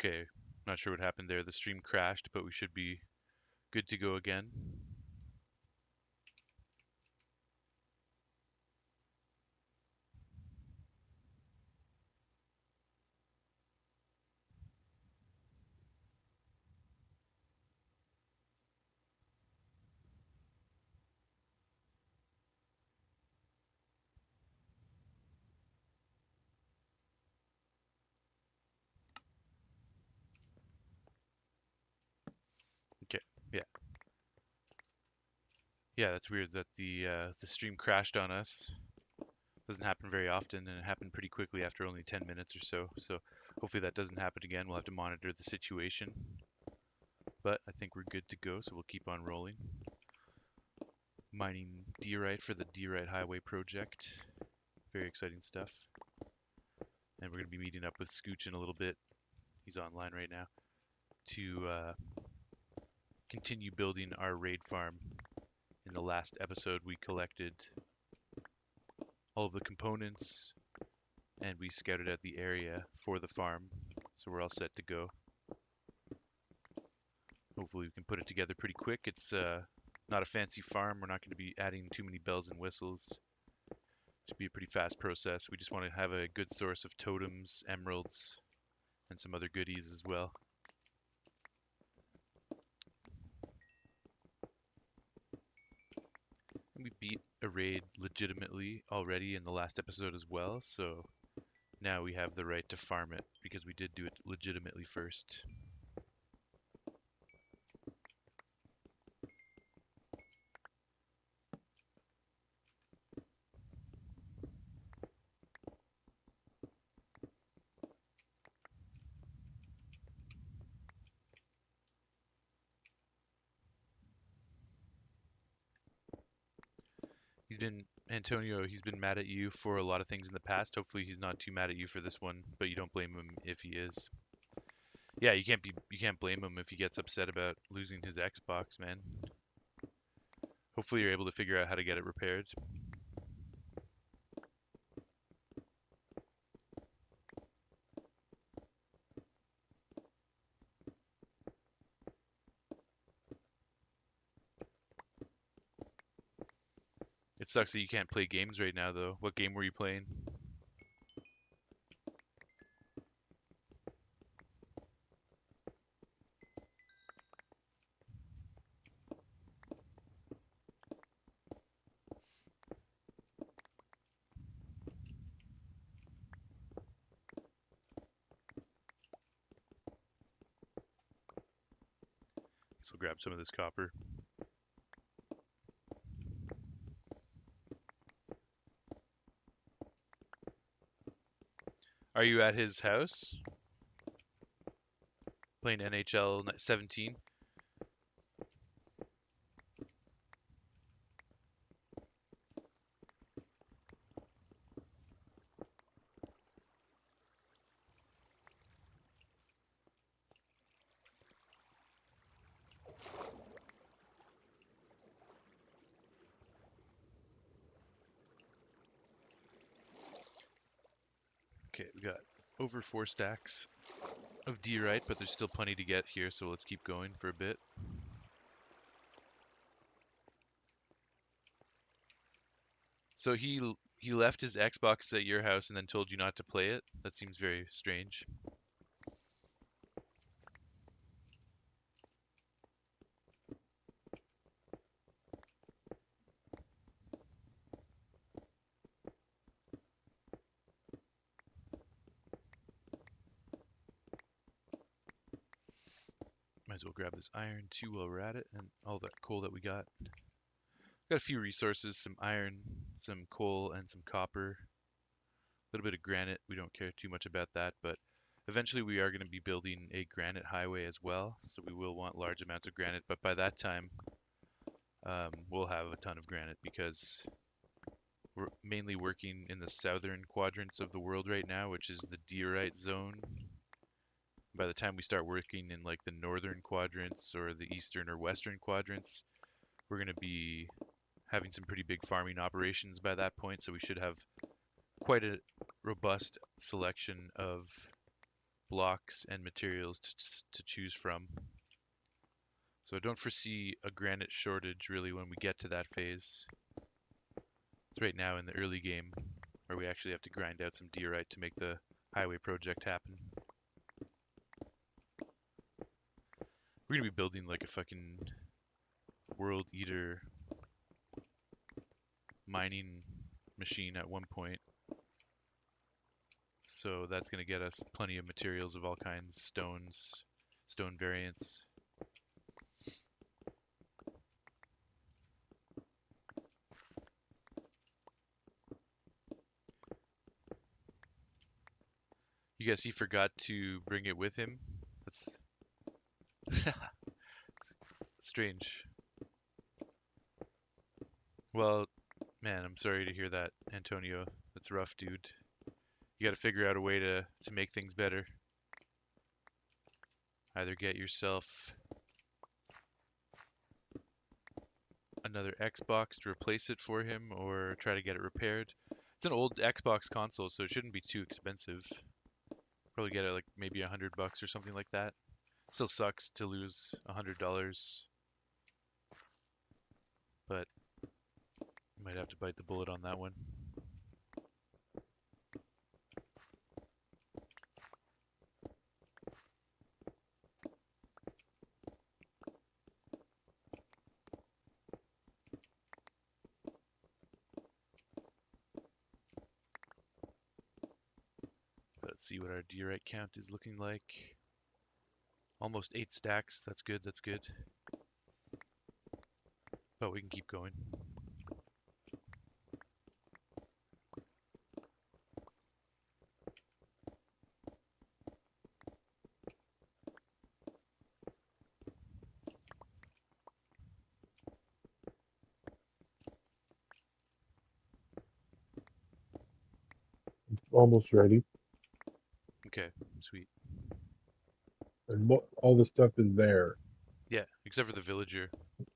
Okay, not sure what happened there. The stream crashed, but we should be good to go again. Okay, yeah. Yeah, that's weird that the stream crashed on us. Doesn't happen very often, and it happened pretty quickly after only 10 minutes or so. So hopefully that doesn't happen again. We'll have to monitor the situation. But I think we're good to go, so we'll keep on rolling. Mining diorite for the diorite highway project. Very exciting stuff. And we're going to be meeting up with Scooch in a little bit. He's online right now to continue building our raid farm. In the last episode, we collected all of the components and we scouted out the area for the farm, so we're all set to go. Hopefully we can put it together pretty quick. It's not a fancy farm. We're not going to be adding too many bells and whistles. Should be a pretty fast process. We just want to have a good source of totems, emeralds, and some other goodies as well. And we beat a raid legitimately already in the last episode as well, so now we have the right to farm it because we did do it legitimately first. He's been mad at you for a lot of things in the past. Hopefully he's not too mad at you for this one, but you don't blame him if he is. Yeah, you can't blame him if he gets upset about losing his Xbox, man. Hopefully you're able to figure out how to get it repaired. It sucks that you can't play games right now though. What game were you playing? So grab some of this copper. Are you at his house? Playing NHL 17? Okay, we got over 4 stacks of diorite, but there's still plenty to get here, so let's keep going for a bit. So he left his Xbox at your house and then told you not to play it? That seems very strange. Might as well grab this iron too while we're at it, and all that coal that we got. Got a few resources, some iron, some coal, and some copper. A little bit of granite. We don't care too much about that, but eventually we are going to be building a granite highway as well, so we will want large amounts of granite, but by that time we'll have a ton of granite because we're mainly working in the southern quadrants of the world right now, which is the diorite zone. By the time we start working in like the northern quadrants or the eastern or western quadrants, we're going to be having some pretty big farming operations by that point, so we should have quite a robust selection of blocks and materials to choose from. So I don't foresee a granite shortage really when we get to that phase. It's right now in the early game where we actually have to grind out some diorite to make the highway project happen. We're gonna be building like a fucking world eater mining machine at one point. So that's gonna get us plenty of materials of all kinds, stones, stone variants. You guess he forgot to bring it with him? That's strange. Well, man, I'm sorry to hear that, Antonio. That's rough, dude. You gotta figure out a way to make things better. Either get yourself another Xbox to replace it for him, or try to get it repaired. It's an old Xbox console, so it shouldn't be too expensive. Probably get it like maybe $100 or something like that. Still sucks to lose $100, but you might have to bite the bullet on that one. Let's see what our diorite count is looking like. Almost 8 stacks. That's good. That's good. But we can keep going. Almost ready. Okay, sweet. And all the stuff is there. Yeah, except for the villager. You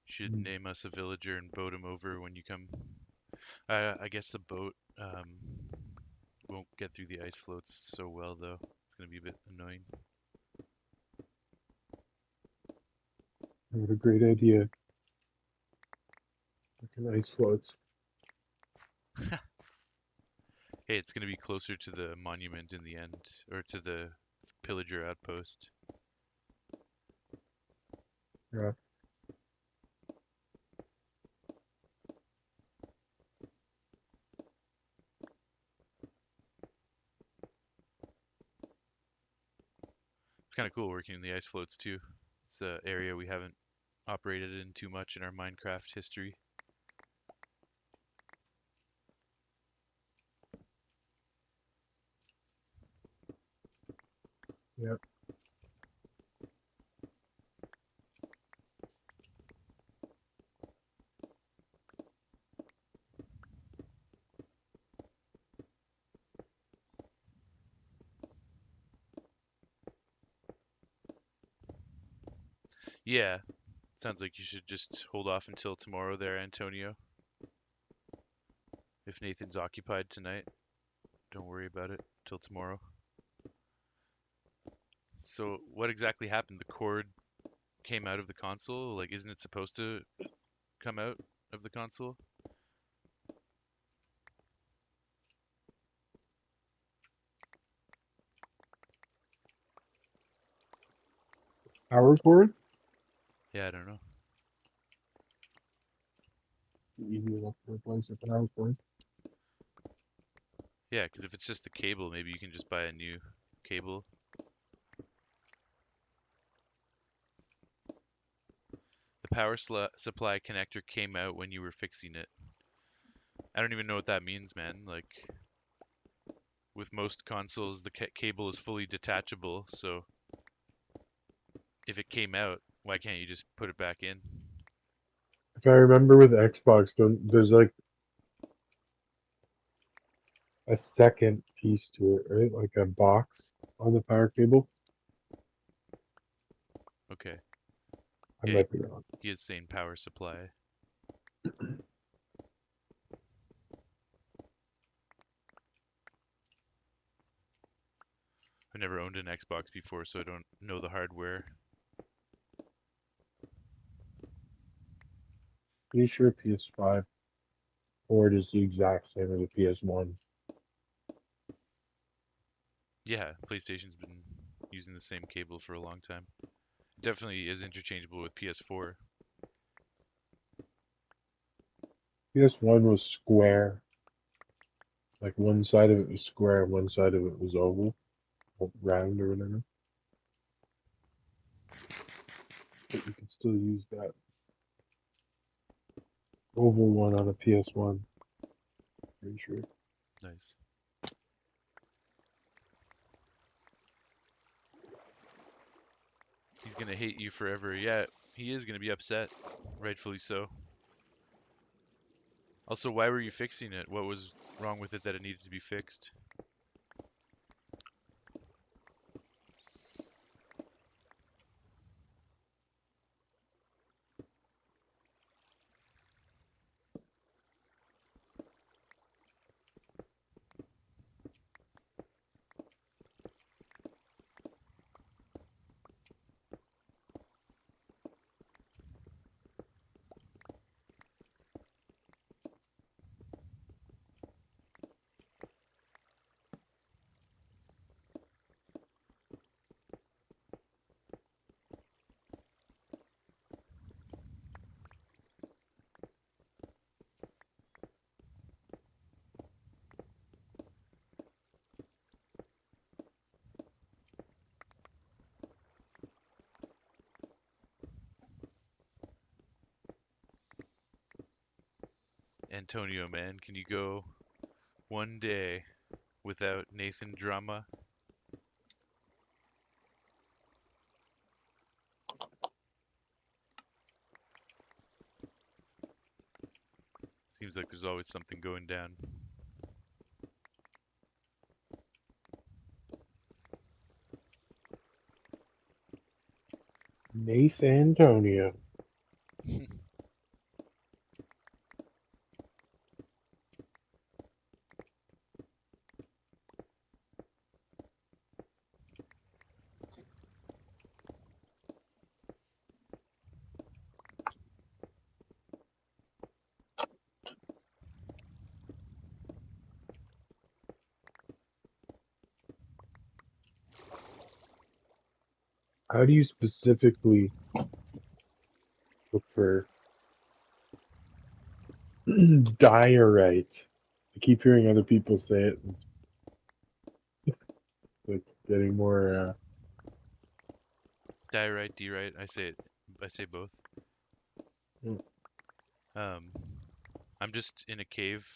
should name us a villager and boat him over when you come. I guess the boat won't get through the ice floats so well, though. It's going to be a bit annoying. What a great idea. Like an ice floats. Hey, it's going to be closer to the monument in the end, or to the pillager outpost. Yeah. It's kind of cool working in the ice floats, too. It's an area we haven't operated in too much in our Minecraft history. Yeah. Yeah, sounds like you should just hold off until tomorrow there, Antonio. If Nathan's occupied tonight, don't worry about it till tomorrow. So, what exactly happened? The cord came out of the console? Like, isn't it supposed to come out of the console? Power cord? Yeah, I don't know. Easy enough to replace a power cord. Yeah, because if it's just the cable, maybe you can just buy a new cable. The power supply connector came out when you were fixing it. I don't even know what that means, man. Like, with most consoles, the cable is fully detachable, so if it came out, why can't you just put it back in? If I remember with Xbox, there's like a second piece to it, right? Like a box on the power cable. Okay. I Yeah, might be wrong. he is saying power supply. I've never owned an Xbox before, so I don't know the hardware. Pretty sure PS5 port is the exact same as the PS1. Yeah, PlayStation's been using the same cable for a long time. Definitely is interchangeable with PS4. PS1 was square. Like one side of it was square and one side of it was oval, or round or whatever. But you could still use that oval one on a PS1. Pretty sure. Nice. He's gonna hate you forever. Yeah, he is gonna be upset, rightfully so. Also, why were you fixing it? What was wrong with it that it needed to be fixed? Antonio, man, can you go one day without Nathan drama? Seems like there's always something going down. Nathan Antonio. How do you specifically look for diorite? I keep hearing other people say it. And it's like getting more. Diorite, diorite, I say it. I say both. Mm, Um, I'm just in a cave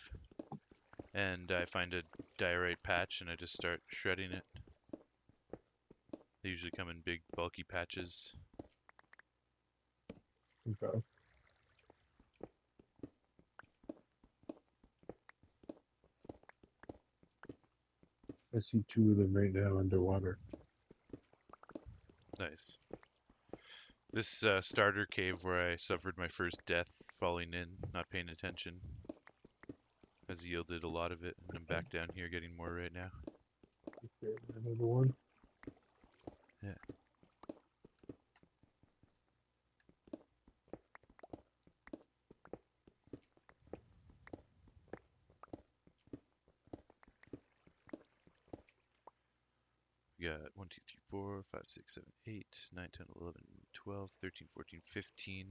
and I find a diorite patch and I just start shredding it. They usually come in big, bulky patches. okay. I see two of them right now underwater. Nice. This starter cave where I suffered my first death falling in, not paying attention, has yielded a lot of it, and I'm back down here getting more right now. Okay, another one. Yeah. We got 1, 2, 3, 4, 5, 6, 7, 8, 9, 10, 11, 12, 13, 14, 15,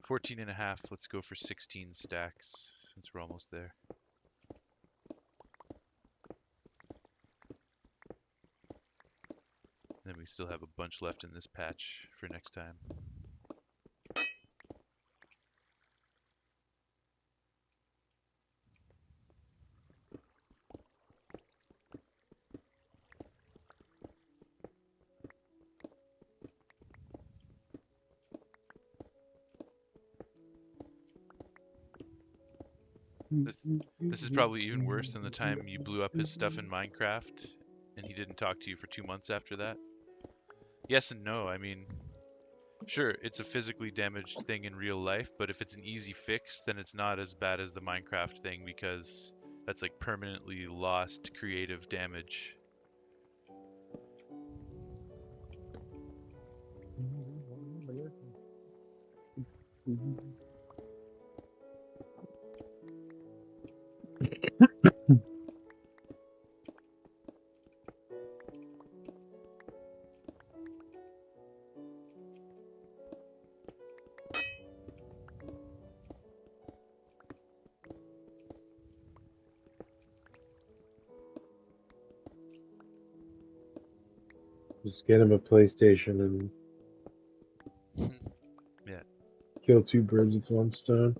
14 and a half. Let's go for 16 stacks since we're almost there. Then we still have a bunch left in this patch for next time. This this is probably even worse than the time you blew up his stuff in Minecraft and he didn't talk to you for 2 months after that. Yes and no. I mean, sure, it's a physically damaged thing in real life, but if it's an easy fix, then it's not as bad as the Minecraft thing because that's like permanently lost creative damage. Just get him a PlayStation and Yeah. kill two birds with one stone.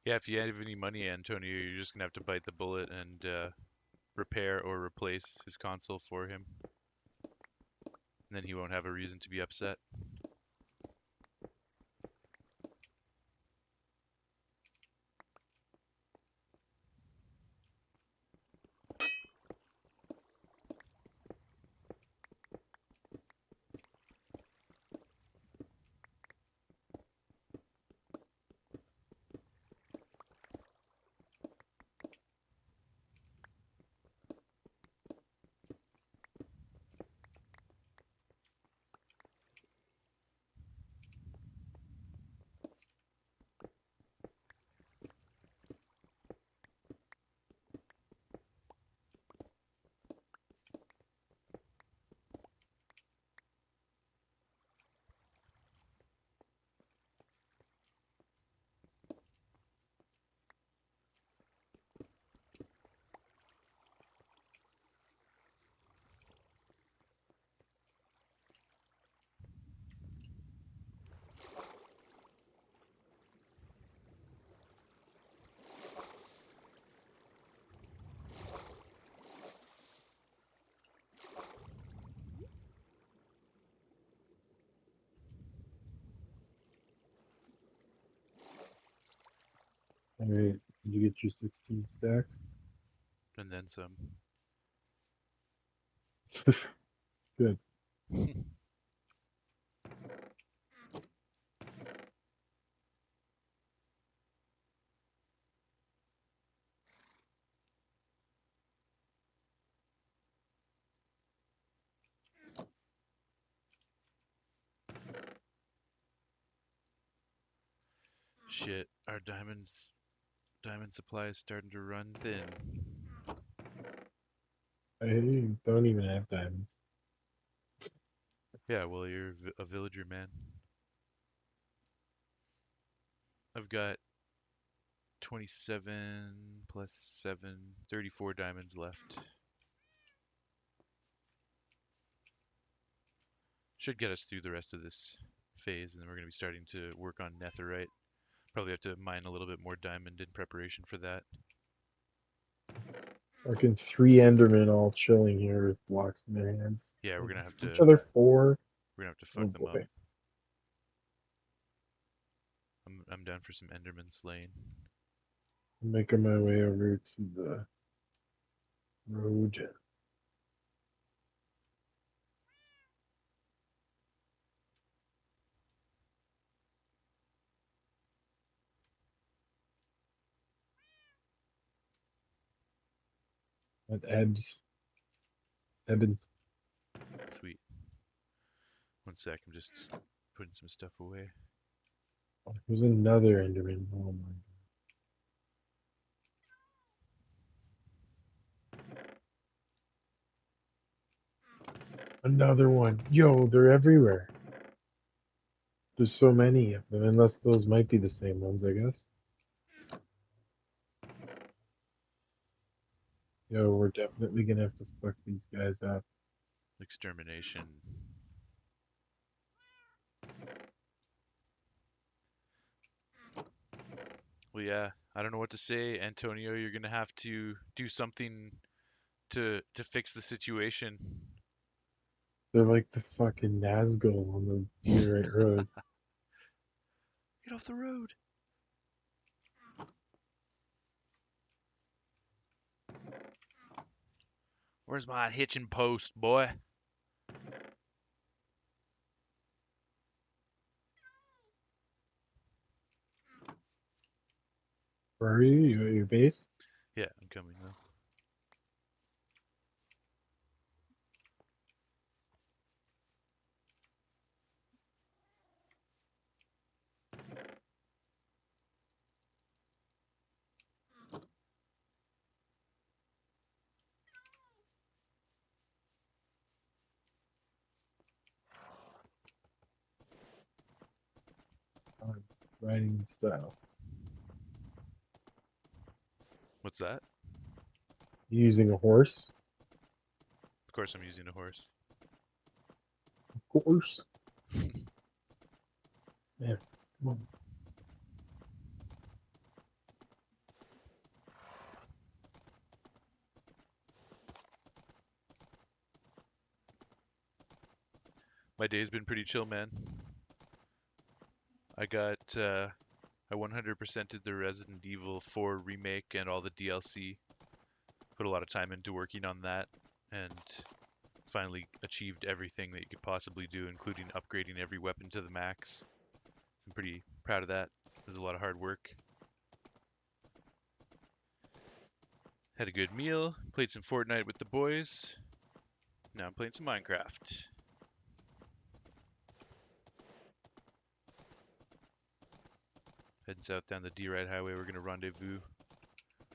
Yeah, if you have any money, Antonio, you're just gonna have to bite the bullet and repair or replace his console for him. And then he won't have a reason to be upset. All right, did you get your 16 stacks? And then some. Good. Shit, our diamond supply is starting to run thin. I don't even have diamonds. Yeah, well, you're a villager, man. I've got 27 plus 7, 34 diamonds left. Should get us through the rest of this phase, and then we're going to be starting to work on netherite. Probably have to mine a little bit more diamond in preparation for that. Fucking three Endermen all chilling here with blocks in their hands. Yeah, Like, each other four. we're gonna have to Oh fuck them up. boy. I'm down for some Enderman slaying. I'm making my way over to the road. At Ebbins. Sweet. One sec, I'm just putting some stuff away. Oh, there's another Enderman. Oh my. Another one. Yo, they're everywhere. There's so many of them, unless those might be the same ones, I guess. Yo, we're definitely gonna have to fuck these guys up. Extermination. Well, yeah, I don't know what to say, Antonio. You're gonna have to do something to fix the situation. They're like the fucking Nazgul on the Meteorite Road. Get off the road. Where's my hitching post, boy? Where are you? You at your base? Yeah, I'm coming though. I'm riding style. What's that? Using a horse? Of course I'm using a horse. Of course. Yeah. Come on. My day's been pretty chill, man. I 100%ed the Resident Evil 4 remake and all the DLC. Put a lot of time into working on that and finally achieved everything that you could possibly do, including upgrading every weapon to the max. So I'm pretty proud of that. It was a lot of hard work. Had a good meal, played some Fortnite with the boys. Now I'm playing some Minecraft. Heading south down the D-Ride Highway, we're going to rendezvous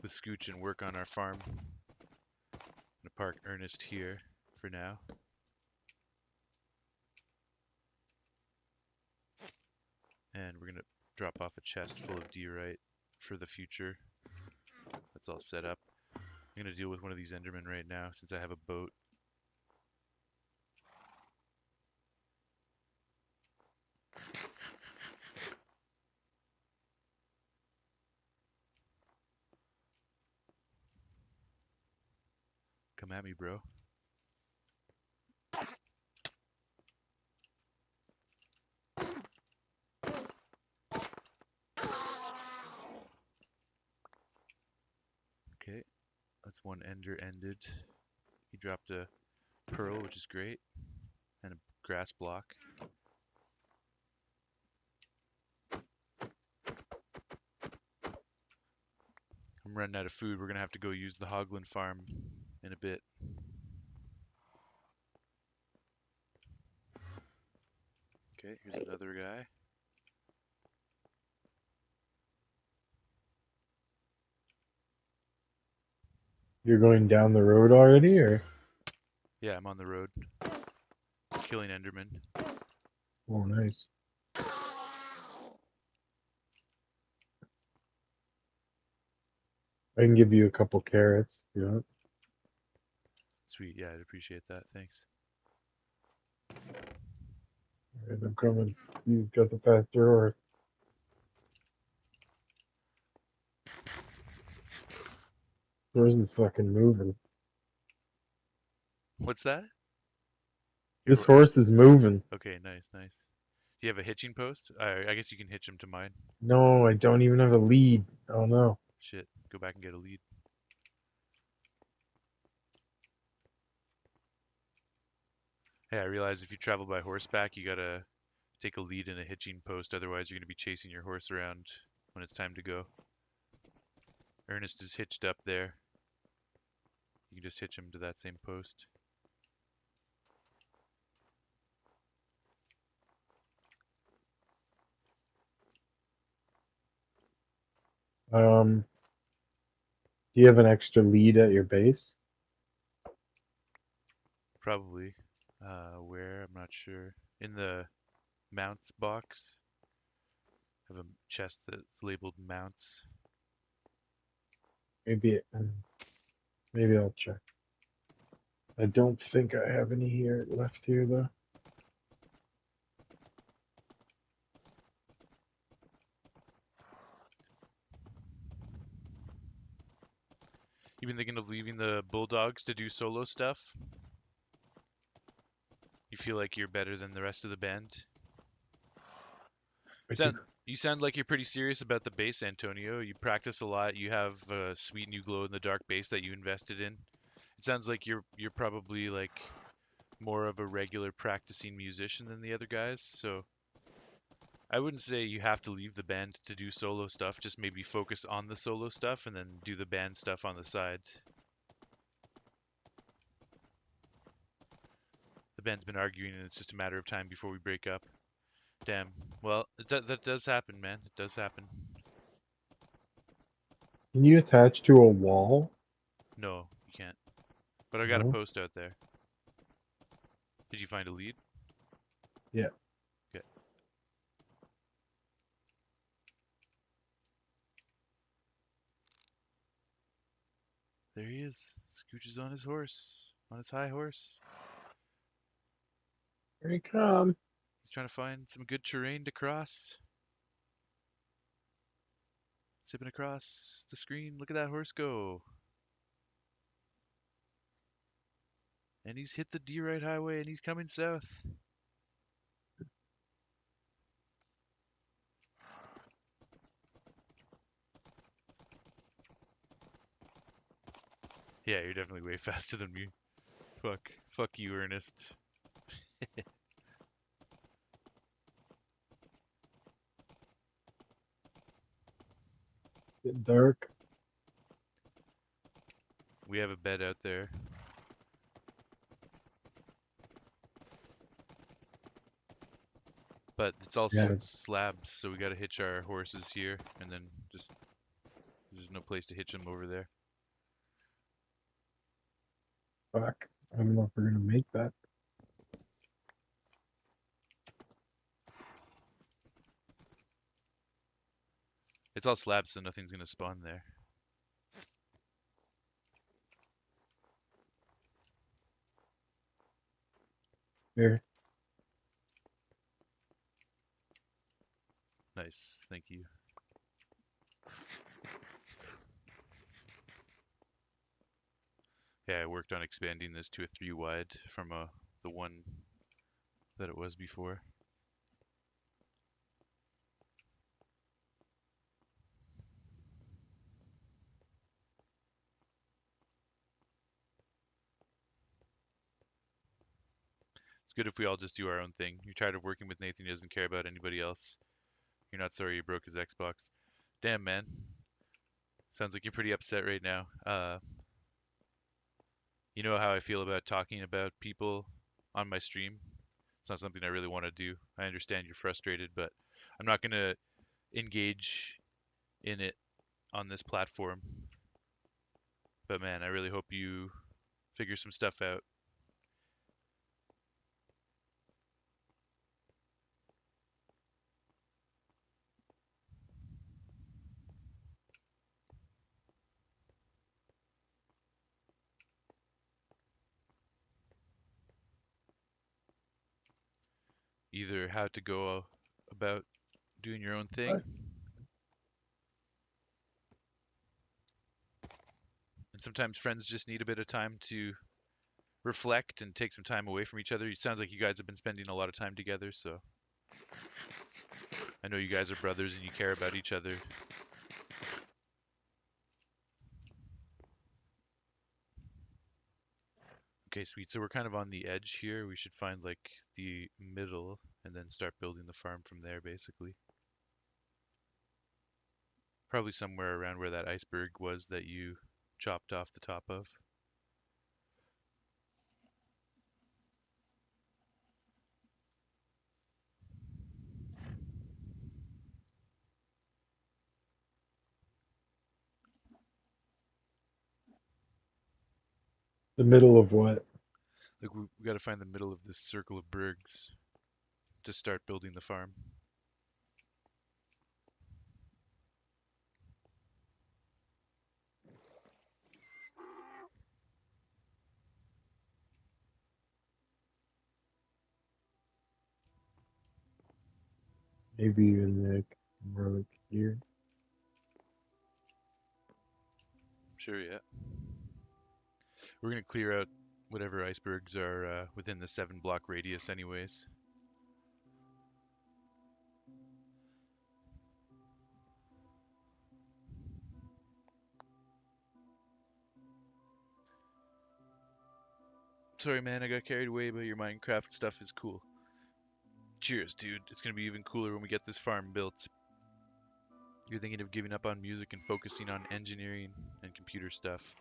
with Scooch and work on our farm. I'm going to park Ernest here for now. And we're going to drop off a chest full of D-Rite for the future. That's all set up. I'm going to deal with one of these Endermen right now since I have a boat. Come at me, bro. Okay, that's one Ender ended. He dropped a pearl, which is great, and a grass block. I'm running out of food. We're going to have to go use the Hoglin farm in a bit. Okay, here's another guy. You're going down the road already, or? Yeah, I'm on the road, killing Enderman. Oh, nice. I can give you a couple carrots. Yeah. Sweet, yeah, I'd appreciate that. Thanks. Alright, I'm coming. You've got the faster horse. Horse is fucking moving. What's that? Your This horse? horse is moving. Okay, nice, nice. Do you have a hitching post? I guess you can hitch him to mine. No, I don't even have a lead. Oh no. Shit, go back and get a lead. Hey, I realize if you travel by horseback, you gotta take a lead in a hitching post, otherwise you're gonna be chasing your horse around when it's time to go. Ernest is hitched up there. You can just hitch him to that same post. Um, do you have an extra lead at your base? Probably. Where? I'm not sure. In the mounts box, I have a chest that's labeled mounts. Maybe I'll check. I don't think I have any here left here though. You been thinking of leaving the bulldogs to do solo stuff? You feel like you're better than the rest of the band? I Sound think you sound like you're pretty serious about the bass, Antonio. You practice a lot. You have a sweet new glow in the dark bass that you invested in. It sounds like you're probably like more of a regular practicing musician than the other guys, so I wouldn't say you have to leave the band to do solo stuff, just maybe focus on the solo stuff and then do the band stuff on the side. The band's been arguing and it's just a matter of time before we break up. Damn. Well, that does happen, man. It does happen. Can you attach to a wall? No, you can't. But I got a No? post out there. Did you find a lead? Yeah. Okay. There he is. Scooch is on his horse. On his high horse. Here he come. He's trying to find some good terrain to cross. Zipping across the screen. Look at that horse go. And he's hit the D-right highway and he's coming south. Yeah, you're definitely way faster than me. Fuck. Fuck you, Ernest. Get dark. We have a bed out there. But it's all Yeah, slabs, so we gotta hitch our horses here, and then just there's no place to hitch them over there. fuck. I don't know if we're gonna make that. It's all slabs, so nothing's gonna spawn there. Here. Nice, thank you. Yeah, I worked on expanding this to a 3 wide from the one that it was before. It's good if we all just do our own thing. You're tired of working with Nathan, he doesn't care about anybody else. You're not sorry you broke his Xbox. Damn, man. Sounds like you're pretty upset right now. You know how I feel about talking about people on my stream. It's not something I really want to do. I understand you're frustrated, but I'm not going to engage in it on this platform. But man, I really hope you figure some stuff out. Either how to go about doing your own thing, What? and sometimes friends just need a bit of time to reflect and take some time away from each other. It sounds like you guys have been spending a lot of time together, so I know you guys are brothers and you care about each other. Okay, sweet. So we're kind of on the edge here. We should find like the middle and then start building the farm from there, basically. Probably somewhere around where that iceberg was that you chopped off the top of. The middle of what? Like we got to find the middle of this circle of bergs to start building the farm. Maybe even like more like here. Sure, yeah. We're gonna clear out whatever icebergs are within the 7 block radius, anyways. Sorry, man, I got carried away, but your Minecraft stuff is cool. Cheers, dude. It's gonna be even cooler when we get this farm built. You're thinking of giving up on music and focusing on engineering and computer stuff.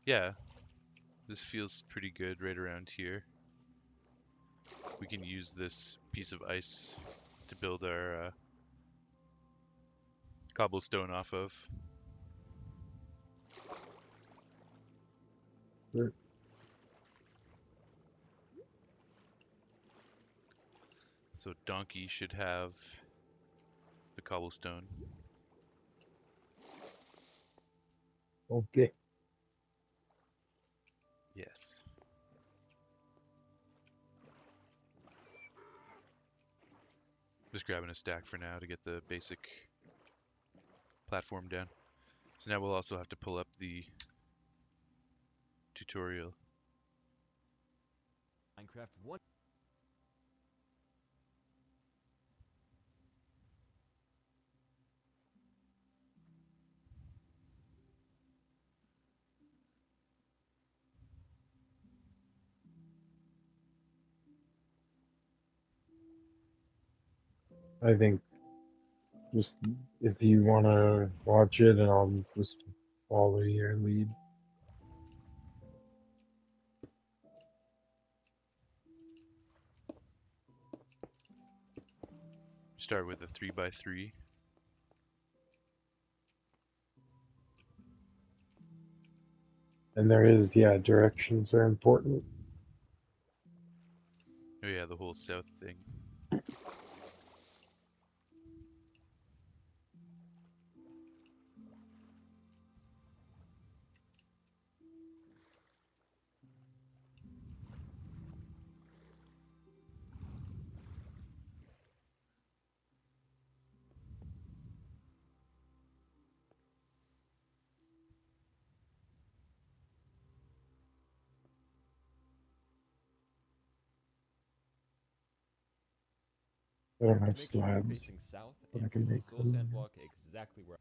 Yeah, this feels pretty good right around here. We can use this piece of ice to build our cobblestone off of. Sure. So Donkey should have the cobblestone. Okay. Yes. Just grabbing a stack for now to get the basic platform down. So now we'll also have to pull up the tutorial. Minecraft 1. I think just if you want to watch it, and I'll just follow your lead. Start with a 3x3. And there is, yeah, directions are important. Oh yeah, the whole south thing. I don't To have make sure you're slabs, facing south but and I can place the make soul them. sand block exactly where.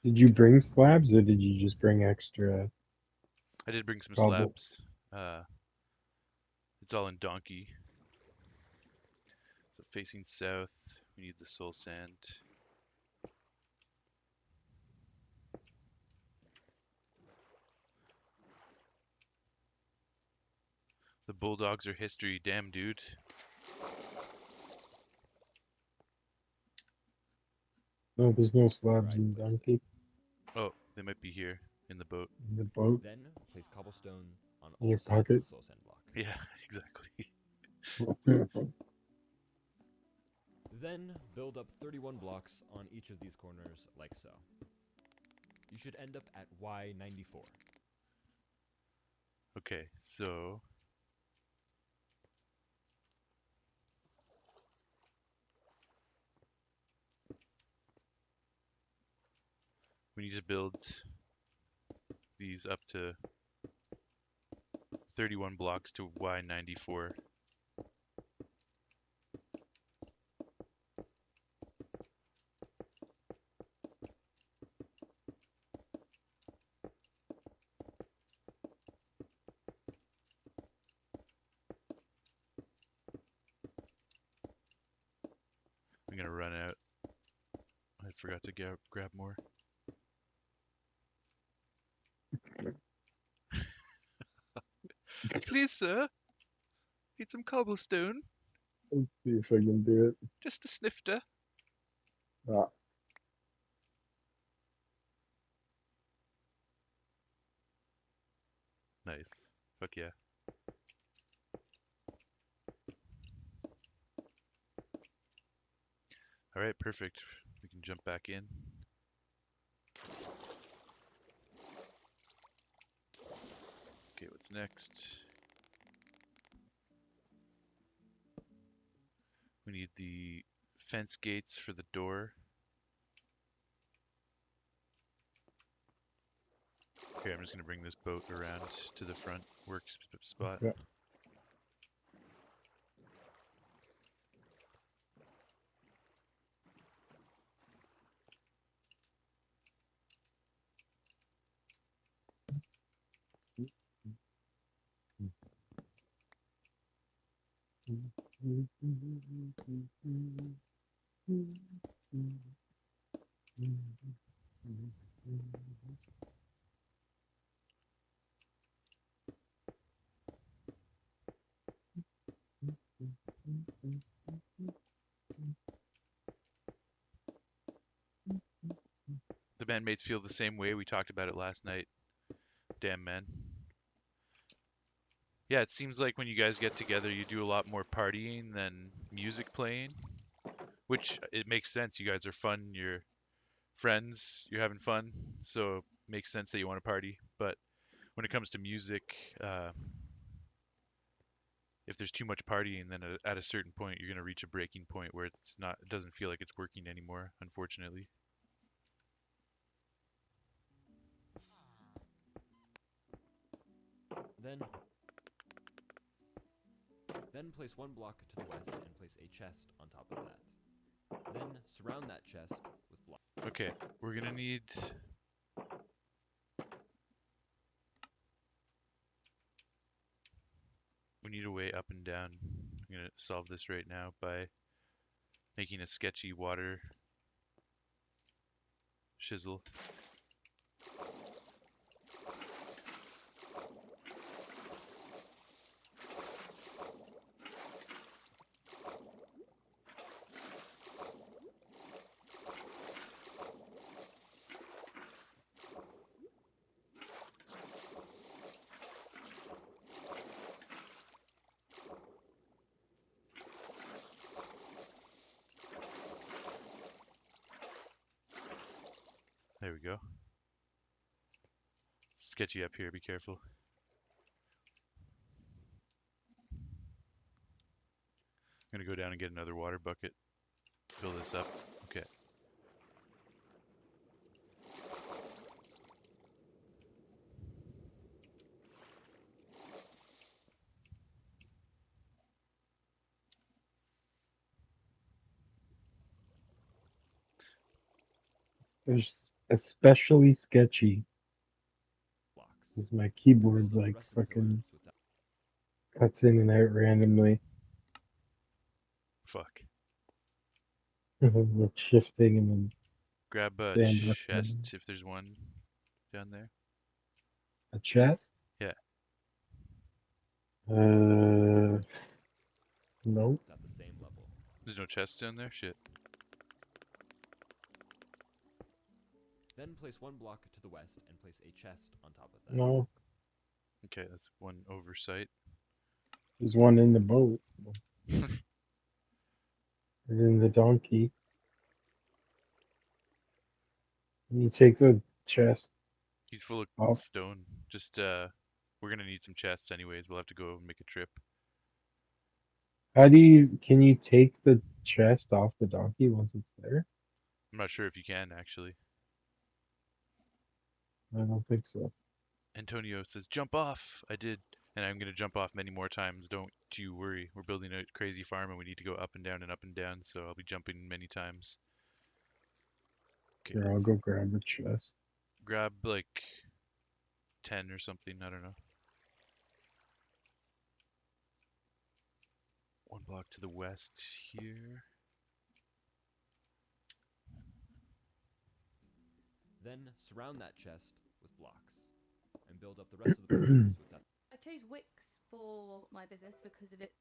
Did you bring slabs, or did you just bring extra I did bring some cobble? slabs. Uh, it's all in Donkey. So facing south, we need the soul sand. The bulldogs are history. Damn, dude. No, there's no Where slabs I in placed it. Donkey. Oh, they might be here in the boat. In the boat, Then place cobblestone on in all your sides of pocket. the soul sand block. Yeah, exactly. Then build up 31 blocks on each of these corners like so. You should end up at Y94. Okay, so we need to build these up to 31 blocks to Y94. I'm gonna run out. I forgot to grab more. Please, sir, need some cobblestone. Let's see if I can do it. Just a snifter. Ah, Nice. Fuck yeah. All right, perfect. We can jump back in. Okay, what's next? We need the fence gates for the door. Okay, I'm just gonna bring this boat around to the front work spot. Yeah. The bandmates feel the same way. We talked about it last night. Damn, man. Yeah, it seems like when you guys get together, you do a lot more partying than music playing, which it makes sense. You guys are fun. You're friends. You're having fun. So it makes sense that you want to party. But when it comes to music, uh, if there's too much partying, then at a certain point, you're going to reach a breaking point where it's not, it doesn't feel like it's working anymore, unfortunately. Then place one block to the west and place a chest on top of that. Then surround that chest with blocks. Okay, we're going to need we need a way up and down. I'm going to solve this right now by making a sketchy water chisel. There we go. Sketchy up here, be careful. I'm going to go down and get another water bucket. Fill this up. Okay. There's especially sketchy Blocks. because my And keyboard's build up the like rest of the pillars fucking with that. cuts in and out randomly. Fuck. With shifting and then Grab a stand up and chest if there's one down there. a chest. Yeah. Nope. At the same level. There's no chests down there? Shit. Then place one block to the west and place a chest on top of that. No. Okay, that's one oversight. There's one in the boat. And then the donkey. You take the chest He's full of off. stone. Just, we're gonna need some chests anyways. We'll have to go and make a trip. Can you take the chest off the donkey once it's there? I'm not sure if you can, actually. I don't think so. Antonio says, jump off! I did, and I'm gonna jump off many more times. Don't you worry. We're building a crazy farm and we need to go up and down, so I'll be jumping many times. Okay, Here, I'll let's go grab the chest. grab like 10 or something. I don't know. One block to the west here. Then surround that chest with blocks. And build up the rest of the pillars with that. I chose Wix for my business because of it.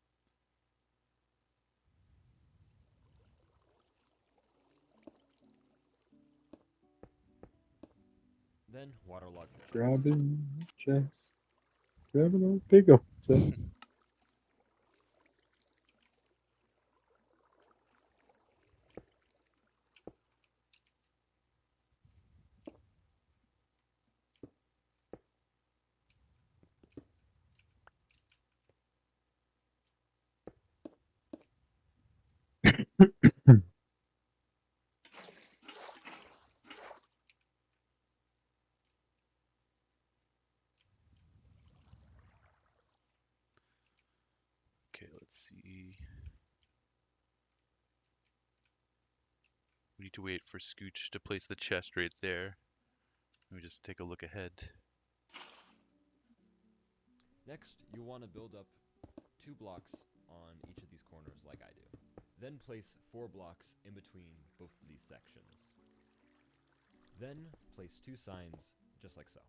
Then waterlog the chest. Grabbing the chest. Grabbing a big old chest. Okay, let's see. We need to wait for Scooch to place the chest right there. Let me just take a look ahead. Next, you'll want to build up 2 blocks on each of these corners like I do. Then place 4 blocks in between both of these sections. Then place 2 signs just like so.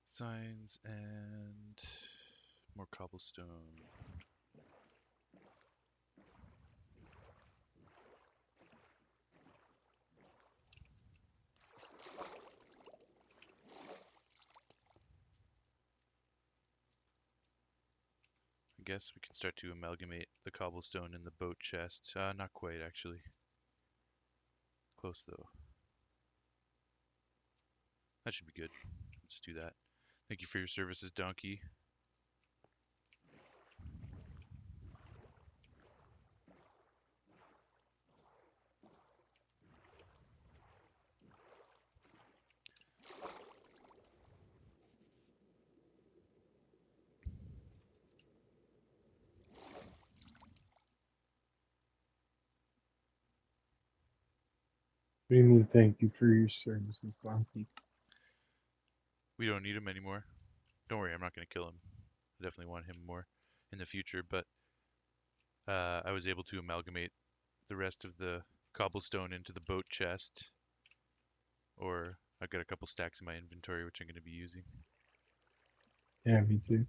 Signs and more cobblestone. I guess we can start to amalgamate the cobblestone in the boat chest. Not quite, actually. Close, though. That should be good. Let's do that. Thank you for your services, Donkey. What do you mean, thank you for your services, Donkey? We don't need him anymore. Don't worry, I'm not going to kill him. I definitely want him more in the future, but I was able to amalgamate the rest of the cobblestone into the boat chest, or I've got a couple stacks in my inventory which I'm going to be using. Yeah, me too.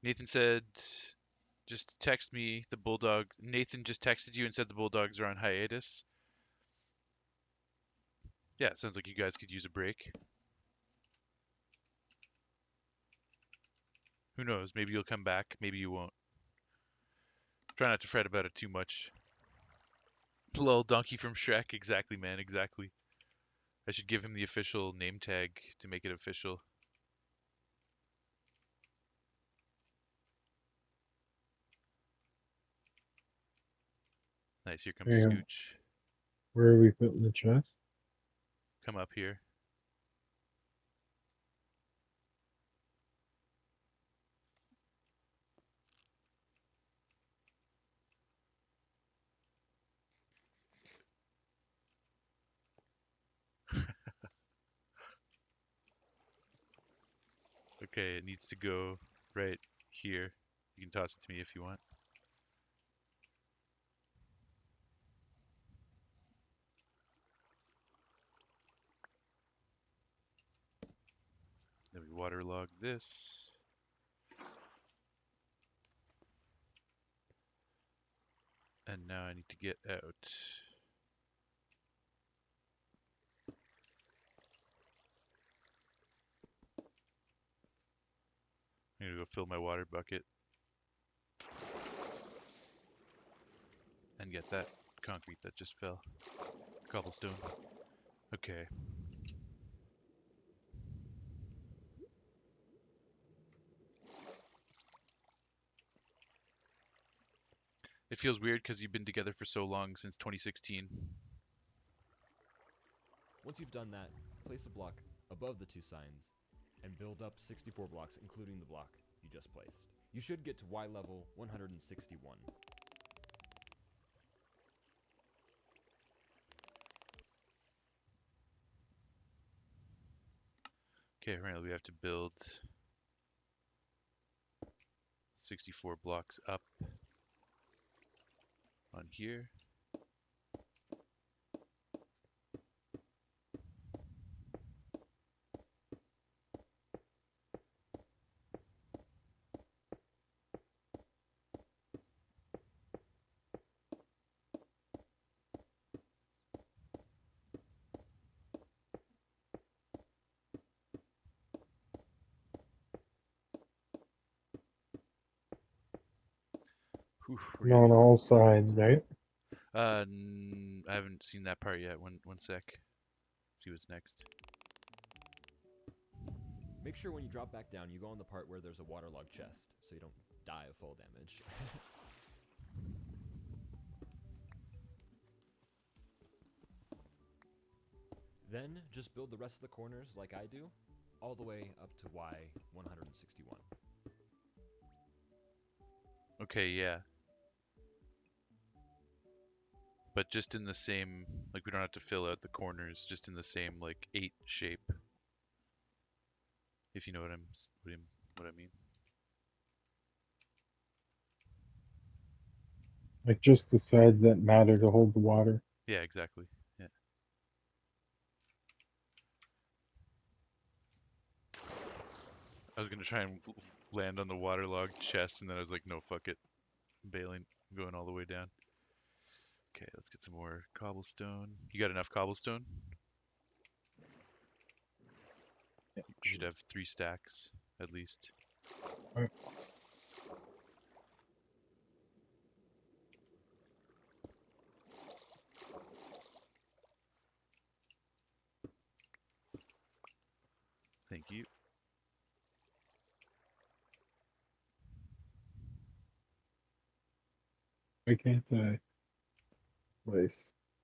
Nathan said, just text me the bulldog. Nathan just texted you and said the bulldogs are on hiatus. Yeah, it sounds like you guys could use a break. Who knows? Maybe you'll come back. Maybe you won't. Try not to fret about it too much. Lol, donkey from Shrek. Exactly, man. Exactly. I should give him the official name tag to make it official. Nice. Here comes Hey, Scooch. where are we putting the chest? Come up here. Okay, it needs to go right here. You can toss it to me if you want. Then we waterlog this. And now I need to get out. I'm gonna go fill my water bucket and get that concrete that just fell. Cobblestone. Okay. It feels weird because you've been together for so long, since 2016. Once you've done that, place a block above the 2 signs and build up 64 blocks, including the block you just placed. You should get to Y level 161. Okay, right, we have to build 64 blocks up on here. Whew, we're And on getting. all sides, right? I haven't seen that part yet. One sec. See what's next. Make sure when you drop back down, you go on the part where there's a waterlogged chest, so you don't die of fall damage. Then, just build the rest of the corners like I do, all the way up to Y161. Okay, yeah. But just in the same, like we don't have to fill out the corners, just in the same like 8 shape. If you know what I mean. Like just the sides that matter to hold the water. Yeah, exactly. Yeah. I was gonna try and land on the waterlogged chest, and then I was like, no, fuck it. I'm bailing, I'm going all the way down. Okay, let's get some more cobblestone. You got enough cobblestone? You should have 3 stacks, at least. Right. Thank you. Why can't I place?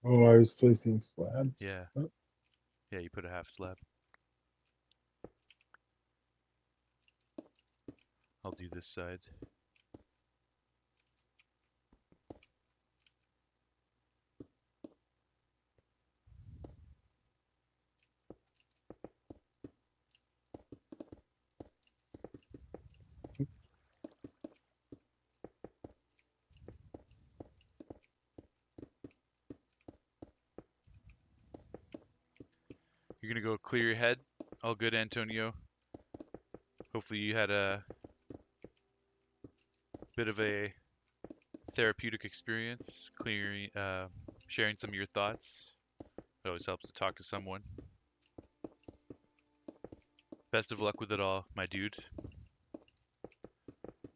Oh, I was placing slabs. Yeah. Oh, Yeah, you put a half slab. I'll do this side. You're gonna go clear your head. All good, Antonio. Hopefully you had a bit of a therapeutic experience, clearing, sharing some of your thoughts. It always helps to talk to someone. Best of luck with it all, my dude.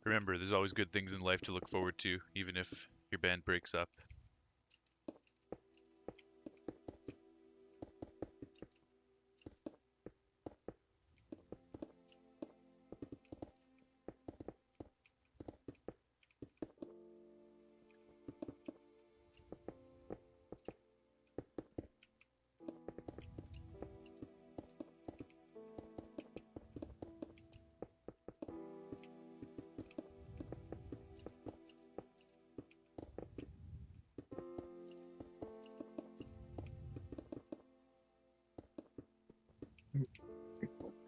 Remember, there's always good things in life to look forward to, even if your band breaks up.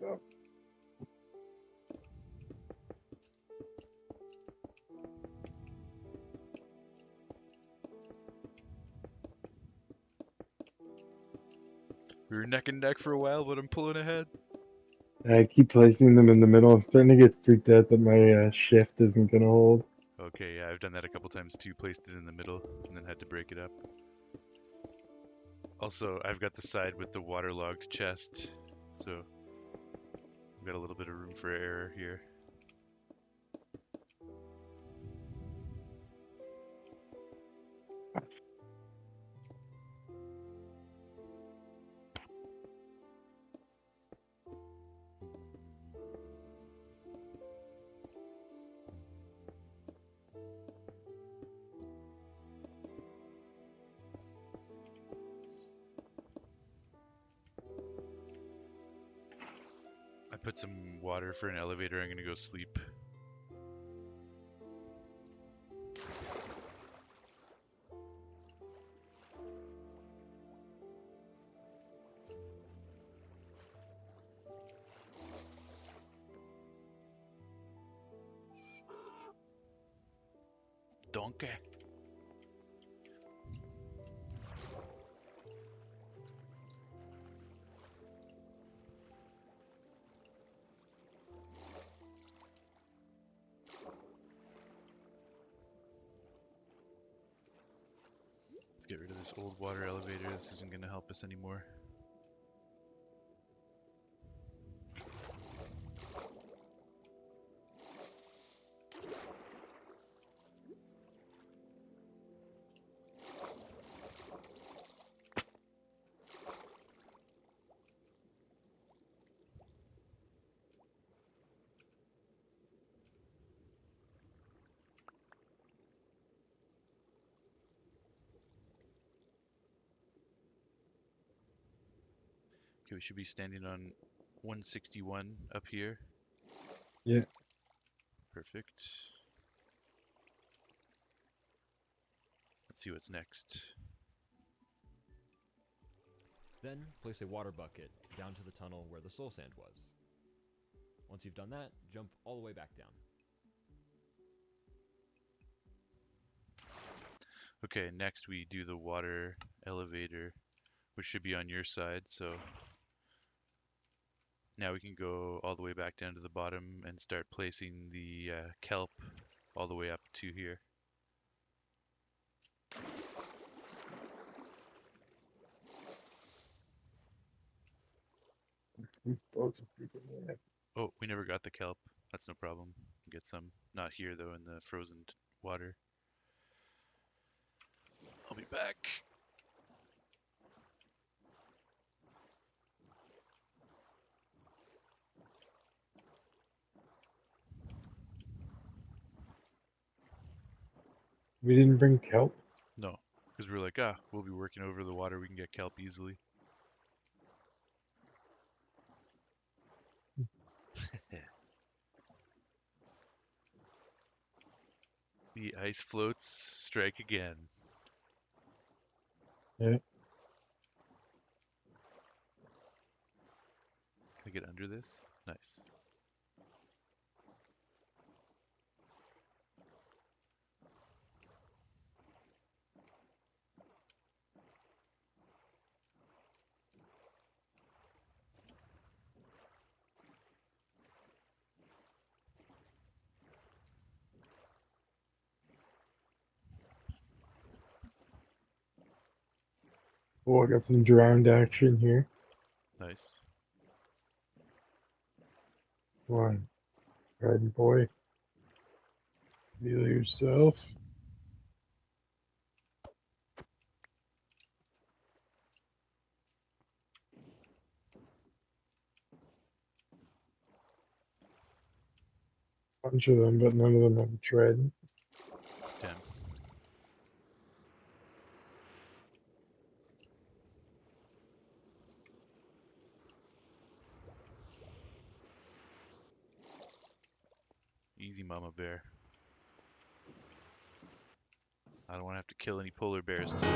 oh, We were neck and neck for a while, but I'm pulling ahead. I keep placing them in the middle. I'm starting to get freaked out that my shift isn't gonna hold. Okay, yeah, I've done that a couple times too. Placed it in the middle and then had to break it up. Also, I've got the side with the waterlogged chest, so I've got a little bit of room for error here. I put some water for an elevator. I'm gonna go sleep. donkey. Let's get rid of this old water elevator. This isn't going to help us anymore. Okay, we should be standing on 161 up here. Yeah. Perfect. Let's see what's next. Then place a water bucket down to the tunnel where the soul sand was. Once you've done that, jump all the way back down. Okay, next we do the water elevator, which should be on your side. So now we can go all the way back down to the bottom and start placing the kelp all the way up to here. These boats are freaking mad. Oh, we never got the kelp. That's no problem. Get some. Not here though, in the frozen water. I'll be back. We didn't bring kelp. No, because we're like, we'll be working over the water. We can get kelp easily. The ice floats strike again. Yeah. Can I get under this? Nice. Oh, I got some drowned action here. Nice. Come on, red boy. Feel yourself. Bunch of them, but none of them have tread. Damn. Easy, Mama Bear. I don't want to have to kill any polar bears today.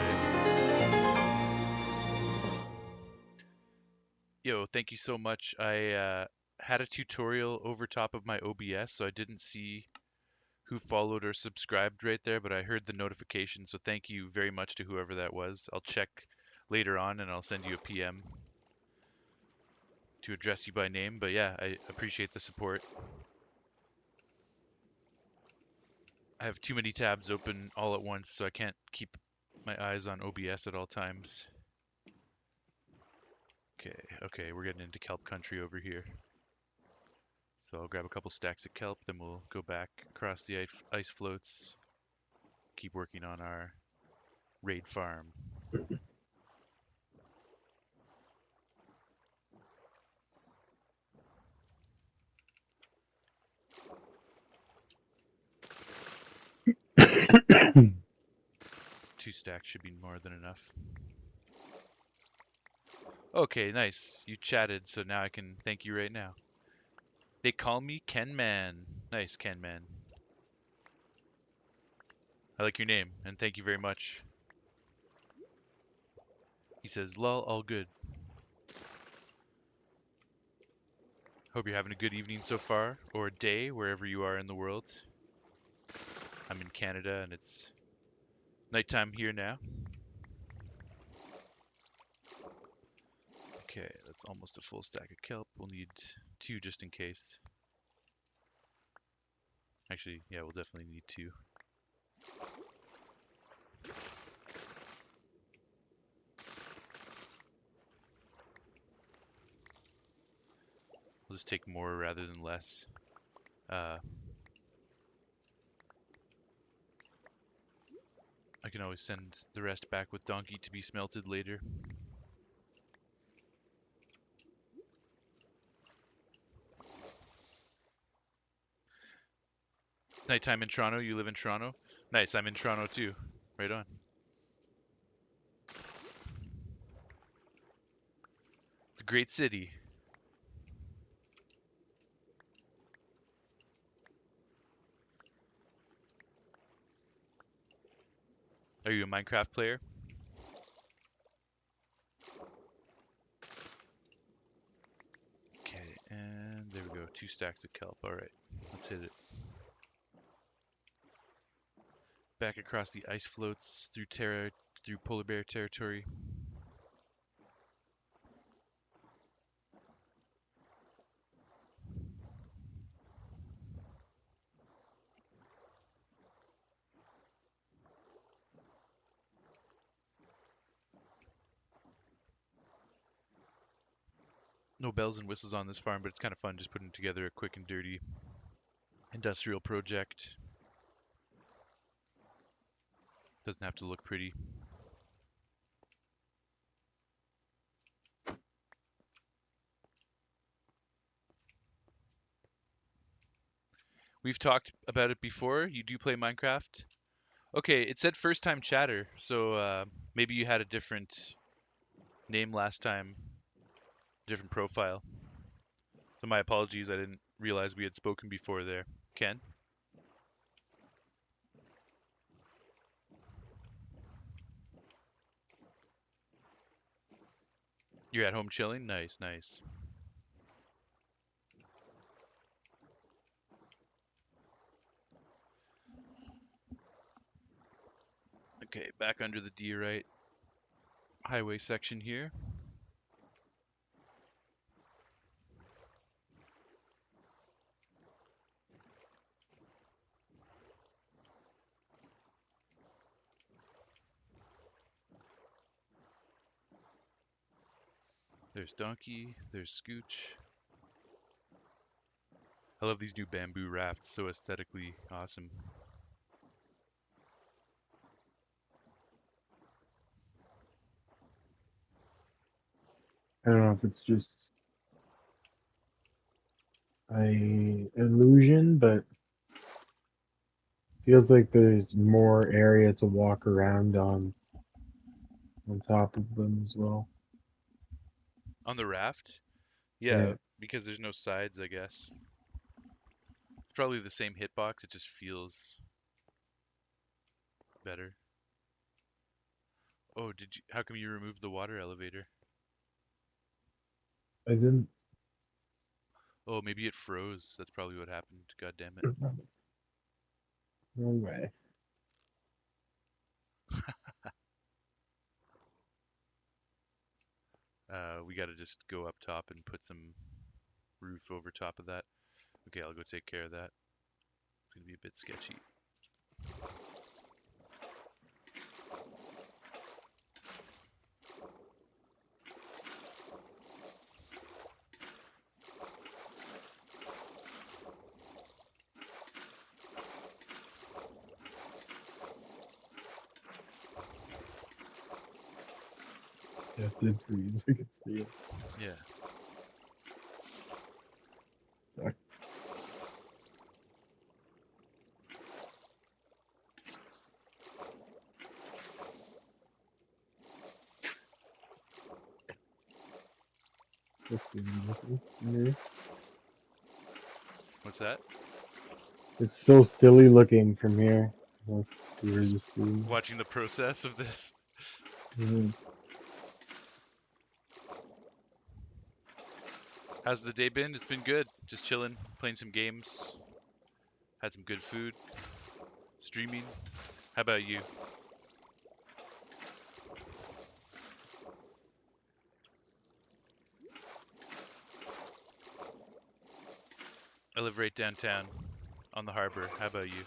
Yo, thank you so much. I had a tutorial over top of my OBS, so I didn't see who followed or subscribed right there, but I heard the notification, so thank you very much to whoever that was. I'll check later on and I'll send you a PM to address you by name, but yeah, I appreciate the support. I have too many tabs open all at once, so I can't keep my eyes on OBS at all times. Okay, we're getting into kelp country over here. So I'll grab a couple stacks of kelp, then we'll go back across the ice floats, keep working on our raid farm. Two stacks should be more than enough. Okay, nice. You chatted, so now I can thank you right now. They call me Ken Man. Nice, Ken Man. I like your name, and thank you very much. He says, lol, all good. Hope you're having a good evening so far, or a day, wherever you are in the world. I'm in Canada and it's nighttime here now. Okay, that's almost a full stack of kelp. We'll need 2 just in case. Actually, yeah, we'll definitely need 2. We'll just take more rather than less. I can always send the rest back with donkey to be smelted later. It's nighttime in Toronto. You live in Toronto? Nice, I'm in Toronto too. Right on. It's a great city. Are you a Minecraft player? Okay, and there we go. 2 stacks of kelp. Alright, let's hit it. Back across the ice floats through polar bear territory. No bells and whistles on this farm, but it's kind of fun just putting together a quick and dirty industrial project. Doesn't have to look pretty. We've talked about it before. You do play Minecraft? Okay, it said first time chatter, so maybe you had a different name last time, different profile. So my apologies, I didn't realize we had spoken before there. Ken? You're at home chilling? Nice, nice. Okay, back under the diorite highway section here. There's Donkey, there's Scooch. I love these new bamboo rafts, so aesthetically awesome. I don't know if it's just a illusion, but feels like there's more area to walk around on top of them as well. On the raft? Yeah, Yeah, because there's no sides, I guess. It's probably the same hitbox, it just feels better. Oh, how come you removed the water elevator? I didn't. Oh, maybe it froze. That's probably what happened. God damn it. No way. We gotta just go up top and put some roof over top of that. Okay, I'll go take care of that. It's gonna be a bit sketchy. Yeah, it did freeze. I could see it. Yeah. Sorry. It's silly. What's that? It's so silly looking from here. Like, you're Just just doing. watching the process of this. Mhm. How's the day been? It's been good. Just chilling, playing some games. Had some good food. Streaming? How about you? I live right downtown on the harbor. How about you?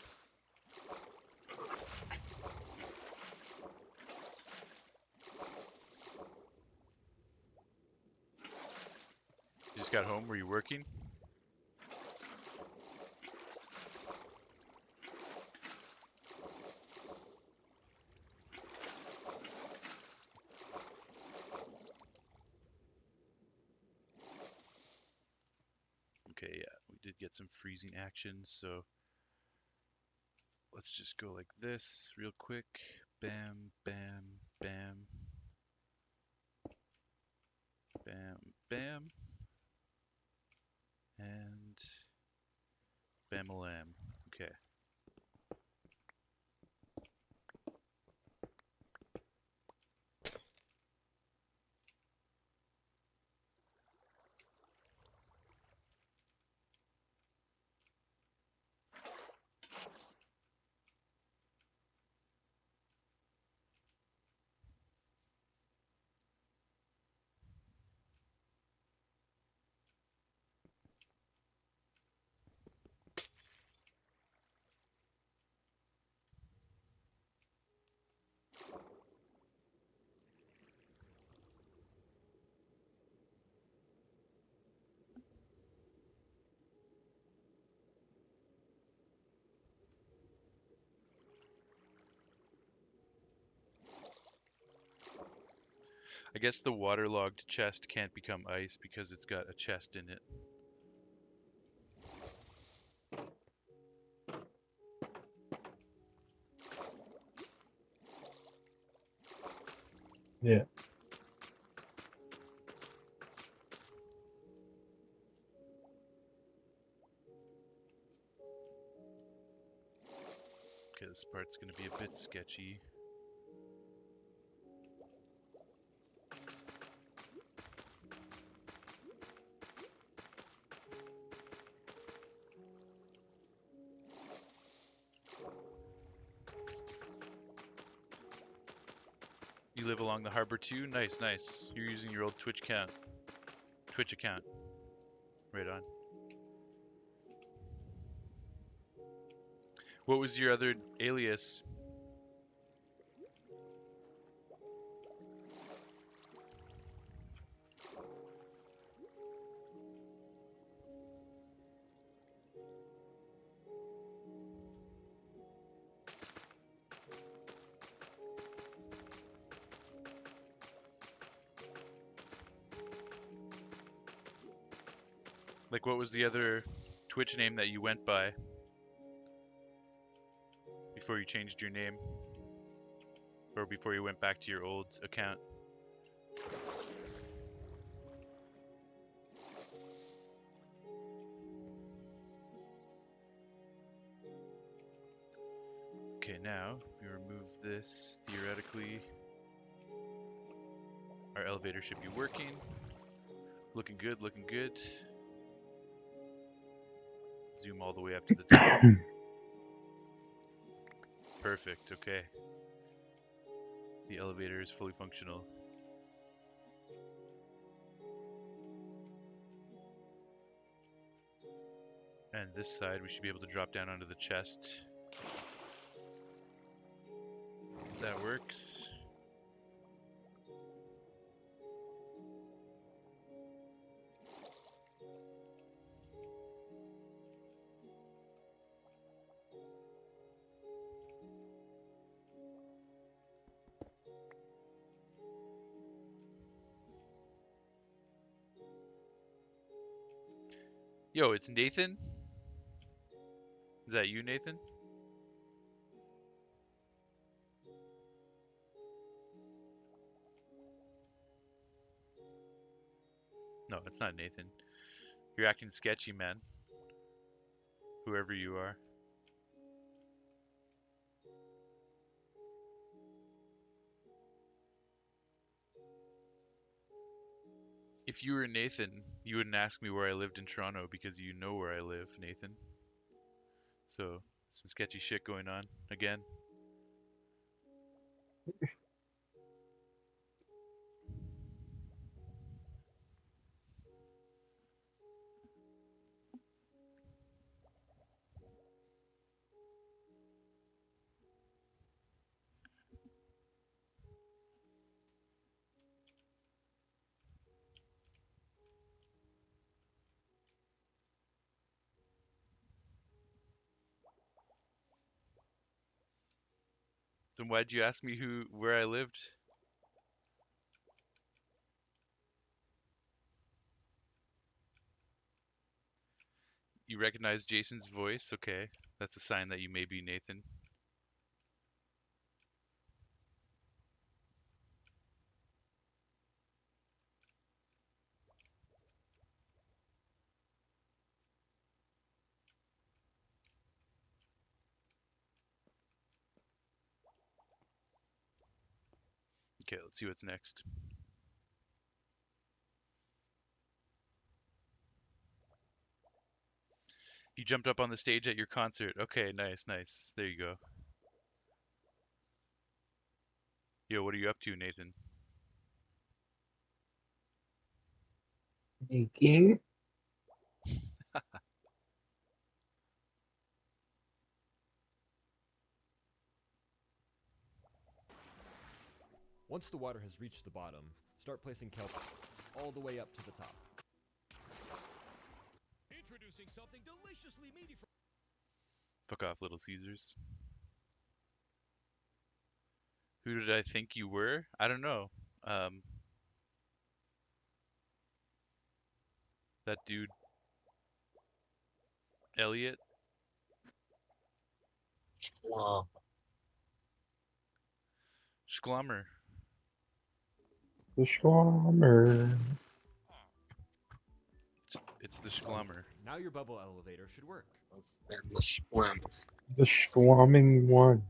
You just got home? Were you working? Okay, yeah, we did get some freezing action, so let's just go like this real quick. Bam, bam, bam, bam, bam, and bam-a-lam. Okay. I guess the waterlogged chest can't become ice because it's got a chest in it. Yeah. Okay, this part's gonna be a bit sketchy. You live along the harbor too? Nice, nice. You're using your old Twitch account. Right on. What was your other alias? Like, what was the other Twitch name that you went by before you changed your name? Or before you went back to your old account? Okay, now, if we remove this, theoretically, our elevator should be working. Looking good, looking good. Zoom all the way up to the top. Perfect, okay. The elevator is fully functional. And this side, we should be able to drop down onto the chest. That works. Yo, it's Nathan? Is that you, Nathan? No, it's not Nathan. You're acting sketchy, man. Whoever you are. If you were Nathan, you wouldn't ask me where I lived in Toronto because you know where I live, Nathan. So, Some sketchy shit going on again. Then why'd you ask me where I lived? You recognize Jason's voice? Okay, that's a sign that you may be Nathan. Okay, let's see what's next. You jumped up on the stage at your concert. Okay, nice, nice. There you go. Yo, what are you up to, Nathan? Making Once the water has reached the bottom, start placing kelp all the way up to the top. Introducing something deliciously meaty from Fuck off, Little Caesars. Who did I think you were? I don't know. Um, that dude, Elliot. wow. Schglummer. The Schwammer. It's the Schglummer. Now your bubble elevator should work. The Schwamming one.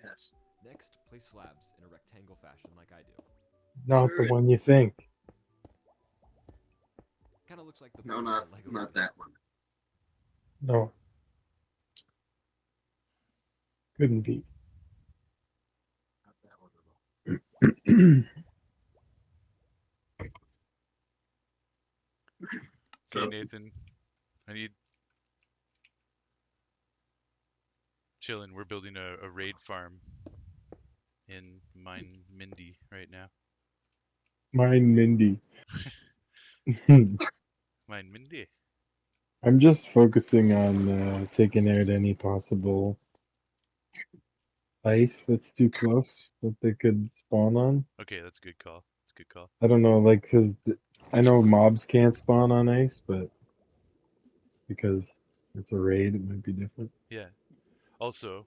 Yes. Next, place slabs in a rectangle fashion like I do. Not the one you think. Kind of looks like the No, bottom not of a Lego not piece. that one. No. Couldn't be. Not that one at all. Okay, So Nathan. I need chillin'. We're building a raid farm in Mine Mindy right now. Mine, Mindy. Mine Mindy. I'm just focusing on taking out any possible ice that's too close that they could spawn on. Okay, that's a good call. That's a good call. I don't know, like, because I know mobs can't spawn on ice, but because it's a raid, it might be different. Yeah. Also,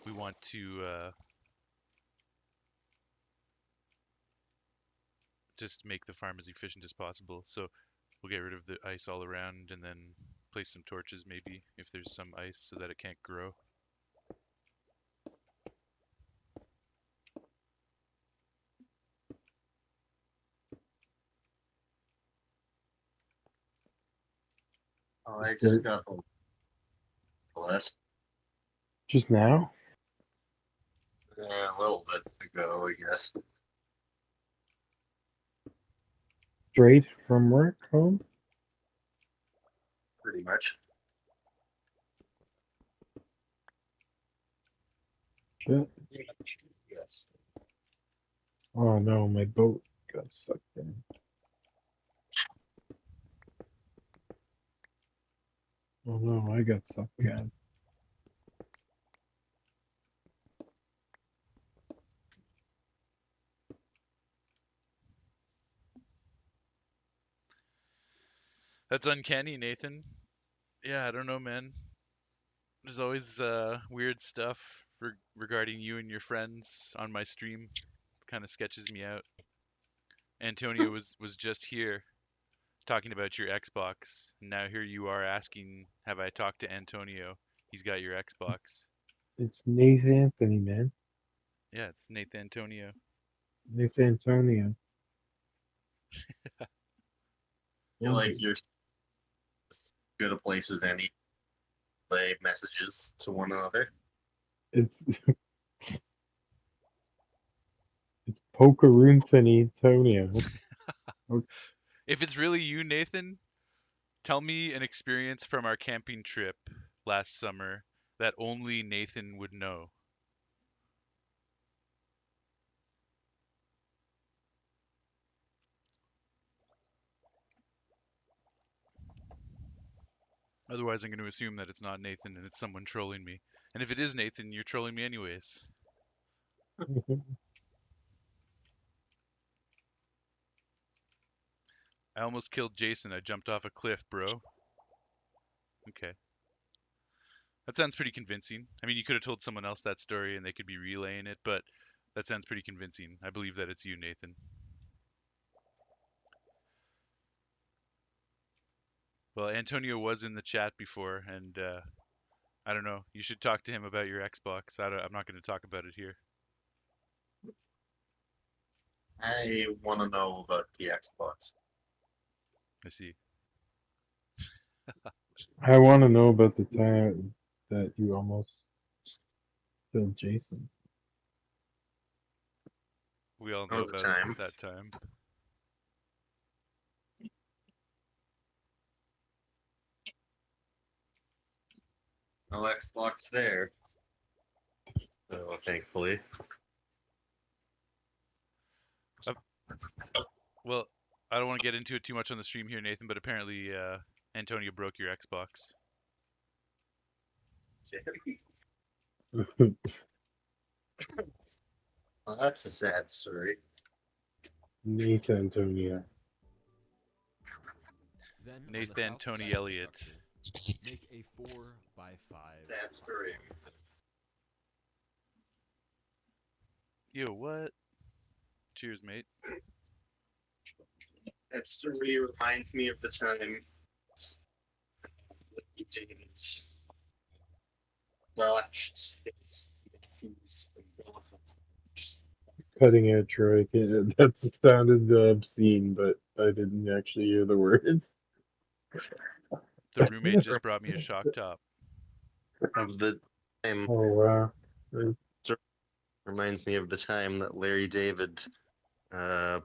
we want to just make the farm as efficient as possible. So we'll get rid of the ice all around and then place some torches maybe if there's some ice so that it can't grow. I Right. just got home. Less. Just now? A little bit ago, I guess. Straight from work home? Pretty much. Shit. Yes. Oh no, my boat got sucked in. Oh no, I got sucked in. That's uncanny, Nathan. Yeah, I don't know, man. There's always weird stuff regarding you and your friends on my stream. It kind of sketches me out. Antonio was just here talking about your Xbox. Now here you are asking, have I talked to Antonio? He's got your Xbox. It's Nathan Anthony, man. Yeah, it's Nathan Antonio. Nathan Antonio. I feel like you're as good a place as any. relay messages to one another. It's it's Pokeroonthany Antonio. If it's really you, Nathan, tell me an experience from our camping trip last summer that only Nathan would know. Otherwise, I'm going to assume that it's not Nathan and it's someone trolling me. And if it is Nathan, you're trolling me anyways. I almost killed Jason. I jumped off a cliff, bro. Okay. That sounds pretty convincing. I mean, you could have told someone else that story and they could be relaying it, but that sounds pretty convincing. I believe that it's you, Nathan. Well, Antonio was in the chat before, and I don't know. You should talk to him about your Xbox. I'm not going to talk about it here. I want to know about the Xbox. I see. I want to know about the time that you almost killed Jason. We all know All the about time. that time. No Xbox there. So thankfully. Well, I don't want to get into it too much on the stream here, Nathan, but apparently Antonio broke your Xbox. Well, that's a sad story. Nathan Antonio. Then on the Nathan south Tony side of the Elliott. structure, make a 4x5 Sad story. platform. Yo, what? Cheers, mate. That story reminds me of the time that you did botched his nephew's umbilical. Cutting edge, Troy. That sounded obscene, but I didn't actually hear the words. The roommate just brought me a shock top. Of the time Oh wow. reminds me of the time that Larry David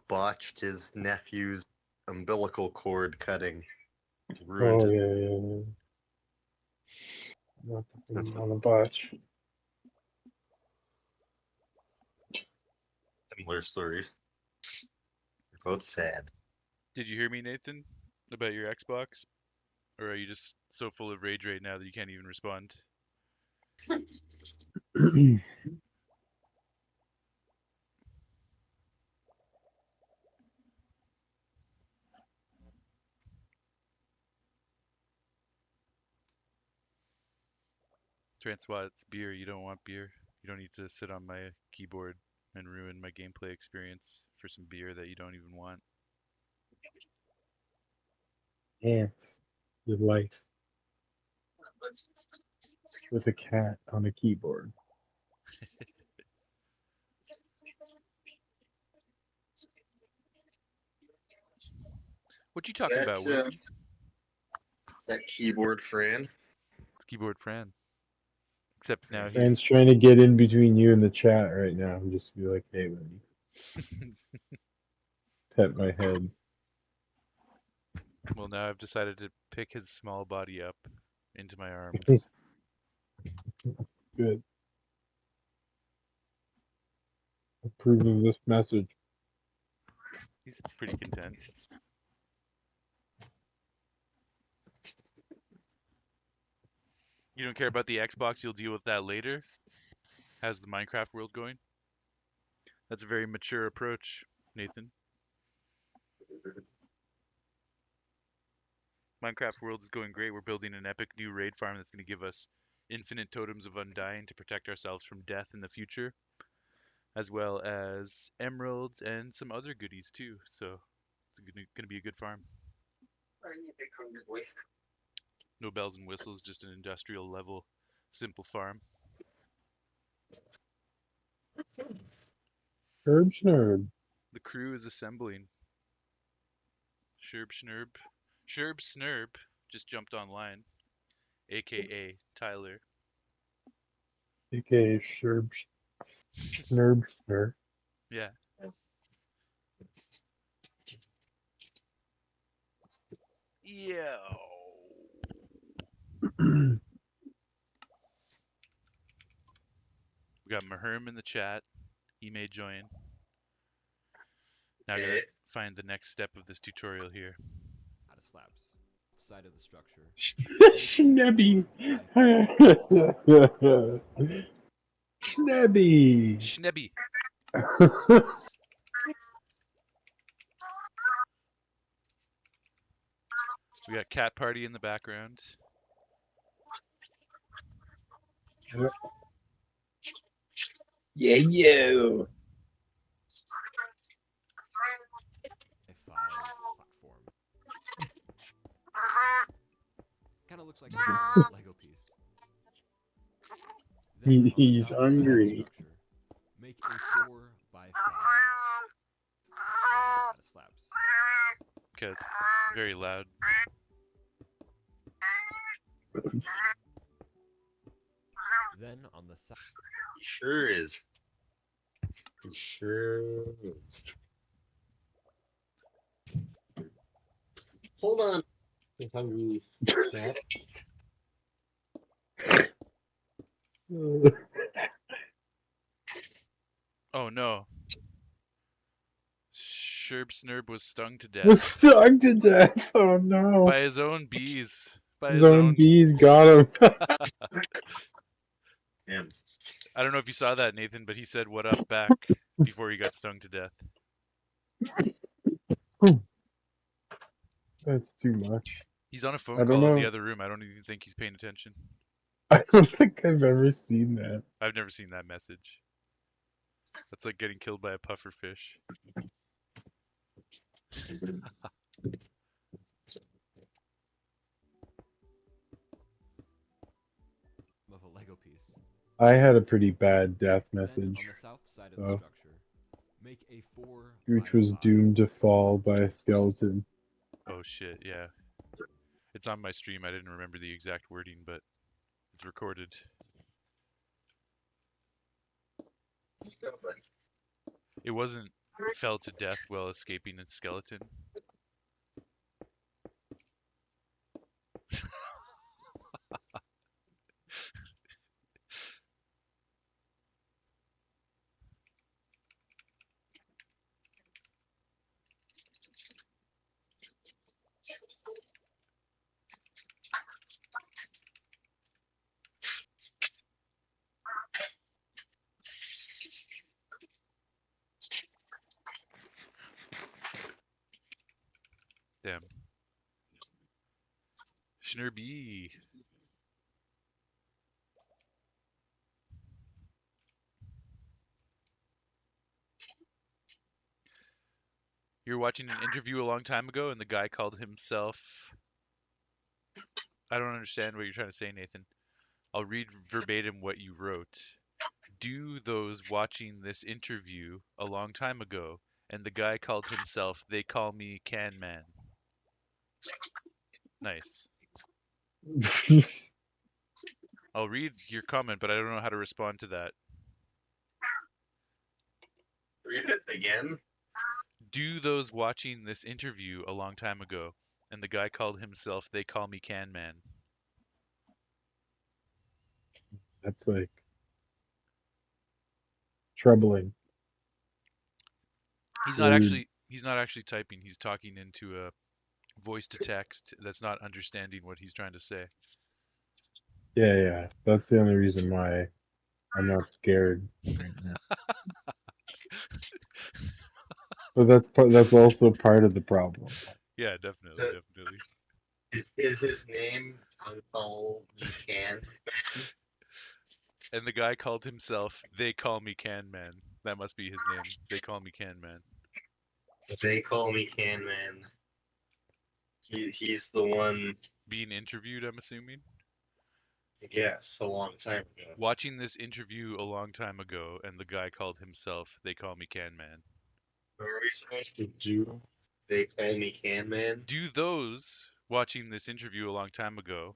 botched his nephew's umbilical cord cutting. Ruined Oh his yeah. Not on a botch. similar stories. They're both sad. Did you hear me, Nathan, about your Xbox? Or are you just so full of rage right now that you can't even respond? Francois, it's beer. You don't want beer. You don't need to sit on my keyboard and ruin my gameplay experience for some beer that you don't even want. Ants. Your life with a cat on a keyboard. What you Is talking about, Wilson? is that keyboard Fran? It's keyboard Fran. Except now Fran's he's trying to get in between you and the chat right now. Just be like, hey, buddy, pet my head. well, now I've decided to pick his small body up into my arms. Good. Approve of this message. He's pretty content. You don't care about the Xbox, you'll deal with that later? How's the Minecraft world going? That's a very mature approach, Nathan. Minecraft world is going great. We're building an epic new raid farm that's going to give us infinite totems of undying to protect ourselves from death in the future, as well as emeralds and some other goodies too. So it's going to be a good farm. Are you a big hungry boy? No bells and whistles, just an industrial level, simple farm. Herb Schnurb. The crew is assembling. Sherb Snurb just jumped online. aka Tyler. AKA Sherb Schnurb Schnur. Yeah. Yeah. We got Maherm in the chat. He may join. Now I gotta Okay. find the next step of this tutorial here. Out of slabs. Side of the structure. Make a 4 by 5. Schnebby. Schnebby. Schnebby. We got Cat Party in the background. Yeah, you. A 5 platform. Kind of looks like a Lego piece. Then on the He's south side of the hungry. structure, make a 4 by 5 out of slabs. Okay, it's very loud. Then on the side. He sure is. He sure is. Hold on. You hungry cat? Oh no. Sherb Snurb was stung to Was death stung to death. Oh no. by his own bees. By his Zone own. B's got him. Damn. I don't know if you saw that, Nathan, but he said "what up" back before he got stung to death. That's too much. He's on a I phone don't call in the know. other room. I don't even think he's paying attention. I don't think I've ever seen that. I've never seen that message. That's like getting killed by a puffer fish. Of a Lego piece. I had a pretty bad death Then message, on the south side of the so, structure, make a 4 by which was 5 doomed to fall by platform a out of slabs. skeleton. Oh shit, yeah. It's on my stream. I didn't remember the exact wording, but it's recorded. It wasn't fell to death while escaping a skeleton. Damn. Schnurby. You were watching an interview a long time ago, and the guy called himself. I don't understand what you're trying to say, Nathan. I'll read verbatim what you wrote. Do those watching this interview a long time ago, and the guy called himself, they call me Can Man. Nice. I'll read your comment, but I don't know how to respond to that. Read it again. Do those watching this interview a long time ago, and the guy called himself, they call me Can Man. That's like troubling. He's not Rude. actually typing. He's talking into a voice to text that's not understanding what he's trying to say. Yeah. That's the only reason why I'm not scared right now. But that's also part of the problem. Yeah, definitely, So, definitely. is his name Uncle Can? And the guy called himself, they call me Can Man. That must be his name. They call me Can Man. They call me Can Man. He's the one. Being interviewed, I'm assuming. Yes, a long time ago. Watching this interview a long time ago, and the guy called himself, they call me Can Man. What are we supposed to do? They call me Can Man. Do those watching this interview a long time ago,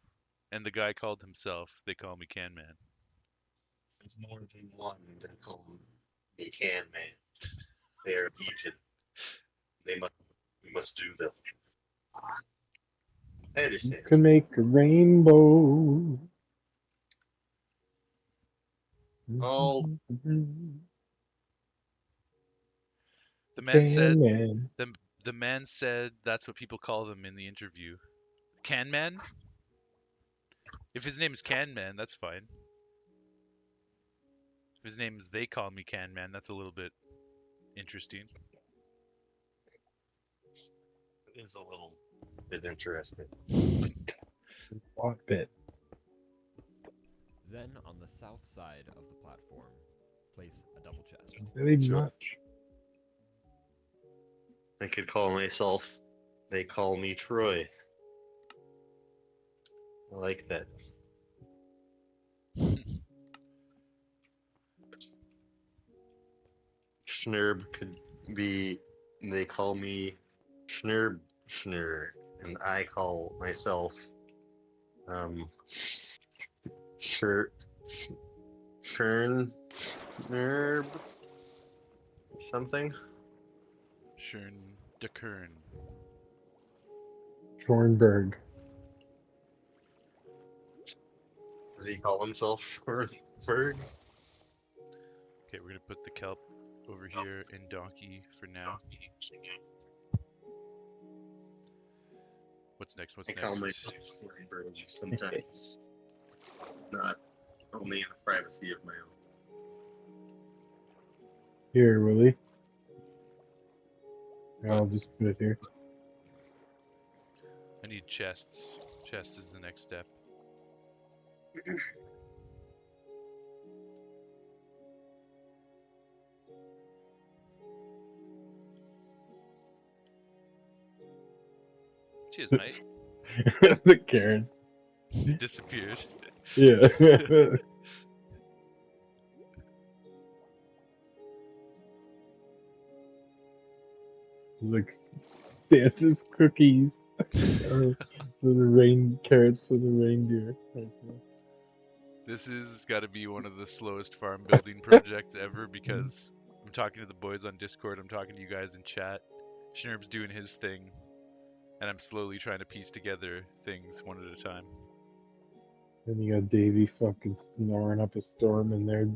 And the guy called himself, they call me Can Man. There's more than one that call me Can Man. They are legion. They must. We must do them. I You understand. can make a rainbow. Oh, The man said Sandman. the man said that's what people call them in the interview. Can Man? If his name is Can Man, that's fine. If his name is They Call Me Can Man, that's a little bit interesting. it is a little bit interesting. What bit? Then, on the south side of the platform, place a double chest. Very Sure. much. I could call myself. They call me Troy. I like that. Schnurb could be. They call me Schnurb Schnur, and I call myself um Shir Shern Schnurb something. Schön de Kern. Schornberg. Does he call himself Schornberg? Okay, we're gonna put the kelp over here in donkey for now. What's next? What's I call next? myself Schornberg sometimes, not only in the privacy of my own. Here, Willie. What? I'll just put it here. I need chests. Chest is the next step. Cheers, mate. The carrots. Disappeared. Yeah. Like Santa's cookies. For the carrots for the reindeer. This is got to be one of the slowest farm building projects ever because I'm talking to the boys on Discord, I'm talking to you guys in chat. Schnerb's doing his thing, and I'm slowly trying to piece together things one at a time. And you got Davey fucking snoring up a storm in there.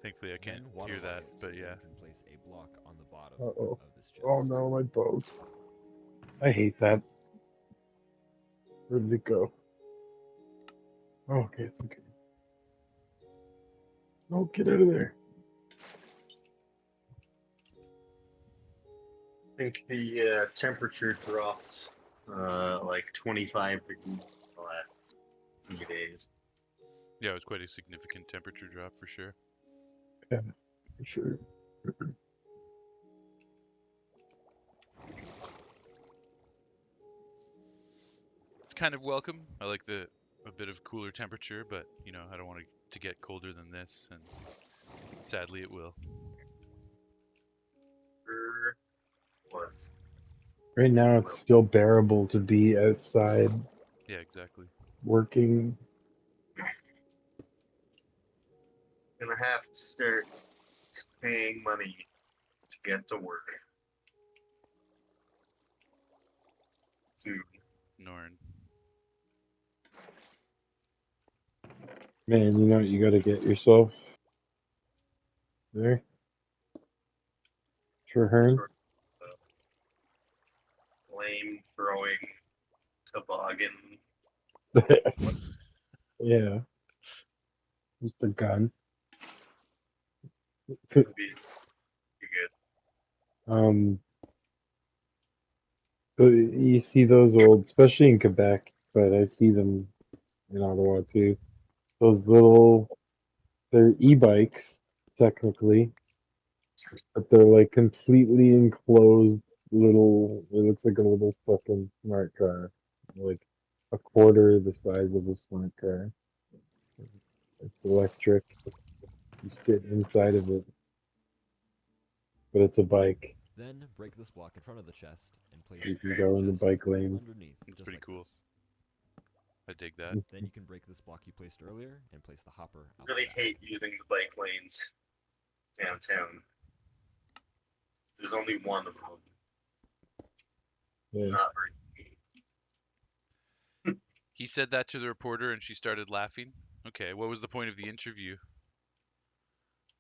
Thankfully, I can't Then, water hear that, buckets, but and yeah. you can place a block on the bottom Uh-oh. of this chest. Oh no, my boat. I hate that. Where did it go? Oh, okay, it's okay. No, get out of there. I think the temperature dropped like 25 degrees the last few days. Yeah, it was quite a significant temperature drop for sure. Yeah, for sure. It's kind of welcome. I like a bit of cooler temperature, but you know, I don't want it to get colder than this, and sadly it will. Sure was. Right now, it's still bearable to be outside Yeah, exactly. working. Gonna have to start paying money to get to work. Soon. Norn. Man, you know what you gotta get yourself there? Traherne? Sort of flame throwing toboggan. Yeah, just a gun. Would be good. Um, so you see those old, especially in Quebec, but I see them in Ottawa too. Those little, they're e-bikes technically, but they're like completely enclosed little. It looks like a little fucking smart car, like a quarter the size of a smart car. It's electric. You sit inside of it, but it's a bike. Then break this block in front of the chest and place You can the go in the chest bike lanes. underneath, It's just pretty like cool. this. I dig that. Then you can break this block you placed earlier and place the hopper out Really the back. hate using the bike lanes downtown. There's only one of them. Yeah. Not very neat. He said that to the reporter and she started laughing. Okay, what was the point of the interview?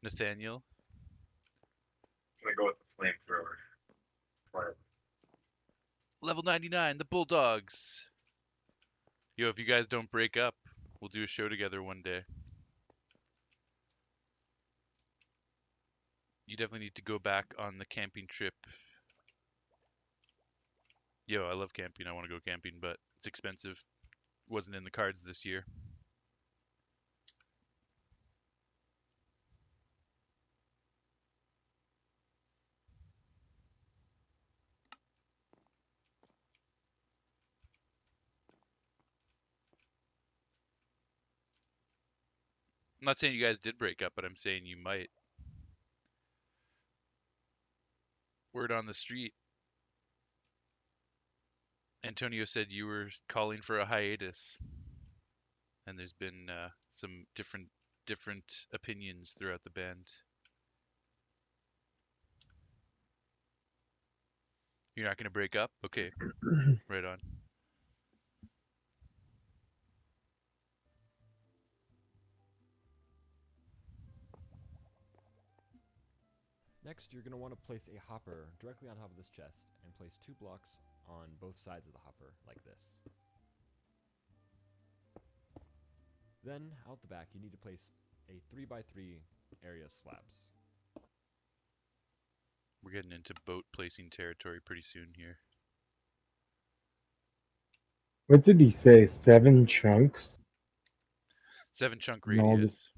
Nathaniel? I'm gonna go with the flamethrower. Flame. Level 99, the Bulldogs. Yo, if you guys don't break up, we'll do a show together one day. You definitely need to go back on the camping trip. Yo, I love camping. I want to go camping, but it's expensive. Wasn't in the cards this year. I'm not saying you guys did break up, but I'm saying you might. Word on the street. Antonio said you were calling for a hiatus, and there's been some different opinions throughout the band. You're not going to break up? Okay, right on. Next, you're going to want to place a hopper directly on top of this chest and place 2 blocks on both sides of the hopper, like this. Then, out the back, you need to place a 3x3 area slabs. We're getting into boat placing territory pretty soon here. What did he say? 7 chunks? 7 chunk And all the- radius.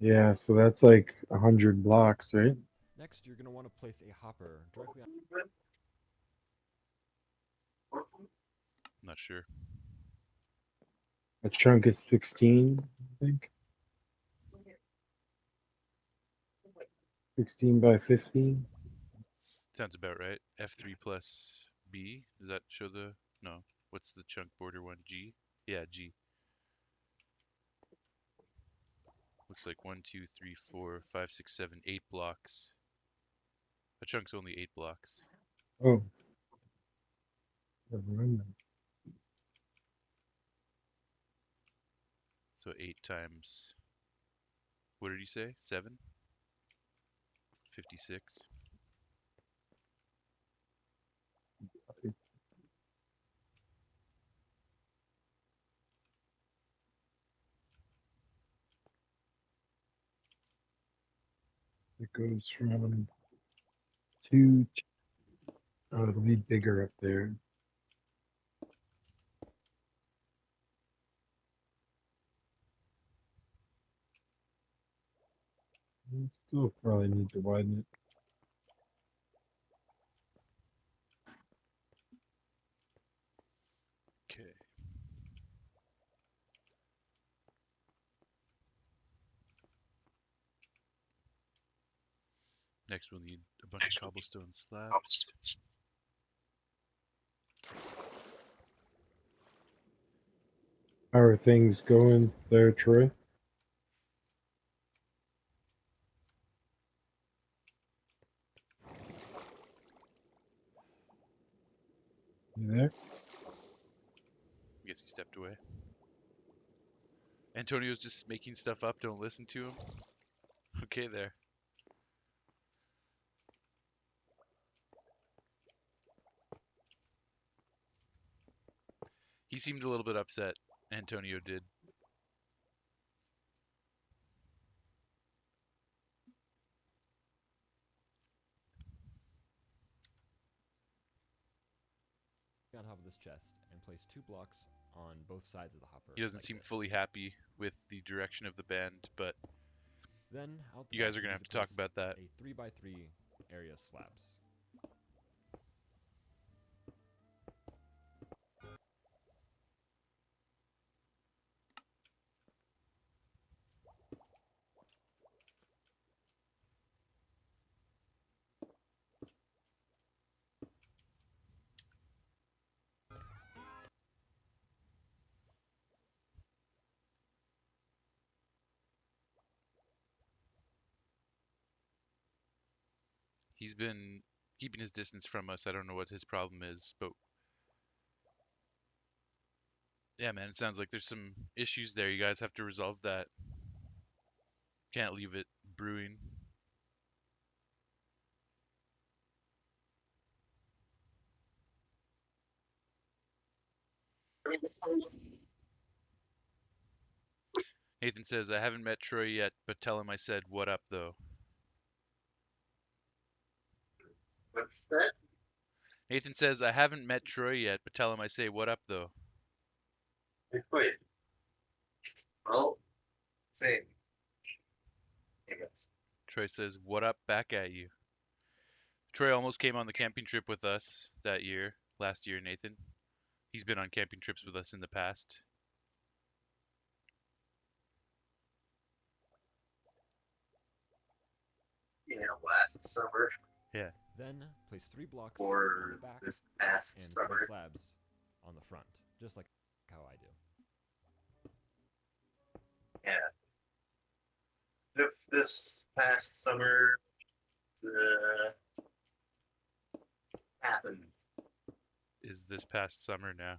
Yeah, so that's like 100 blocks, right? Next, you're going to want to place a hopper directly on... I'm not sure. A chunk is 16, I think. 16 by 15. Sounds about right. F3 plus B. Does that show the... No. What's the chunk border one? G? Yeah, G. Looks like 1, 2, 3, 4, 5, 6, 7, 8 blocks. A chunk's only 8 blocks. Oh. Never mind then. So 8 times... What did he say? 7? 56. It goes from 2 to... Oh, it'll be bigger up there. Still probably need to widen it. Okay. Next we'll need a bunch of cobblestone slabs. How are things going there, Troy? You there? I guess he stepped away. Antonio's just making stuff up. Don't listen to him. Okay there. He seemed a little bit upset. Antonio did. on top of this chest and place 2 blocks on both sides of the hopper. He doesn't like seem this. fully happy with the direction of the band, but Then, out the you guys back, are going to need have to talk place about that. a 3x3 area slabs. He's been keeping his distance from us. I don't know what his problem is, but yeah, man, it sounds like there's some issues there. You guys have to resolve that. Can't leave it brewing. Nathan says, I haven't met Troy yet, but tell him I said, what up, though? What's that? Nathan says, I haven't met Troy yet, but tell him I say, what up, though? Wait. Well, same. Yes. Troy says, what up, back at you. Troy almost came on the camping trip with us that year, last year, Nathan. He's been on camping trips with us in the past. Yeah, last summer Yeah. Then place 3 blocks on or the back this past and 3 summer. slabs on the front, just like how I do. Yeah. This past summer happened. Is this past summer now.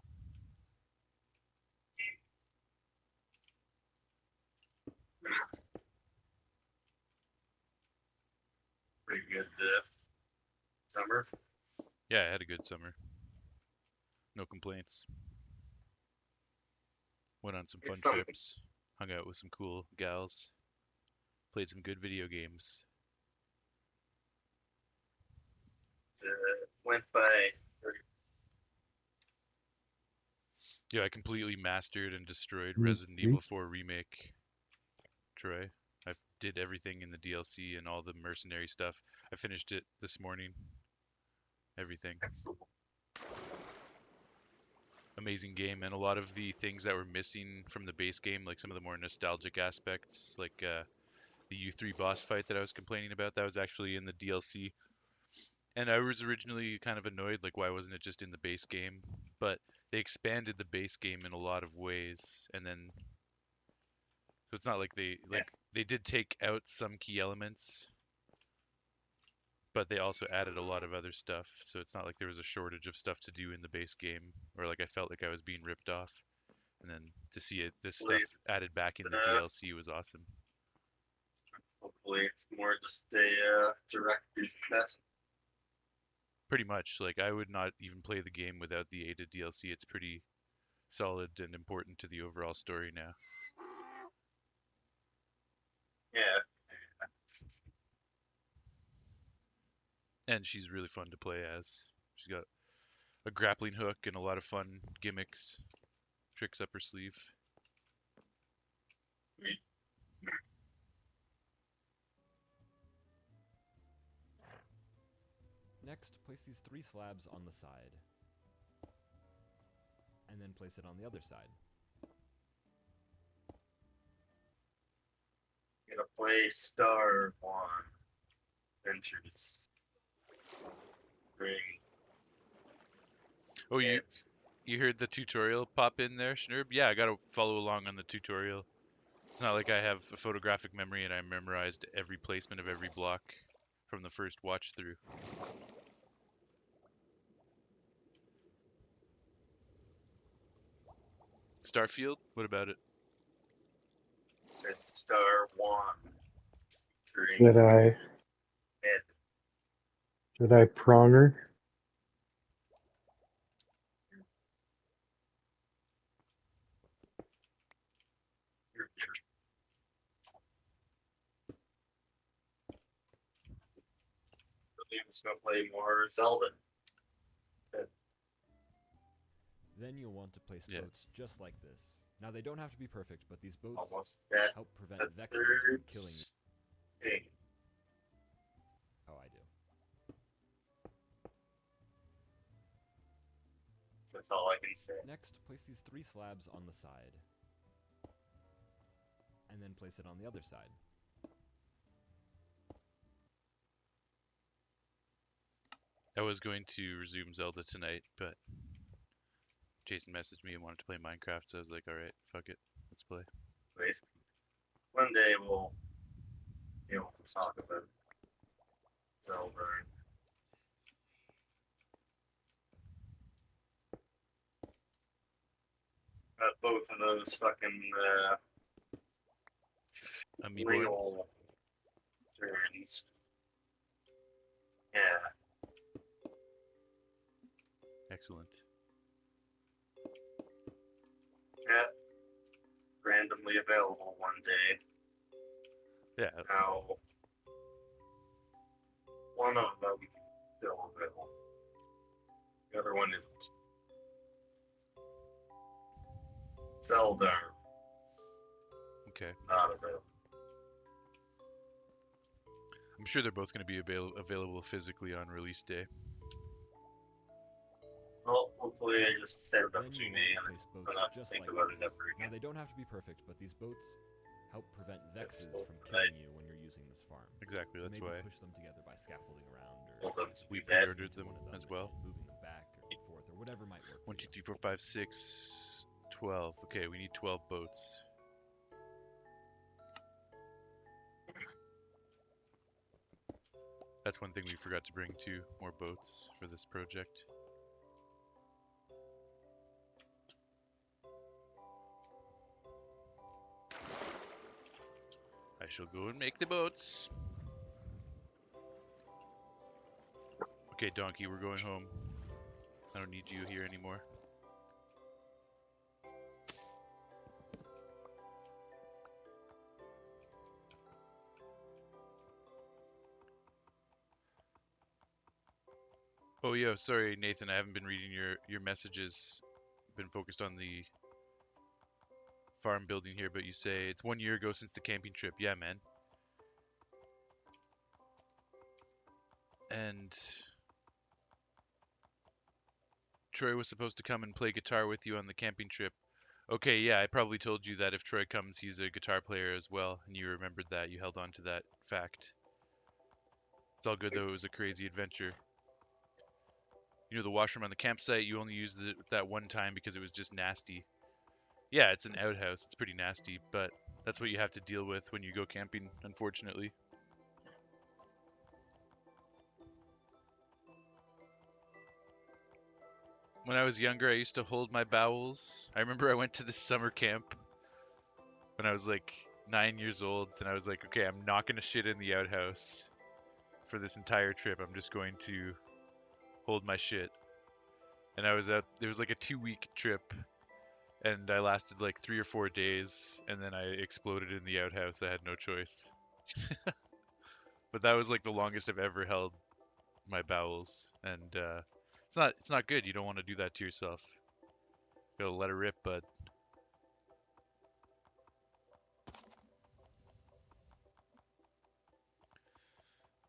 Pretty good summer. Yeah, I had a good summer. No complaints. Went on some fun It's something. trips. Hung out with some cool gals. Played some good video games. Went by. Yeah, I completely mastered and destroyed Mm, Resident Evil 4 Remake, Troy. I did everything in the DLC and all the mercenary stuff. I finished it this morning. Everything. Excellent. Amazing game, and a lot of the things that were missing from the base game, like some of the more nostalgic aspects, like the U3 boss fight that I was complaining about, that was actually in the DLC. And I was originally kind of annoyed, like why wasn't it just in the base game? But they expanded the base game in a lot of ways, and then so it's not like they did take out some key elements, but they also added a lot of other stuff. So it's not like there was a shortage of stuff to do in the base game, or like I felt like I was being ripped off. And then to see this stuff added back in the DLC was awesome. Hopefully, it's more just a direct message. Pretty much, like I would not even play the game without the added DLC. It's pretty solid and important to the overall story now. Yeah. And she's really fun to play as. She's got a grappling hook and a lot of fun gimmicks, tricks up her sleeve. Next, place these 3 slabs on the side, and then place it on the other side. Gonna play Star One Ventures. Ring. Oh, you heard the tutorial pop in there, Schnurb? Yeah, I gotta follow along on the tutorial. It's not like I have a photographic memory and I memorized every placement of every block from the first watch through. Starfield? What about it? It's Star One. Did I Head. did I prong her? I'm just gonna play more Zelda. Then you'll want to place Yeah. boats just like this. Now they don't have to be perfect, but these boats Almost at help prevent the vexes from third killing you. thing. Oh, I do. That's all I can say. Next, place these 3 slabs on the side, and then place it on the other side. I was going to resume Zelda tonight, but Jason messaged me and wanted to play Minecraft, so I was like, alright, fuck it, let's play. Wait. One day we'll talk about Zelda. Got both of those fucking Amiiborn. real turns. Yeah. Excellent. Yeah. Randomly available one day. Yeah. Now, one of them still available. The other one isn't. Zelda Okay. not available. I'm sure they're both going to be available physically on release day. Well, hopefully I just set it up Then to you'll me want to and place I boats don't have to just think like about this. it ever Now again. they don't have to be perfect, but these boats help prevent vexes so from killing you when you're using this farm. Exactly. So That's maybe why push them together by scaffolding around, Well, or them to we do that. pre-ordered into them one of them as well. and moving them back or forth, or whatever might work. 1, for 2, you. 3, 4, 5, 6, 12. Okay, we need 12 boats. That's one thing we forgot to bring too. More boats for this project. I shall go and make the boats. Okay, Donkey, we're going home. I don't need you here anymore. Oh, yeah, sorry, Nathan, I haven't been reading your messages. Been focused on the farm building here, but you say it's 1 year ago since the camping trip. Yeah, man. And Troy was supposed to come and play guitar with you on the camping trip. Okay, yeah, I probably told you that if Troy comes, he's a guitar player as well, and you remembered that. You held on to that fact. It's all good, though. It was a crazy adventure. You know, the washroom on the campsite, you only used it that one time because it was just nasty. Yeah, it's an outhouse. It's pretty nasty, but that's what you have to deal with when you go camping, unfortunately. When I was younger, I used to hold my bowels. I remember I went to this summer camp when I was like 9 years old, and I was like, okay, I'm not going to shit in the outhouse for this entire trip. I'm just going to hold my shit. And I was at, there was like a 2-week trip, and I lasted like 3 or 4 days, and then I exploded in the outhouse. I had no choice. But that was like the longest I've ever held my bowels, and it's not good. You don't want to do that to yourself. You gotta let it rip, bud.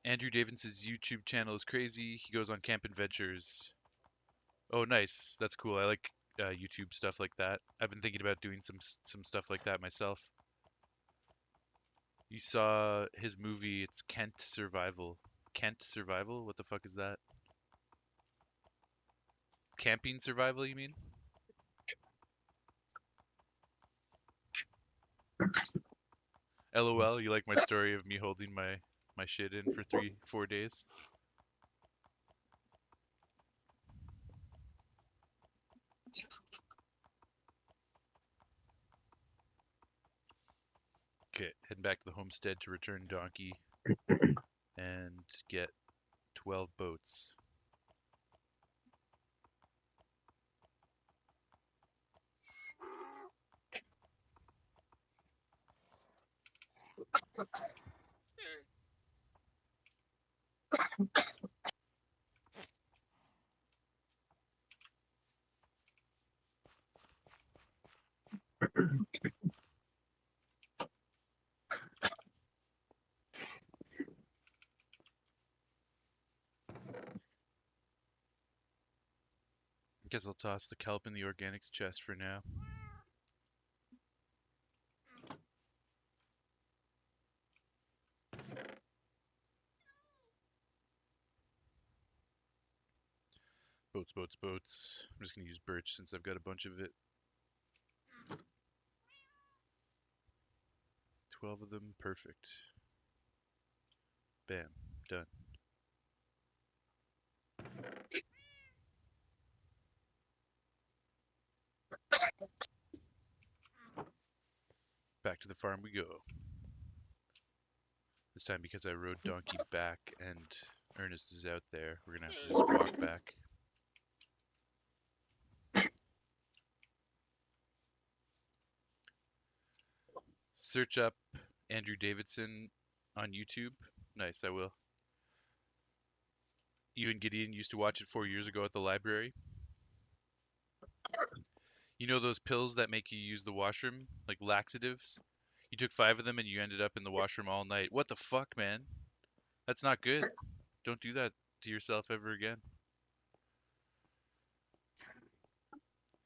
Andrew Davidson's YouTube channel is crazy. He goes on camp adventures. Oh, nice. That's cool. I like YouTube stuff like that. I've been thinking about doing some stuff like that myself. You saw his movie. It's Kent Survival. Kent Survival? What the fuck is that? Camping Survival, you mean? LOL. You like my story of me holding my shit in for 3-4 days? Okay, heading back to the homestead to return Donkey and get 12 boats. I guess I'll toss the kelp in the organics chest for now. Boats, boats, boats. I'm just gonna use birch since I've got a bunch of it. 12 of them, perfect. Bam, done. Back to the farm we go. This time because I rode donkey back and Ernest is out there, we're gonna have to just walk back. Search up Andrew Davidson on YouTube. Nice, I will. You and Gideon used to watch it 4 years ago at the library. You know those pills that make you use the washroom, like laxatives? You took 5 of them and you ended up in the washroom all night. What the fuck, man? That's not good. Don't do that to yourself ever again.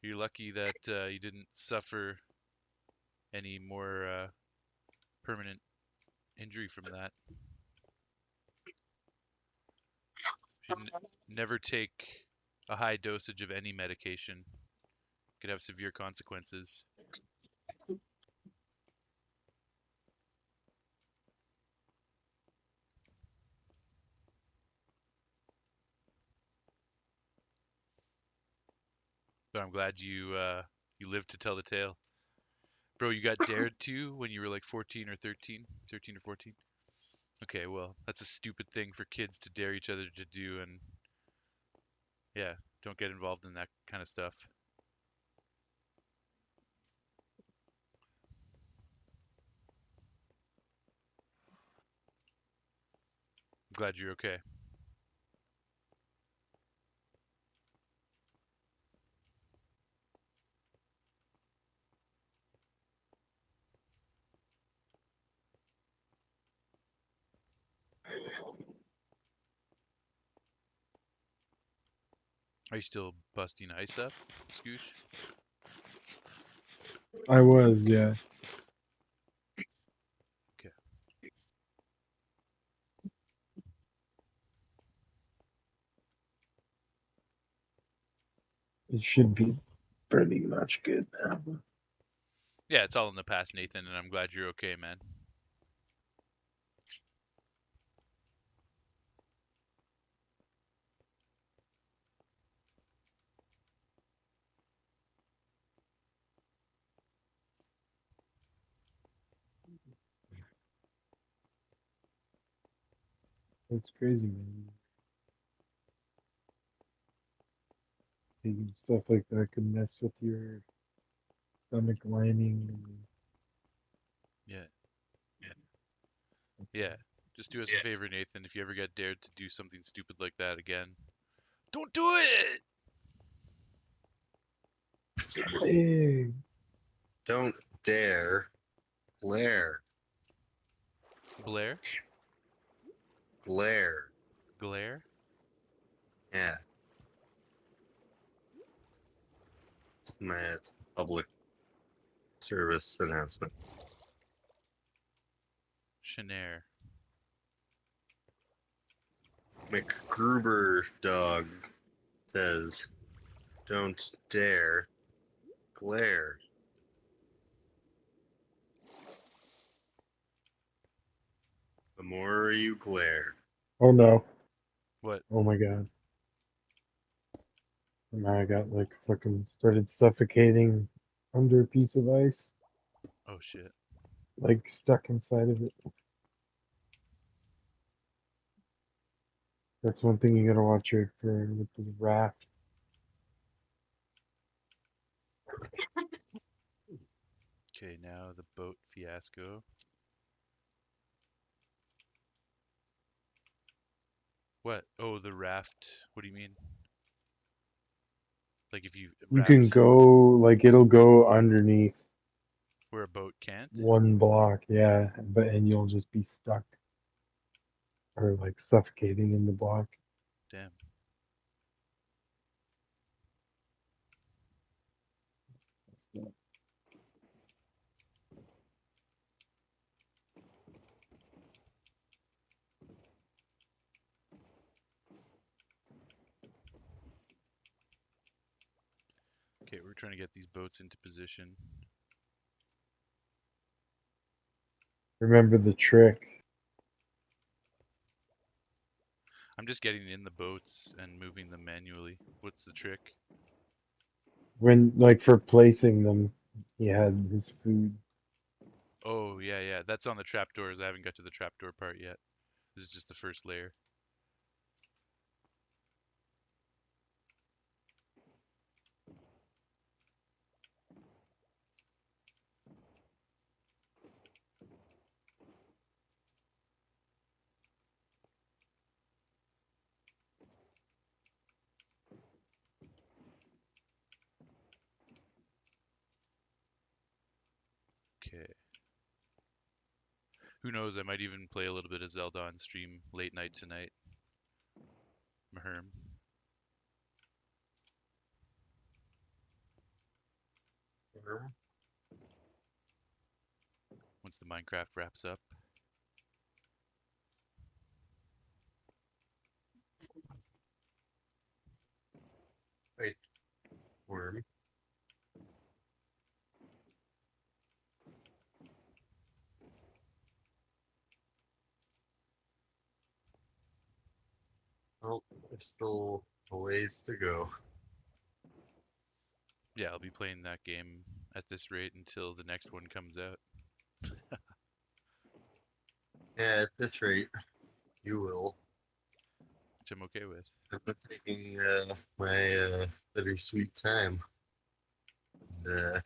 You're lucky that you didn't suffer any more permanent injury from that. Should never take a high dosage of any medication. Could have severe consequences. But I'm glad you lived to tell the tale. Bro, you got dared to when you were like 14 or 13? 13 or 14? Okay, well, that's a stupid thing for kids to dare each other to do, and yeah, don't get involved in that kind of stuff. I'm glad you're okay. Are you still busting ice up, Scooch? I was, yeah. Okay. It should be pretty much good now. Yeah, it's all in the past, Nathan, and I'm glad you're okay, man. It's crazy, man. Taking stuff like that could mess with your stomach lining. Yeah. Yeah. Just do us a favor, Nathan. If you ever get dared to do something stupid like that again, don't do it! Hey, Don't dare glare. Blair? Glare. Glare? Yeah. It's a public service announcement. Chenair. McGruber dog says, don't dare glare. The more you glare. oh no. What? Oh my god. And now I got like fucking started suffocating under a piece of ice, Oh shit. like stuck inside of it. That's one thing you gotta watch out for with the raft. Okay, now the boat fiasco. What? Oh, the raft. What do you mean? Like if you You can raft go like it'll go underneath where a boat can't? one block, yeah, but and you'll just be stuck or like suffocating in the block. Damn. Okay, we're trying to get these boats into position. Remember the trick. I'm just getting in the boats and moving them manually. What's the trick? When like for placing them, he had his food. Oh, yeah, yeah. That's on the trapdoors. I haven't got to the trapdoor part yet. This is just the first layer. Okay. Who knows? I might even play a little bit of Zelda on stream late night tonight. Maherm. Once the Minecraft wraps up. Wait, worm. Well, there's still a ways to go. Yeah, I'll be playing that game at this rate until the next one comes out, Yeah, at this rate, you will. which I'm okay with. I've been taking my bittersweet time. And,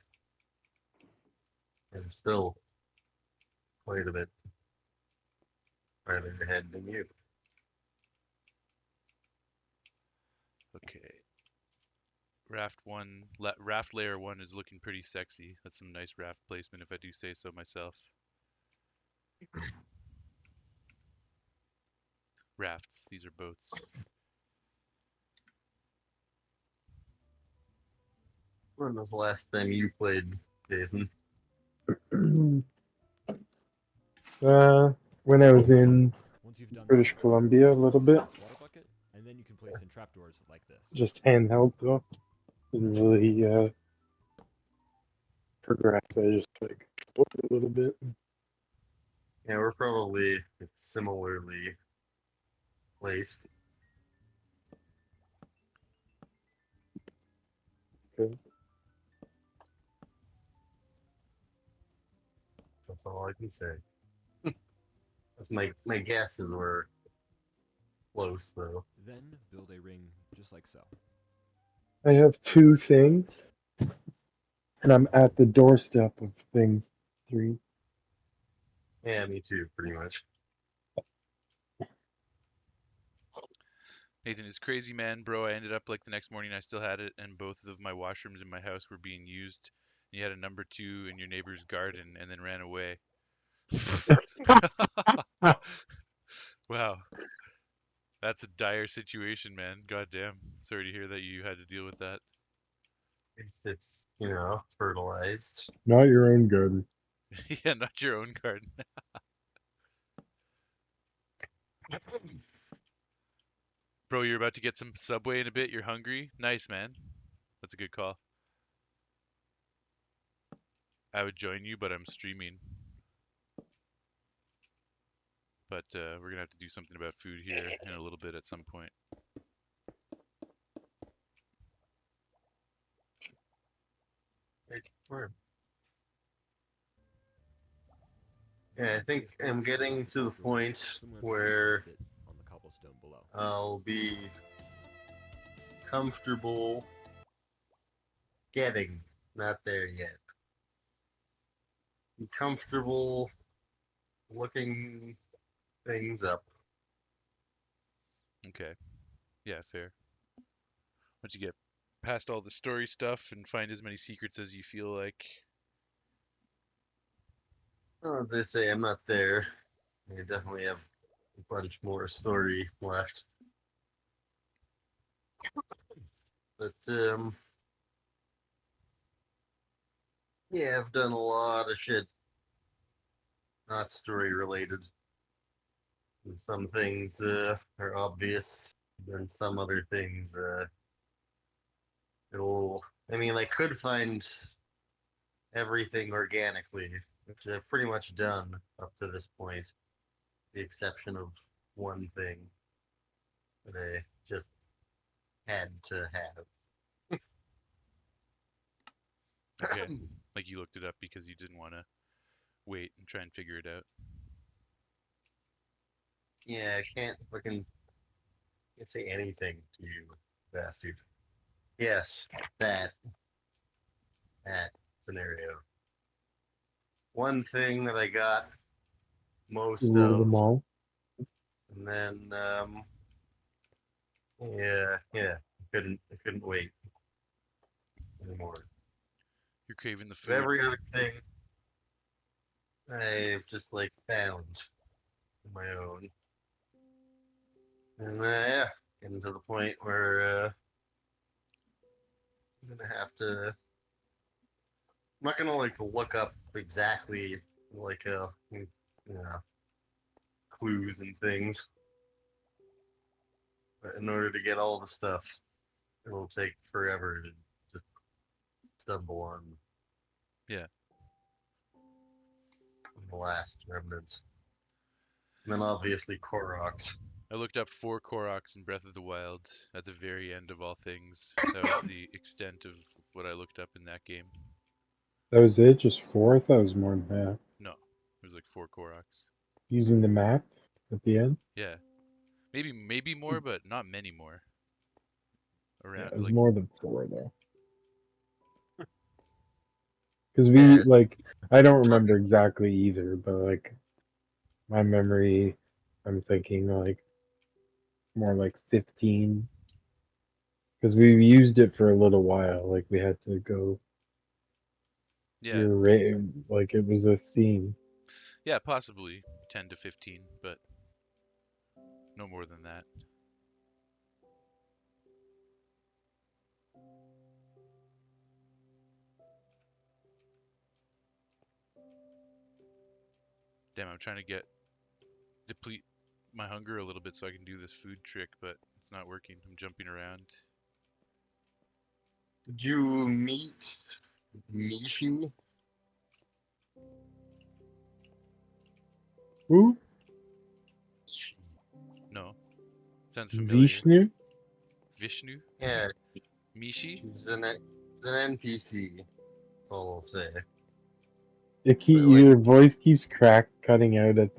I'm still quite a bit farther ahead than you. Okay. Raft layer 1 is looking pretty sexy. That's some nice raft placement if I do say so myself. Rafts, these are boats. When was the last time you played, Jason? When I was in Once you've done British that, Columbia a little bit, this water bucket, and then you can place in trapdoors like this. just handheld though. Didn't really progress. I just like explored a little bit. Yeah, we're probably similarly placed. Okay. That's all I can say. That's my guesses were close though. Then build a ring just like so. I have two things, and I'm at the doorstep of thing three. Yeah, me too, pretty much. Nathan is crazy, man, bro. I ended up like the next morning I still had it, and both of my washrooms in my house were being used. You had a number 2 in your neighbor's garden and then ran away. Wow, that's a dire situation, man. Goddamn. Sorry to hear that you had to deal with that. At least it's fertilized. Not your own garden. Yeah, not your own garden. Bro, you're about to get some Subway in a bit. You're hungry? Nice, man. That's a good call. I would join you, but I'm streaming. But we're gonna have to do something about food here in a little bit at some point. Worm. Then Yeah, I think place I'm bolts on getting both to the trapdoors, point similar to how you where placed it on the cobblestone below. I'll be comfortable getting, not there yet. Be comfortable looking things up. Okay. Yeah, fair. Once you get past all the story stuff and find as many secrets as you feel like. Well, as I say, I'm not there. I definitely have a bunch more story left. But yeah, I've done a lot of shit not story related. And some things are obvious, and some other things it'll. I mean, I could find everything organically, which I've pretty much done up to this point, the exception of one thing that I just had to have. Okay. Like you looked it up because you didn't want to wait and try and figure it out. Yeah, I can't say anything to you, bastard. Yes, that that scenario. One thing that I got most Rule them of, all. and then yeah, I couldn't wait anymore. You're craving the But food. every other thing I've just like found on my own, and yeah, getting to the point where I'm gonna have to. I'm not gonna like look up exactly like clues and things, but in order to get all the stuff, it'll take forever to just stumble on Yeah. the last remnants. And then obviously Koroks. I looked up 4 Koroks in Breath of the Wild at the very end of all things. That was the extent of what I looked up in that game. That was it? Just four? I thought it was more than that. No, it was like 4 Koroks. Using the map at the end? Yeah, maybe more, but not many more. Yeah, Around it was like more than four though. Because Yeah, I don't we're remember talking. exactly either, but like my memory, I'm thinking like more like 15. Because we used it for a little while. Like we had to go yeah, through, like it was a scene. yeah, possibly 10 to 15, but no more than that. Damn, I'm trying to deplete my hunger a little bit so I can do this food trick, but it's not working. I'm jumping around. Did you meet Mishi? Who? No, sounds familiar. Vishnu? Vishnu? Yeah, Mishi? she's an NPC. That's all I'll say. But like, Your voice keeps cutting out at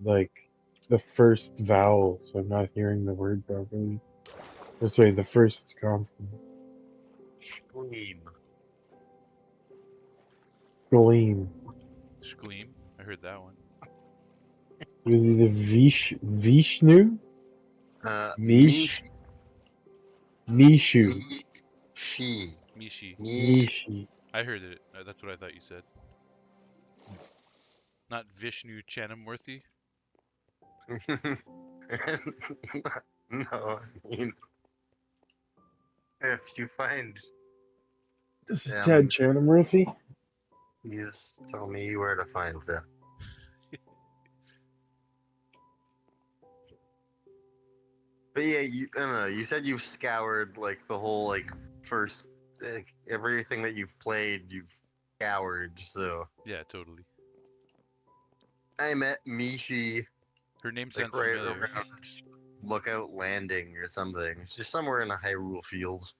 like the first vowel, so I'm not hearing the word properly. Or sorry, the first consonant. Gleam. Gleam. Shkleem? I heard that one. It was either Vishnu, Mish, Mishi. Mishu, Mishi. Mishi. Me. Mishi. I heard it. That's what I thought you said. Not Vishnu Chanamurthy? No, I mean, if you find This is Ted them, Chanamurthy. please tell me where to find them. But yeah, I don't know. You said you've scoured like the whole like first everything that you've played. You've scoured. So Yeah, totally. I met Mishi Her name like sounds right familiar. around Lookout Landing or something. It's just somewhere in the Hyrule Fields.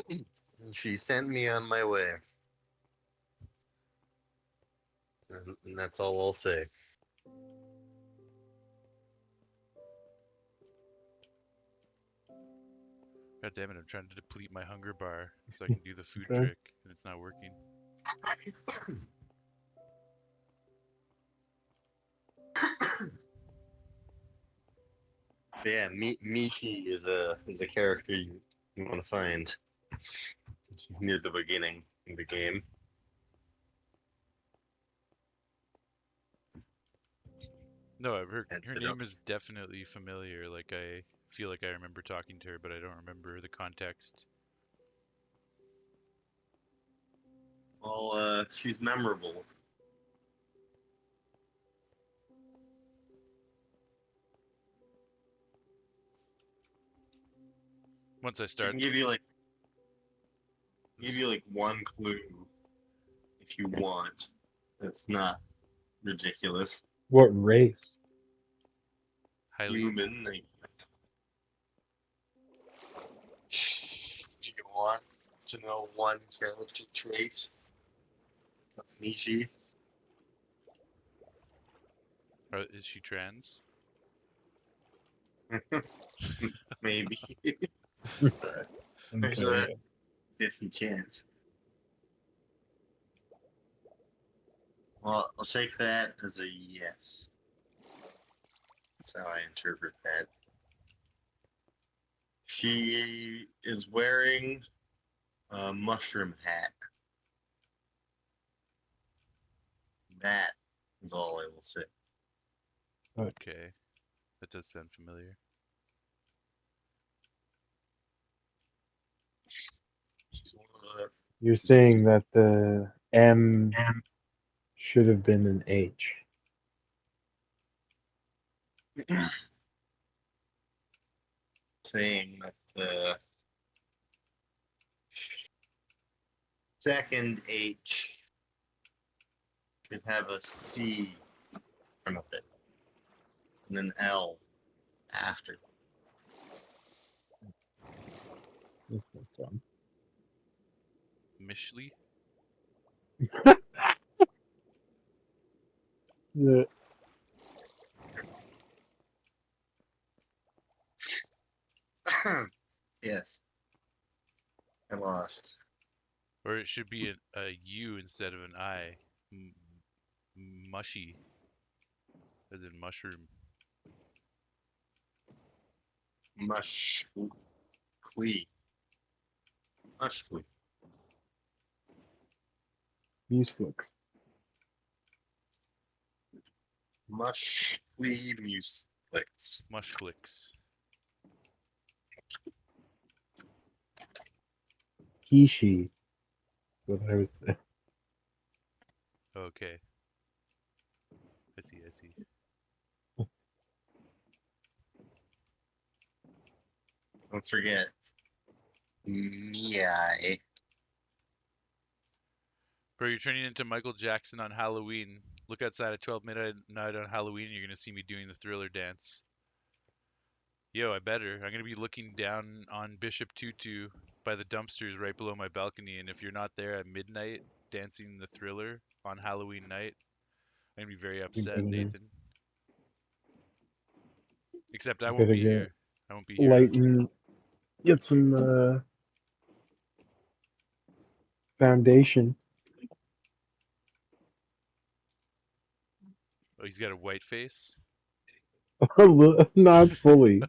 And she sent me on my way, and that's all I'll say. God damn it, I'm trying to deplete my hunger bar so I can do the food Okay. trick, and it's not working. But yeah, Mishi is a character you want to find. She's near the beginning of the game. No, her Heads it up. name is definitely familiar. Like I feel like I remember talking to her, but I don't remember the context. Well, she's memorable. Once I I start, can give you like one clue if you want. That's not ridiculous. What race? highly, Human. Like, do you want to know one character trait? Michi. Is she trans? Maybe. I'm There's sorry. a 50 chance. Well, I'll take that as a yes. That's how I interpret that. She is wearing a mushroom hat. That is all I will say. Okay, that does sound familiar. She's one of You're saying that the M should have been an H. the saying that the second H should have a C in front of it and an L after. That's not fun. Mishley? The, Yes, I lost. Or it should be a U instead of an I. Mushy, as in mushroom. Mushclee. Mushclee. Muslix. Mushclee Muslix. Mushclicks. Kishi. What I was saying. Okay, I see, I see. Don't forget. Miai. Bro, you're turning into Michael Jackson on Halloween. Look outside at 12 midnight on Halloween and you're gonna see me doing the Thriller dance. Yo, I better. I'm gonna be looking down on Bishop Tutu by the dumpsters right below my balcony, and if you're not there at midnight dancing the Thriller on Halloween night, I'm gonna be very You upset, better, Nathan. Except I you won't better be get here. I won't be here. light and get some foundation. Oh, he's got a white face? Not fully.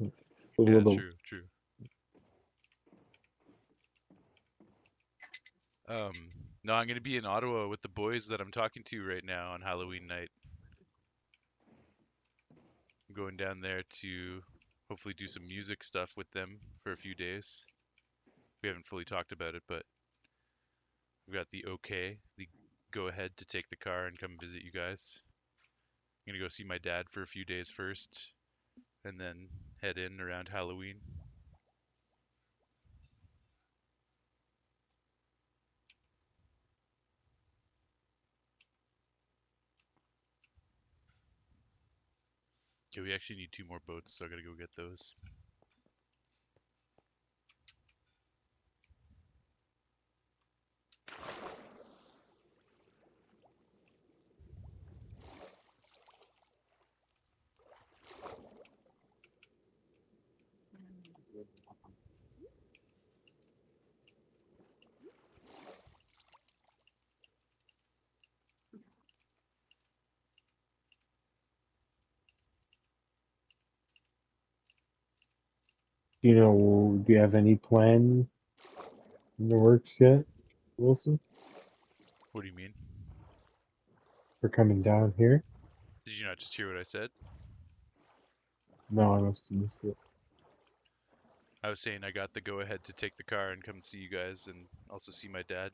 A Yeah, little. true, true. No, I'm gonna be in Ottawa with the boys that I'm talking to right now on Halloween night. I'm going down there to hopefully do some music stuff with them for a few days. We haven't fully talked about it, but we've got the okay, the go ahead to take the car and come visit you guys. I'm gonna go see my dad for a few days first, and then head in around Halloween. Okay, we actually need 2 more boats, so I gotta go get those. Do you have any plan in the works yet, Wilson, What do you mean? for coming down here? Did you not just hear what I said? No, I must have missed it. I was saying I got the go ahead to take the car and come see you guys and also see my dad.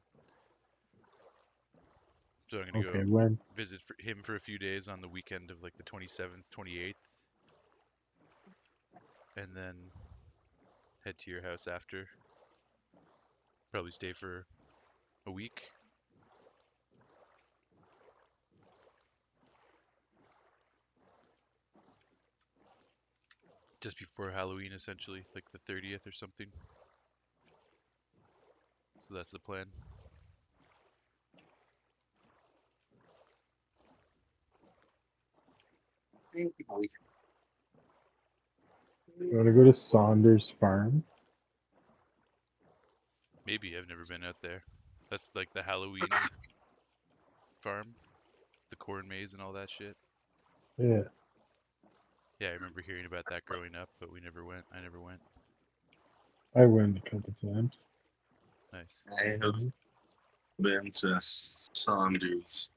So I'm gonna Okay, go when? visit him for a few days on the weekend of like the 27th, 28th, and then head to your house after. Probably stay for a week. Just before Halloween, essentially, like the 30th or something. So that's the plan. You want to go to Saunders Farm? Maybe I've never been out there. That's like the Halloween farm, the corn maze and all that shit. Yeah, Yeah, I remember hearing about that growing up, but we never went. I never went. I went a couple times. Nice. I have been to Saunders,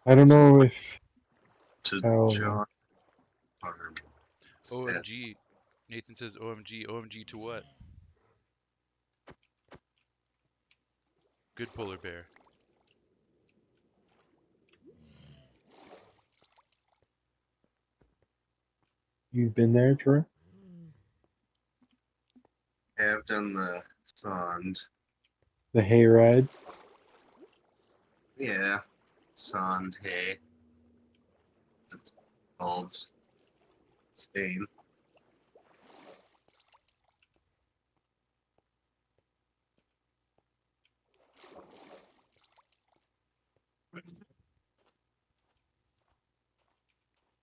I don't know if to how John Farm. OMG. Nathan says OMG. OMG to what? Good polar bear. you've been there, Troy. I have done the Sond. The hayride. Yeah, Sond hay. It's called Spain.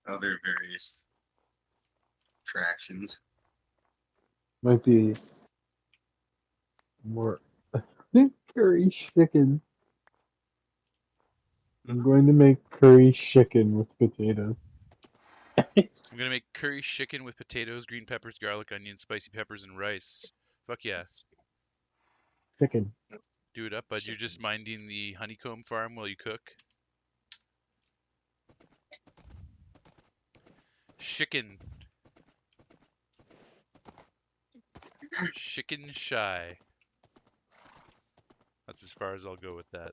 Other various attractions. Might be more. I think curry chicken. I'm going to make curry chicken with potatoes. I'm gonna make curry chicken with potatoes, green peppers, garlic, onions, spicy peppers, and rice. Fuck yeah. Chicken. Do it up, bud. You're just minding the honeycomb farm while you cook. Chicken. Chicken shy. That's as far as I'll go with that.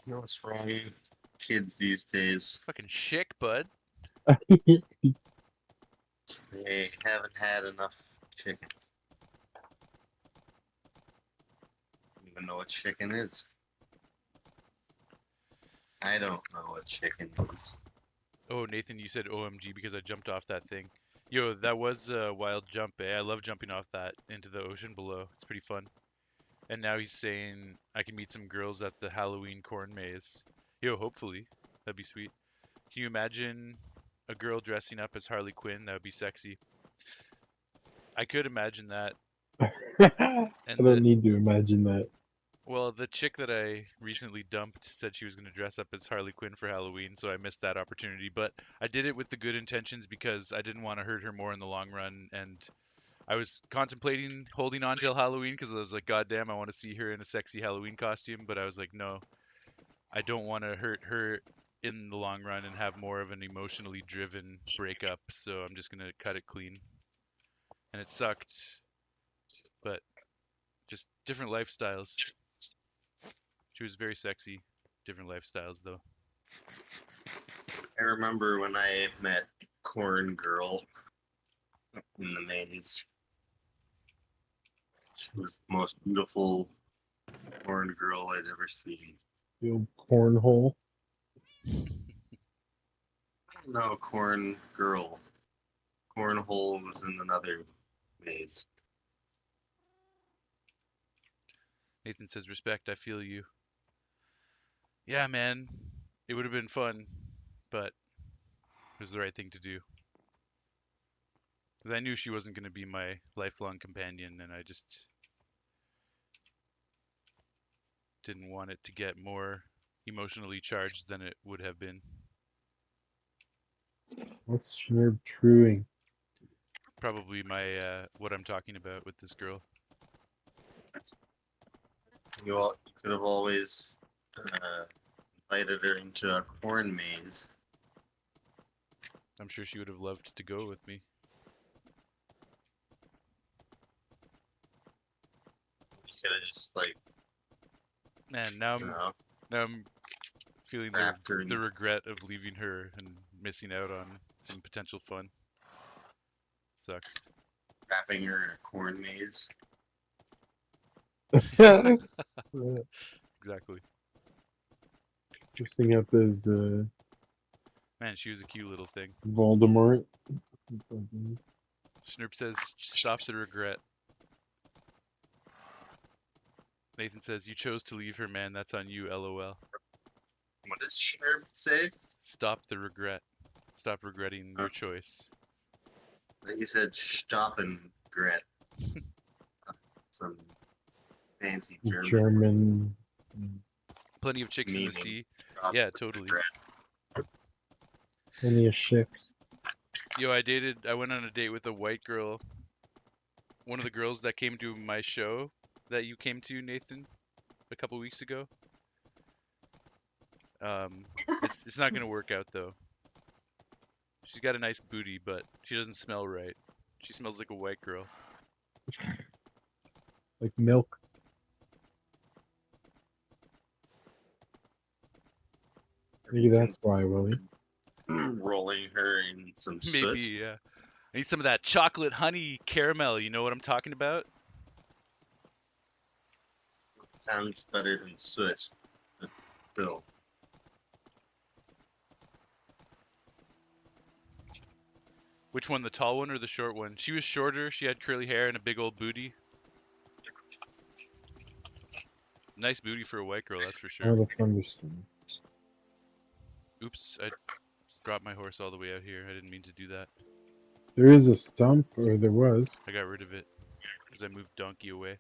You know what's wrong with kids these days? Fucking chick, bud. They haven't had enough chicken. Don't even know what chicken is. I don't know what chicken is. Oh, Nathan, you said OMG because I jumped off that thing. Yo, that was a wild jump, eh? I love jumping off that into the ocean below. It's pretty fun. And now he's saying I can meet some girls at the Halloween corn maze. Yo, hopefully. That'd be sweet. Can you imagine a girl dressing up as Harley Quinn? That would be sexy. I could imagine that. I And don't need to imagine that. well, the chick that I recently dumped said she was going to dress up as Harley Quinn for Halloween, so I missed that opportunity. But I did it with the good intentions because I didn't want to hurt her more in the long run. And I was contemplating holding on till Halloween because I was like, God damn, I want to see her in a sexy Halloween costume. But I was like, no, I don't want to hurt her in the long run and have more of an emotionally driven breakup. So I'm just going to cut it clean. And it sucked, but just different lifestyles. She was very sexy. Different lifestyles, though. I remember when I met Corn Girl in the maze. She was the most beautiful corn girl I'd ever seen. The old cornhole. No, Corn Girl. Cornhole was in another maze. Nathan says, respect, I feel you. Yeah, man. It would have been fun, but it was the right thing to do. Because I knew she wasn't going to be my lifelong companion, and I just didn't want it to get more emotionally charged than it would have been. What's Schnurb truing? Probably my what I'm talking about with this girl. You could have always invited her into a corn maze. I'm sure she would have loved to go with me. You could have just Man, now you know, I'm feeling wrapped her in the regret of leaving her and missing out on some potential fun. Sucks. wrapping her in a corn maze. Exactly. Dressing up as Man, she was a cute little thing. Voldemort. Snurp says, stop the regret. Nathan says, you chose to leave her, man. That's on you, lol. What does Sherb say? Stop the regret. Stop regretting your choice. You said stop and regret. Some fancy German German. Plenty of chicks in the meaning sea. stop Yeah, and totally. regret. Plenty of chicks. Yo, I went on a date with a white girl. One of the girls that came to my show that you came to, Nathan, a couple weeks ago. It's not gonna work out though. She's got a nice booty, but she doesn't smell right. She smells like a white girl. Like milk. Maybe that's why, Willie. Rolling her in some Maybe, soot. yeah. I need some of that chocolate honey caramel. You know what I'm talking about? Sounds better than soot. But still. Which one, the tall one or the short one? She was shorter. She had curly hair and a big old booty. Nice booty for a white girl, that's for sure. All the thunderstorm. Oops, I dropped my horse all the way out here. I didn't mean to do that. There is a stump, or there was. I got rid of it because I moved Donkey away.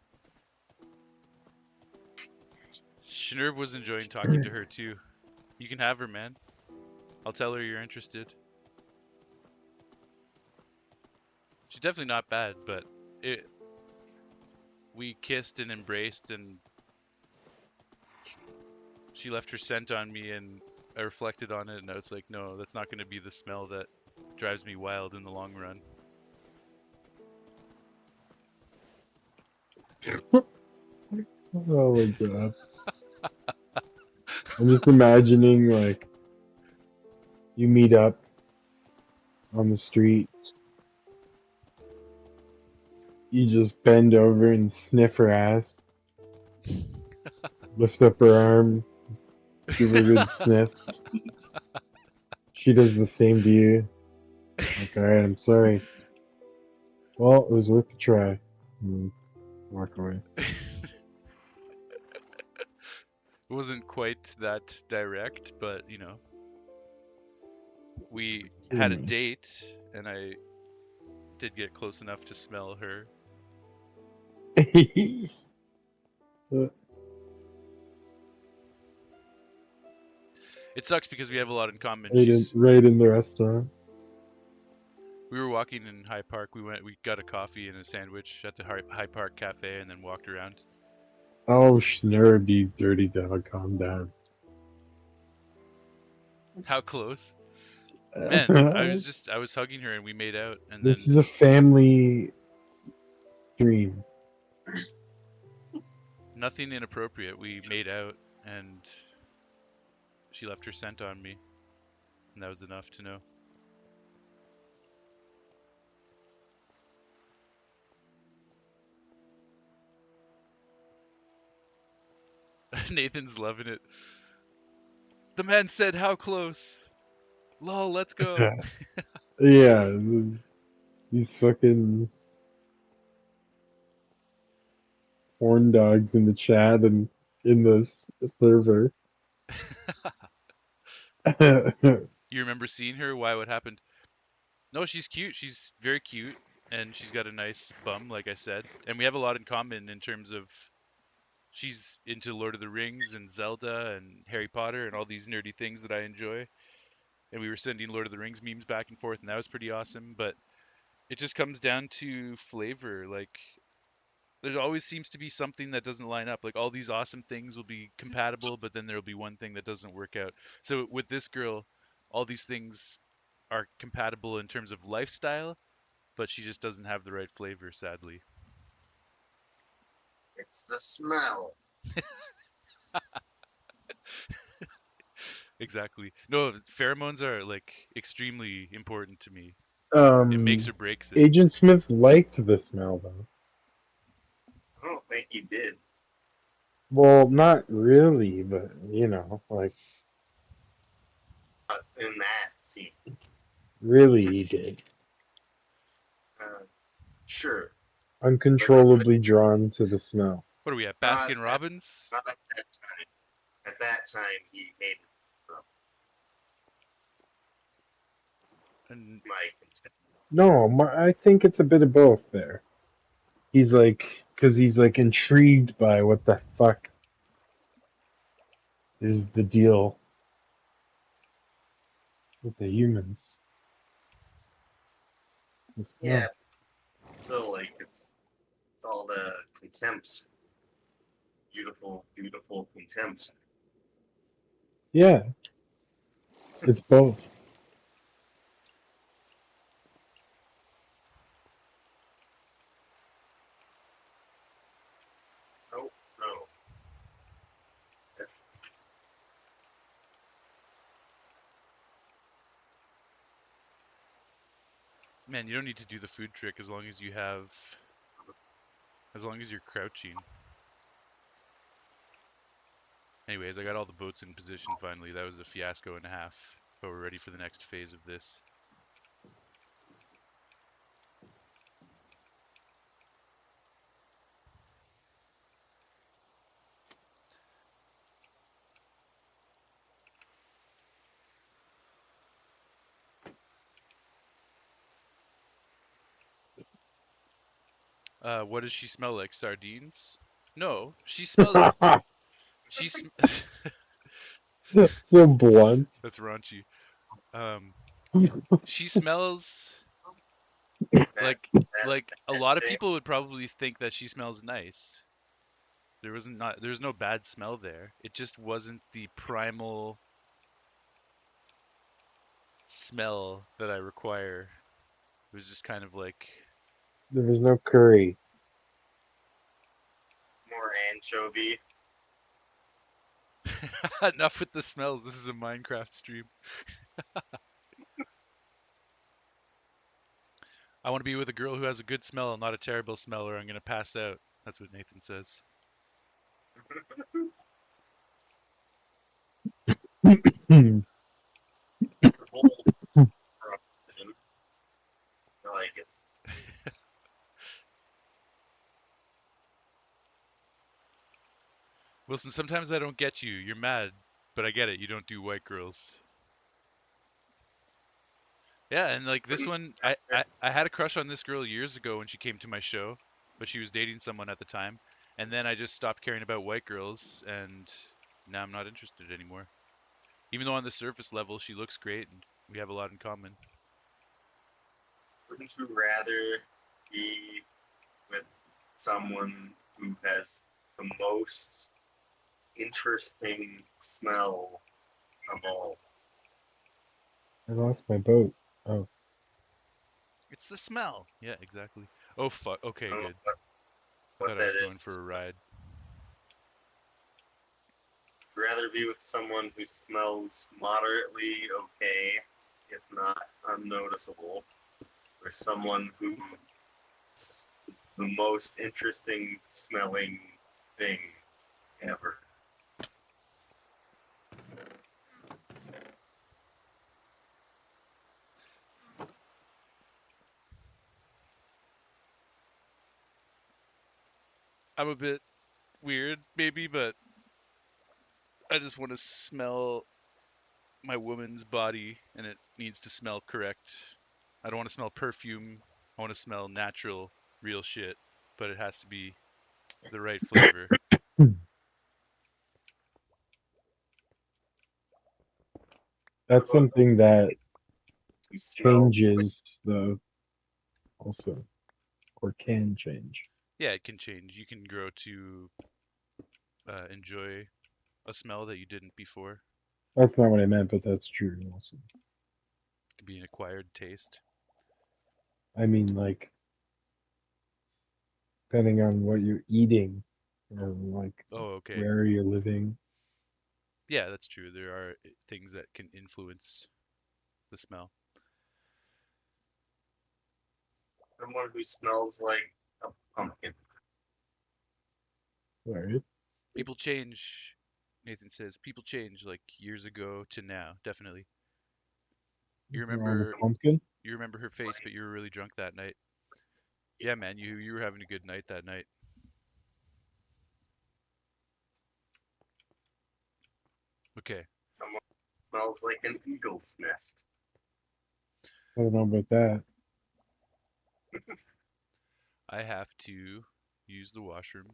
Schnurb was enjoying talking to her too. You can have her, man. I'll tell her you're interested. She's definitely not bad, but we kissed and embraced, and she left her scent on me, and I reflected on it, and I was like, no, that's not going to be the smell that drives me wild in the long run. Oh my god. I'm just imagining, like, you meet up on the street. You just bend over and sniff her ass. Lift up her arm. Give her a good sniff. She does the same to you. Like, alright, I'm sorry. Well, it was worth a try. And walk away. It wasn't quite that direct, but you know, we had a date, and I did get close enough to smell her. It sucks because we have a lot in common. Right in the restaurant. We were walking in High Park. We got a coffee and a sandwich at the High Park Cafe, and then walked around. Oh, Schnurb, you dirty dog, calm down. How close? Man, I was hugging her and we made out, and This then is a family dream. nothing inappropriate. We made out, and she left her scent on me, and that was enough to know. Nathan's loving it. The man said, "How close?" Lol, let's go. Yeah, these fucking horn dogs in the chat and in the server. You remember seeing her? Why? What happened? No, she's cute. She's very cute, and she's got a nice bum, like I said. And we have a lot in common in terms of she's into Lord of the Rings and Zelda and Harry Potter and all these nerdy things that I enjoy. And we were sending Lord of the Rings memes back and forth, and that was pretty awesome. But it just comes down to flavor. Like, there always seems to be something that doesn't line up. Like, all these awesome things will be compatible, but then there'll be one thing that doesn't work out. So with this girl, all these things are compatible in terms of lifestyle, but she just doesn't have the right flavor, sadly. It's the smell. Exactly. No, pheromones are like extremely important to me. It makes or breaks it. Agent Smith liked the smell though. I don't think he did. Well, not really, but you know, like In that scene. really he did. Sure. Uncontrollably drawn to the smell. What are we at? Baskin Robbins? Not at that time. At that time, he hated it. And My No, I think it's a bit of both there. He's like, because he's like intrigued by what the fuck is the deal with the humans. The yeah, smell. so like it's all the contempt, beautiful, beautiful contempt. Yeah, it's both. Oh no, that's man, you don't need to do the food trick as long as as long as you're crouching. Anyways, I got all the boats in position finally. That was a fiasco and a half, but we're ready for the next phase of this. What does she smell like? Sardines? No, she smells. She sm So blunt. that's raunchy. Um, she smells that like that a that lot of thing. people would probably think that she smells nice. There's no bad smell there. It just wasn't the primal smell that I require. It was just kind of like There was no curry. More anchovy. enough with the smells. This is a Minecraft stream. I want to be with a girl who has a good smell and not a terrible smell, or I'm gonna pass out. That's what Nathan says. Bold corruption. I like it. Wilson, sometimes I don't get you. You're mad, but I get it. You don't do white girls. Yeah, and like this Wouldn't one, I had a crush on this girl years ago when she came to my show, but she was dating someone at the time, and then I just stopped caring about white girls, and now I'm not interested anymore. Even though on the surface level she looks great and we have a lot in common. wouldn't you rather be with someone who has the most interesting smell of all? I lost my boat. Oh, It's the smell. Yeah, exactly. Oh fuck. Okay, I don't know good. I what thought I that was going for is. a ride. I'd rather be with someone who smells moderately okay, if not unnoticeable, or someone who is the most interesting smelling thing ever. I'm a bit weird, maybe, but I just want to smell my woman's body and it needs to smell correct. I don't want to smell perfume. I want to smell natural, real shit, but it has to be the right flavor. What that's about something that who smells like changes though, also, or can change. Yeah, it can change. You can grow to enjoy a smell that you didn't before. That's not what I meant, but that's true also. It can be an acquired taste. I mean, like, depending on what you're eating or like Oh, okay. where you're living. Yeah, that's true. There are things that can influence the smell. someone who smells like a pumpkin? Right? People change. Nathan says people change like years ago to now, definitely. You Around a remember pumpkin. you remember her face, but you were really drunk that night. Yeah, man, you were having a good night that night. Okay. Someone who smells like an eagle's nest. I don't know about that. I have to use the washroom,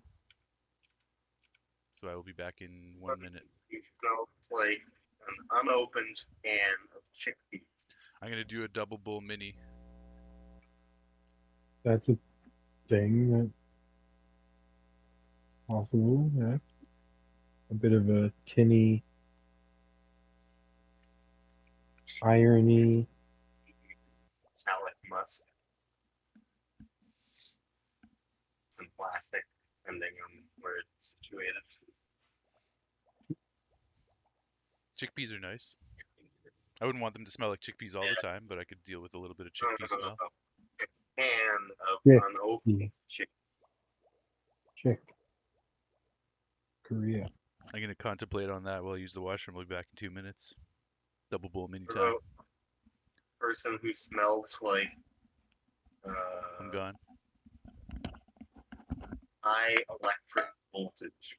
so I will be back in 1 minute. You smell like an unopened can of chickpeas. I'm gonna do a double bowl mini. That's a thing that possible. Yeah, a bit of a tinny, irony. Metallic musk. Some plastic, depending on where it's situated. Chickpeas are nice. I wouldn't want them to smell like chickpeas all the Yeah. time, but I could deal with a little bit of A chickpea smell. can of Yeah, unopened chick. chick, Korea. I'm gonna contemplate on that while I use the washroom. I'll be back in 2 minutes. Double bowl mini What time. about person who smells like I'm gone. high electric voltage?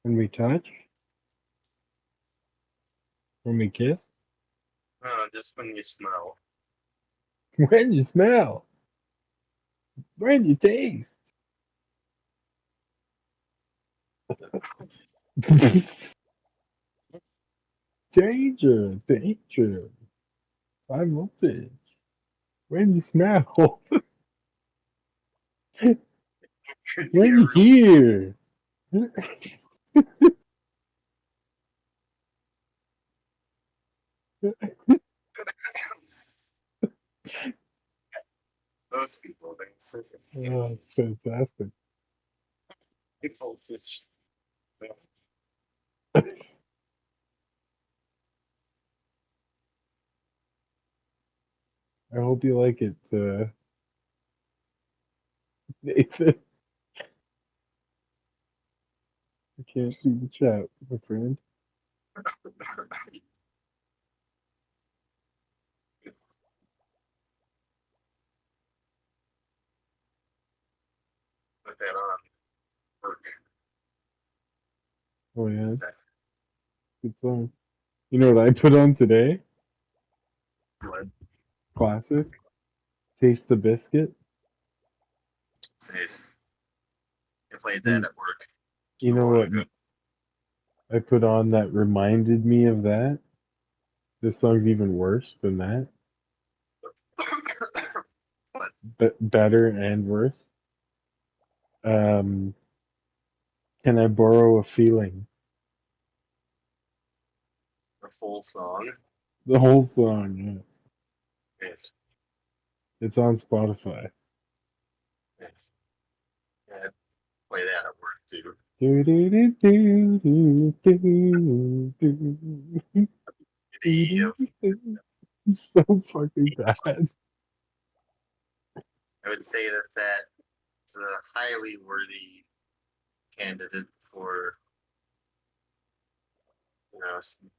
When we touch, when we kiss, Just when you smell. when you smell, when you taste. Danger, danger. High voltage. When you smell, Could be a when you real hear. those people. They perfect. Oh, it's fantastic. Voltage. I hope you like it, Nathan. I can't see the chat, my friend. Put that on work. Oh yeah, good song. You know what I put on today? What? Classic. Taste the biscuit. Nice. I played that And at work you too know long what ago. I put on that reminded me of that? This song's even worse than that. But Better and worse. Um, can I borrow a feeling? a full song. The whole song. Yeah. Yes. It's on Spotify. Yes. Yeah, I play that at work too. Do, do, do, do, do, do, do, do, The do, do. So fucking bad. I would say that that's a highly worthy candidate for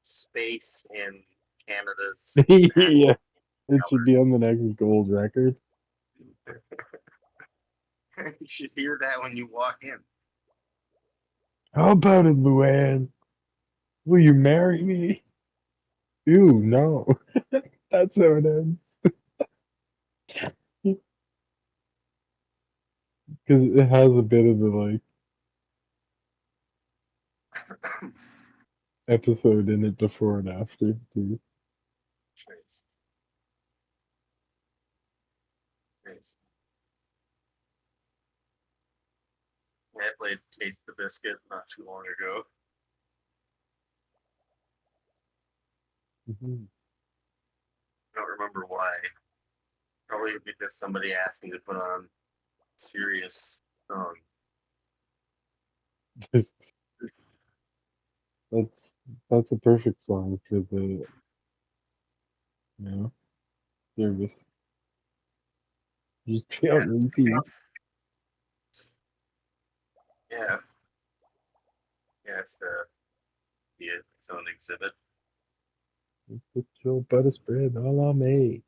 space in Canada's national Yeah, it should be on the next gold record. gallery. You should hear that when you walk in. How about it, Luann? Will you marry me? Ew, no. That's how it ends. Because it has a bit of the like episode in it before and after too. Nice. Nice. Yeah, I played Taste the Biscuit not too long ago. Mhm. I don't remember why. Probably because somebody asked me to put on serious song. That's that's a perfect song for the service. Just be Yeah, on repeat. yeah, yeah. It's be its own exhibit. Put your butter spread all on me.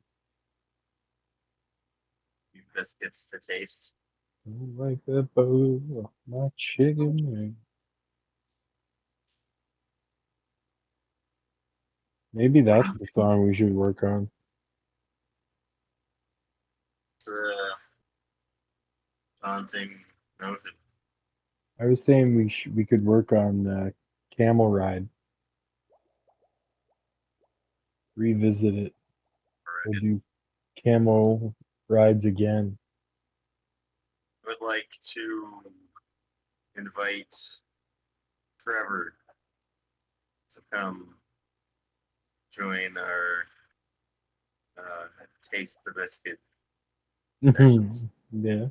Biscuits to taste. Don't like that bowl of my chicken wing. Maybe that's the song we should work on. It's a daunting notion. I was saying we could work on Camel Ride, revisit it. We'll do camel rides again. I would like to invite Trevor to come join our taste the biscuit sessions. Yeah.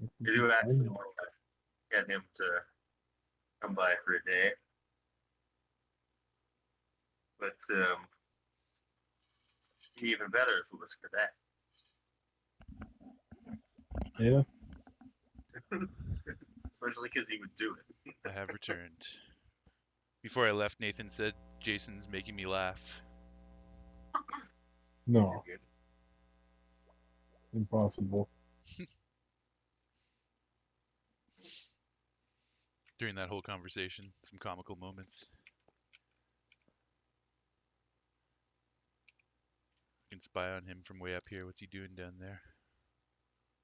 I do actually want to get him to come by for a day, but even better if it was for that. Yeah. Especially because he would do it. I have returned. Before I left, Nathan said, Jason's making me laugh. No, impossible. During that whole conversation, some comical moments. I can spy on him from way up here. What's he doing down there?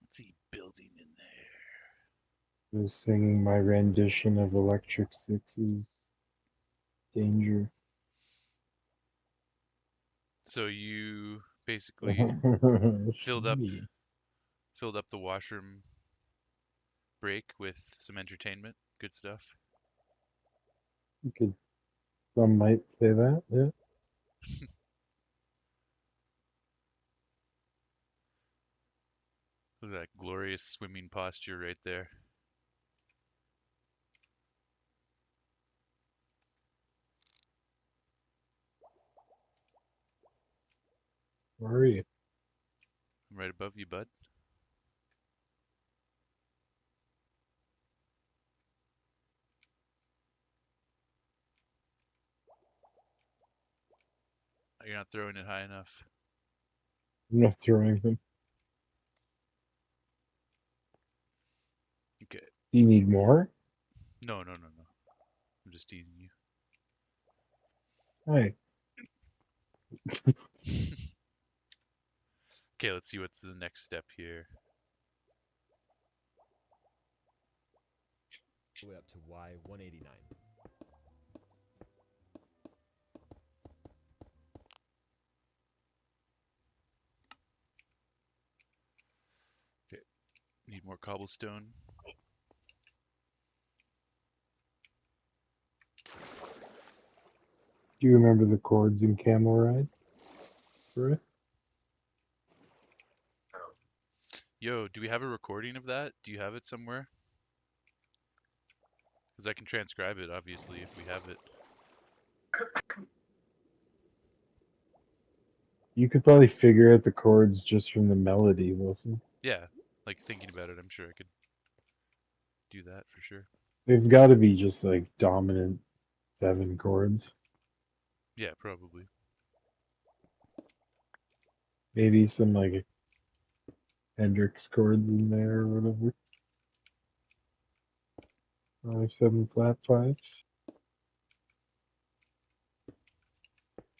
What's he building in there? Was singing my rendition of Electric Six's Danger. So you basically filled up Shitty. filled up the washroom break with some entertainment. Good stuff. You could, some might say that, yeah. Look at that glorious swimming posture right there. Where are you? I'm right above you, bud. You're not throwing it high enough. I'm not throwing them. Okay. Do you need more? No, no, no, no. I'm just teasing you. Hi. Okay, let's see what's the next step here. the way up to Y189. Okay, need more cobblestone. Do you remember the chords in Camel Ride? Right? Yo, do we have a recording of that? Do you have it somewhere? Because I can transcribe it, obviously, if we have it. You could probably figure out the chords just from the melody, Wilson. Yeah, like thinking about it, I'm sure I could do that for sure. They've got to be just like dominant 7 chords. Yeah, probably. Maybe some like Hendrix chords in there or whatever. 5/7 flat 5s.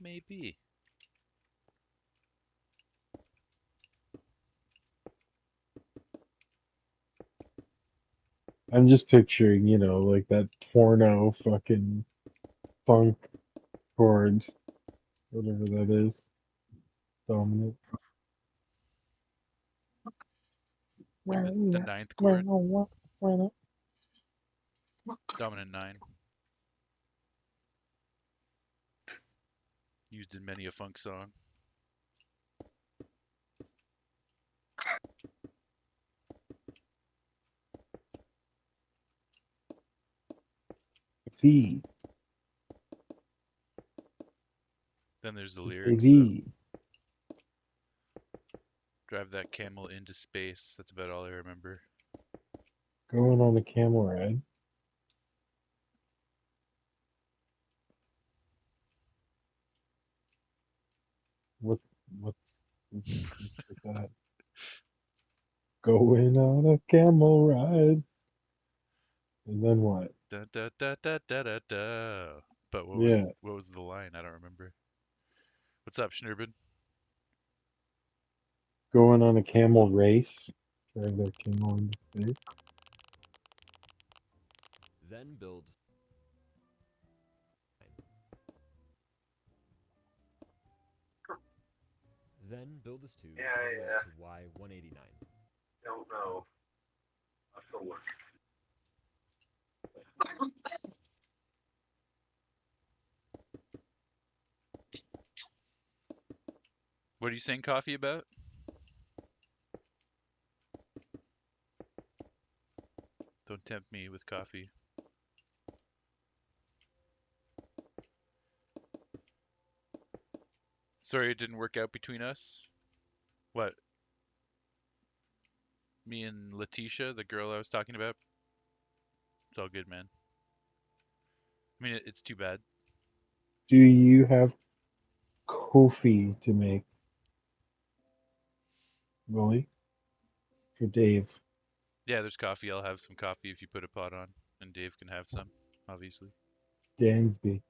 Maybe. I'm just picturing, like that porno fucking funk chord, whatever that is. Dominant. Like the ninth chord, dominant 9, used in many a funk song. V. Then there's the A lyrics, though. V. Drive that camel into space. That's about all I remember. Going on a camel ride. What what's what's with that? Going on a camel ride. And then what? Da da da da da da da. But Yeah, what was the line? I don't remember. What's up, Schnerbin? going on a camel race. Drive their camel into space. Then build. Then build this tube Yeah, all the way yeah. up to Y189. Don't know. I'll have to look. What are you saying coffee about? Don't tempt me with coffee. Sorry it didn't work out between us. What? Me and Letitia, the girl I was talking about? It's all good, man. I mean, it's too bad. Do you have coffee to make, Willie? For Dave? Yeah, there's coffee. I'll have some coffee if you put a pot on, and Dave can have some, obviously. Dansby.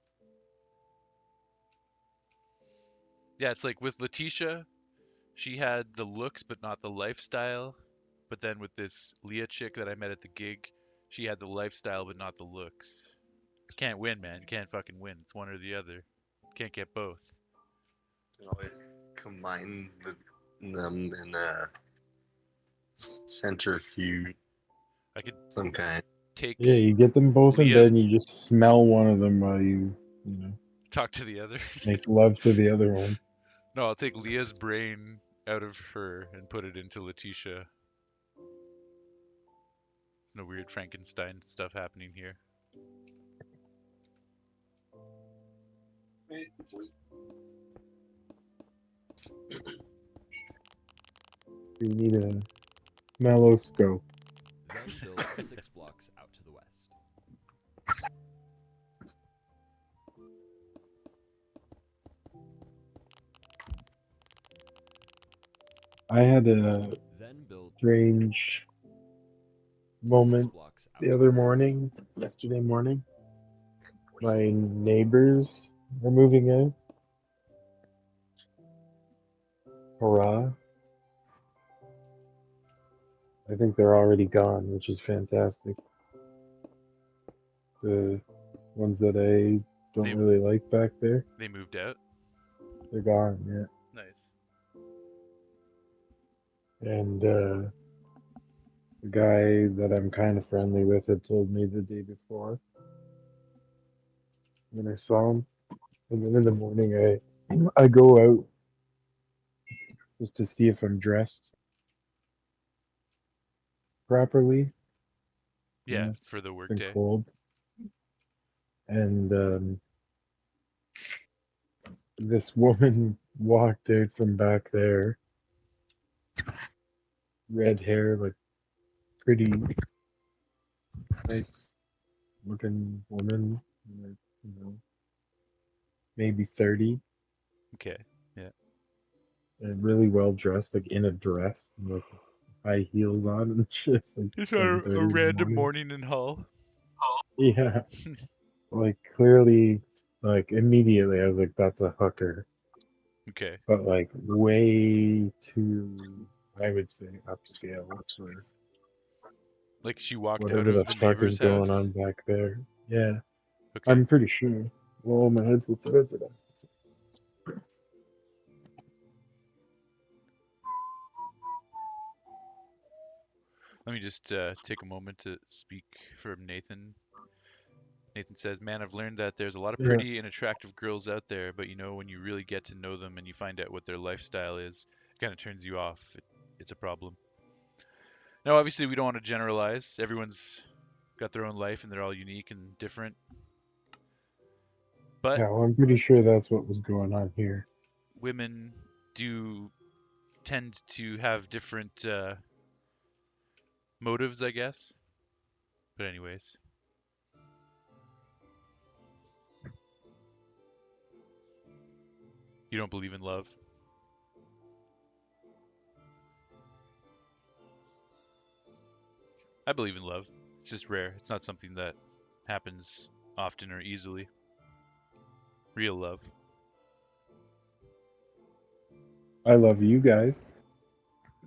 Yeah, it's like with Letitia, she had the looks but not the lifestyle. But then with this Leah chick that I met at the gig, she had the lifestyle but not the looks. Can't win, man. Can't fucking win. It's one or the other. Can't get both. Can always combine them in a centrifuge I could some kind. take Yeah, you get them both in bed Leah's and you just smell one of them while you know, talk to the other. make love to the other one. No, I'll take Leah's brain out of her and put it into Letitia. There's no weird Frankenstein stuff happening here. You need a mellow scope. Then build 6 blocks out to the west. I had a Then build strange 6 moment blocks out the to the other west. morning, yesterday morning. My neighbors are moving out. Hurrah. I think they're already gone, which is fantastic. The ones that I don't They really like back there, they moved out. they're gone, yeah. Nice. And the guy that I'm kind of friendly with had told me the day before when I saw him. And then in the morning, I go out just to see if I'm dressed properly. You Yeah, know, it's for the been workday. cold. And this woman walked out from back there, red hair, like pretty nice looking woman, like, you know, maybe 30, Okay. Yeah. and really well dressed, like in a dress, and, like high heels on and shit. It's like Just on a 7:30 in the random morning. morning in Hull. Yeah, like clearly, like immediately, I was like, "That's a hooker," Okay. but like way too, I would say, upscale for Like she walked out whatever of the the fuck is neighbor's going house. on back there. Yeah, Okay. I'm pretty sure. Well, my head's a bit today. Let me just take a moment to speak from Nathan. Nathan says, "Man, I've learned that there's a lot of Yeah, pretty and attractive girls out there, but you know, when you really get to know them and you find out what their lifestyle is, it kind of turns you off. It's a problem." Now, obviously, we don't want to generalize. Everyone's got their own life and they're all unique and different. But yeah. Well, I'm pretty sure that's what was going on here. women do tend to have different motives, I guess. But anyways, you don't believe in love. I believe in love. It's just rare. It's not something that happens often or easily. Real love. I love you guys.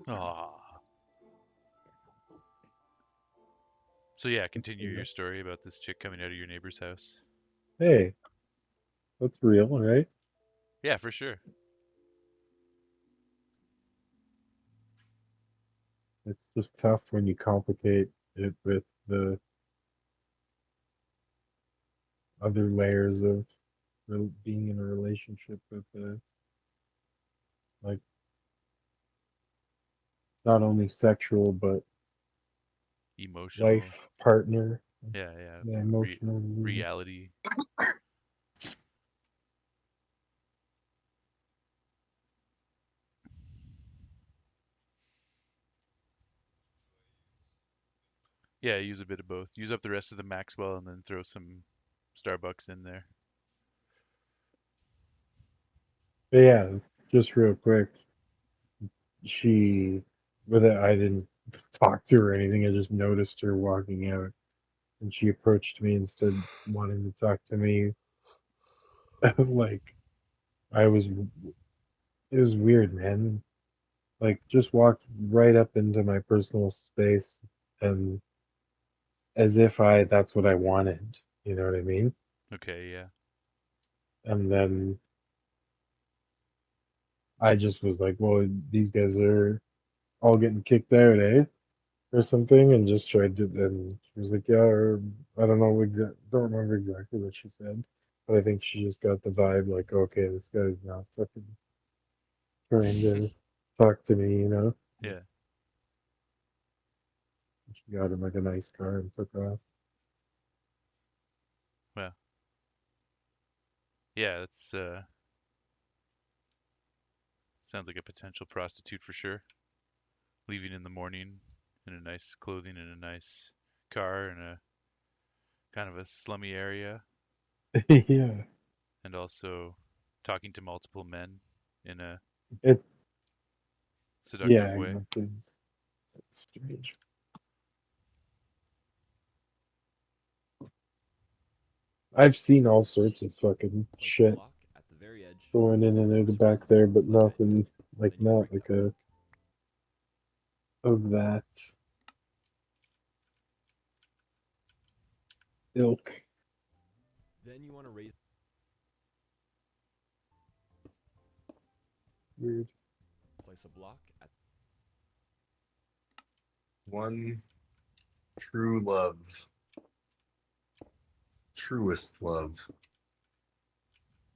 Aww. So yeah, continue your story about this chick coming out of your neighbor's house. Hey, that's real, right? Yeah, for sure. It's just tough when you complicate it with the other layers of being in a relationship with like not only sexual but Emotional. life partner, Yeah, yeah. the Re- emotional. reality. Yeah, use a bit of both. Use up the rest of the Maxwell and then throw some Starbucks in there. But yeah, just real quick, she with it, I didn't talk to her or anything. I just noticed her walking out, and she approached me instead, wanting to talk to me. Like I was, it was weird, man. Like just walked right up into my personal space, and as if that's what I wanted. You know what I mean? Okay, yeah. And then I just was like, well, these guys are all getting kicked out, eh? Or something, and just tried to. And she was like, yeah, or I don't know don't remember exactly what she said, but I think she just got the vibe like, okay, this guy's not fucking trying to talk to me, you know. Yeah. She got him like a nice car and took off. Well, yeah, that's sounds like a potential prostitute for sure. Leaving in the morning in a nice clothing in a nice car in a kind of a slummy area Yeah, and also talking to multiple men in a it. Yeah, seductive way. exactly. It's strange. I've seen all sorts of fucking Place a shit block at the very edge, going in and and then out of surround back the there, block but like I do. nothing like Then you can not break like that block. a of that ilk. Then you want to raise Weird. place a block at One true love, truest love,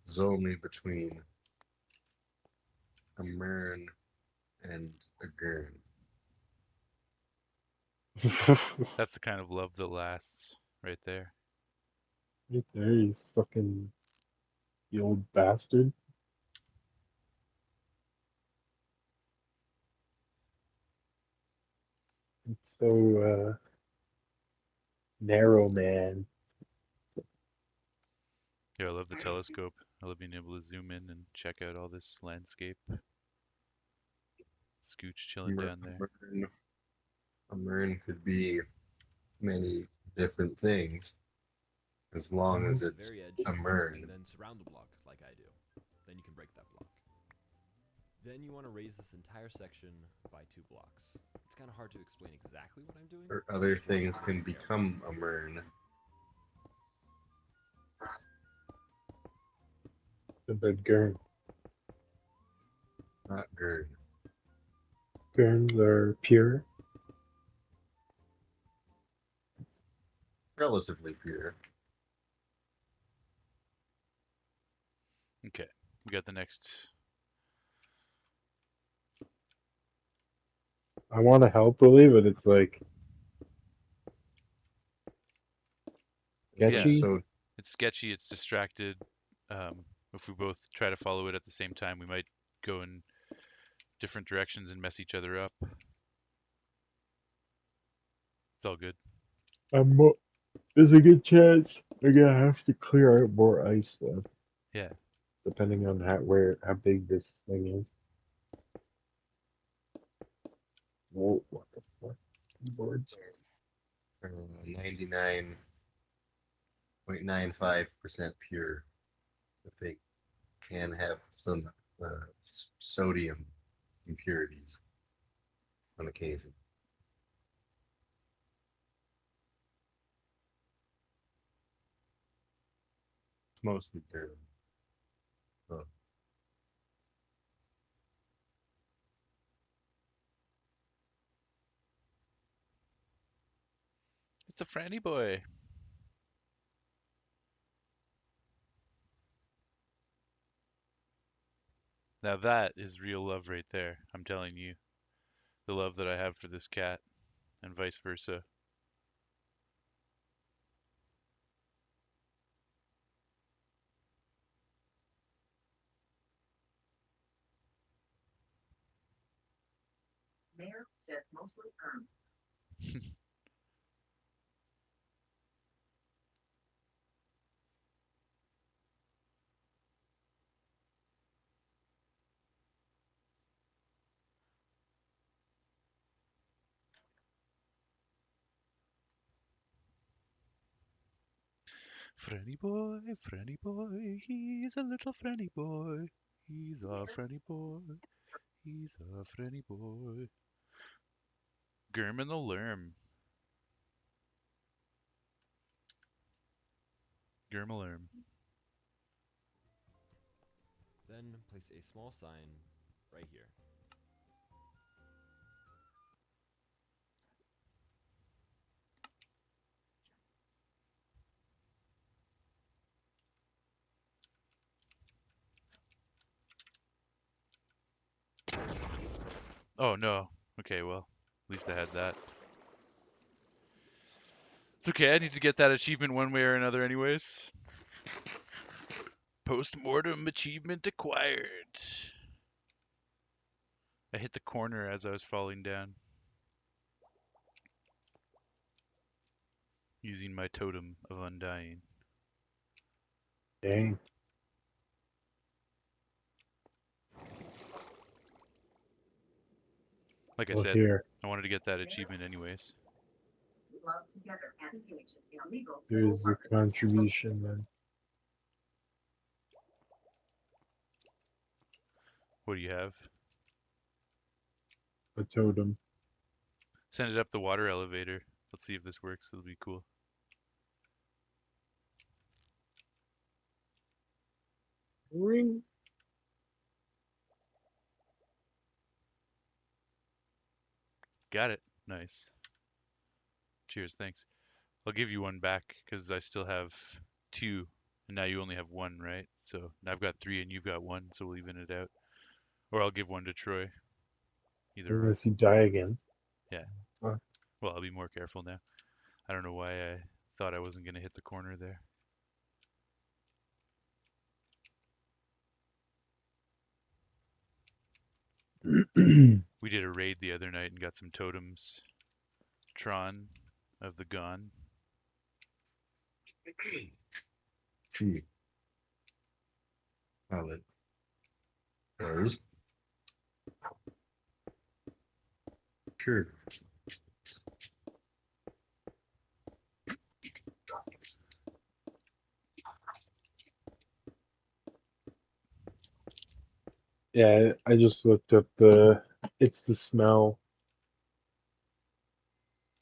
is only between a Mern and a Gurn. That's the kind of love that lasts right there. Right there, you fucking you old bastard. It's so narrow, man. Yeah, I love the telescope. I love being able to zoom in and check out all this landscape. Scooch chilling Mer- down there. Mern, a Mern could be many different things as long Uh-huh. as the it's very edge, a and Mern. then surround the block like I do. Then you can break that block. Then you want to raise this entire section by 2 blocks. It's kind of hard to explain exactly what I'm doing, Or so other just watch things can very carefully. become a Mern. The bed gurn. Not Gurn. Gurns are pure. Relatively pure. Okay, we got the next. I want to help Willie, but it's like This is Yeah, sketchy. so it's sketchy. It's distracted. If we both try to follow it at the same time, we might go in different directions and mess each other up. It's all good. There's a good chance I'm gonna have to clear out more ice though, Yeah. depending on how big this thing is. Whoa, what the fuck? Keyboards. 99.95% pure. If they can have some sodium impurities on occasion. Mostly pure. Oh. It's a Franny boy. Now that is real love right there. I'm telling you. The love that I have for this cat, and vice versa. Mayor said mostly earned. Franny boy, he's a little Franny boy. He's a Franny boy, he's a Franny boy. Germ and the Lerm. Germalerm. Then place a small sign right here. Oh no. Okay, well, at least I had that. It's okay, I need to get that achievement one way or another anyways. Post-mortem achievement acquired. I hit the corner as I was falling down. Using my totem of undying. Dang. Like I Well, said, here. I wanted to get that achievement anyways. Love together and engaged in illegal Here's civil the contribution then. What do you have? A totem. Send it up the water elevator. Let's see if this works. It'll be cool. Ring. Got it. Nice. Cheers, thanks. I'll give you one back because I still have two, and now you only have one, right? So I've got three and you've got one, so we'll even it out. Or I'll give one to Troy. Either or. Unless you die again. Yeah. Fuck. Well, I'll be more careful now. I don't know why I thought I wasn't going to hit the corner there. We did a raid the other night and got some totems. Tron of the Gone. Gee. Valid. Does. Sure. Yeah, I just looked up it's the smell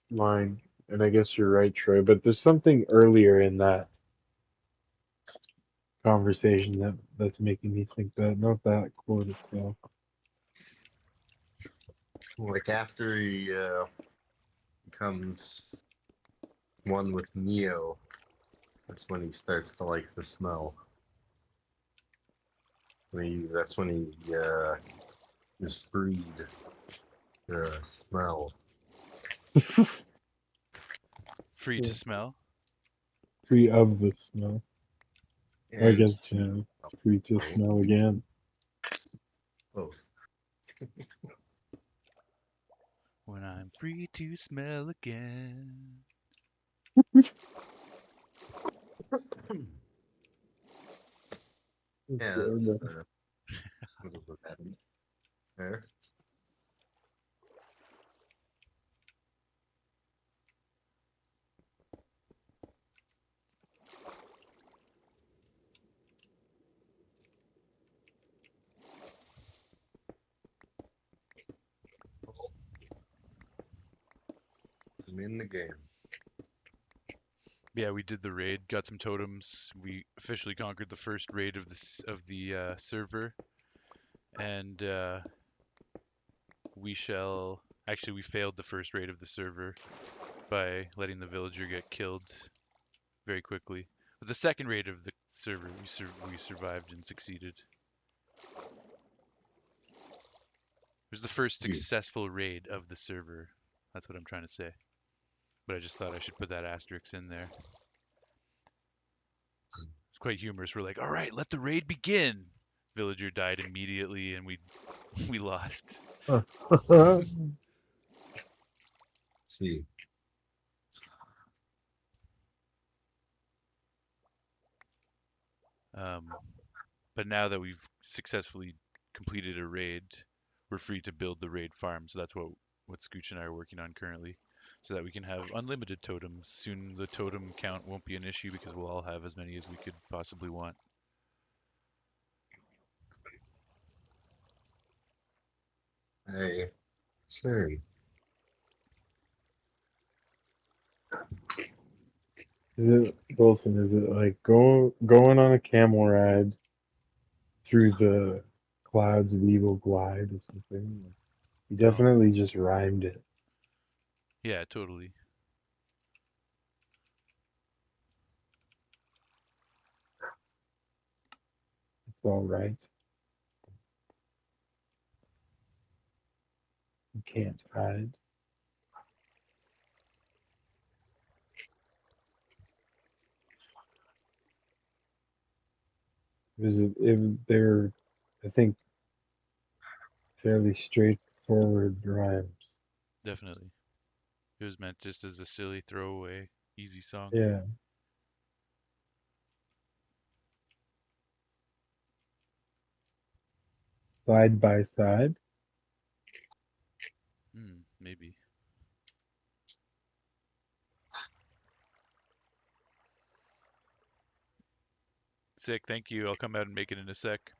line, and I guess you're right, Troy, but there's something earlier in that conversation that's making me think that, not that quote itself. Like after he becomes one with Neo, that's when he starts to like the smell. That's when he is freed to smell. Free to smell. Free of the smell. I And guess, yeah, free to smell again. both. When I'm free to smell again. Yeah, that's what happened there. in the game. Yeah, we did the raid, got some totems. We officially conquered the first raid of the server, and we shall. Actually, we failed the first raid of the server by letting the villager get killed very quickly. But the second raid of the server, we survived and succeeded. It was the first You. successful raid of the server. That's what I'm trying to say. But I just thought I should put that asterisk in there. It's quite humorous. We're like, all right, let the raid begin. Villager died immediately, and we we lost. See. Um, but now that we've successfully completed a raid, we're free to build the raid farm. So that's what Scooch and I are working on currently, so that we can have unlimited totems. Soon the totem count won't be an issue because we'll all have as many as we could possibly want. Hey. Sure. Is it Wilson? Is it like going on a camel ride through the clouds we will glide or something? You Oh, definitely just rhymed it. yeah, totally. It's all right. You can't hide. They're, I think, fairly straightforward rhymes. Definitely. It was meant just as a silly throwaway, easy song. Yeah, side by side. Maybe. Sick, thank you. I'll come out and make it in a sec.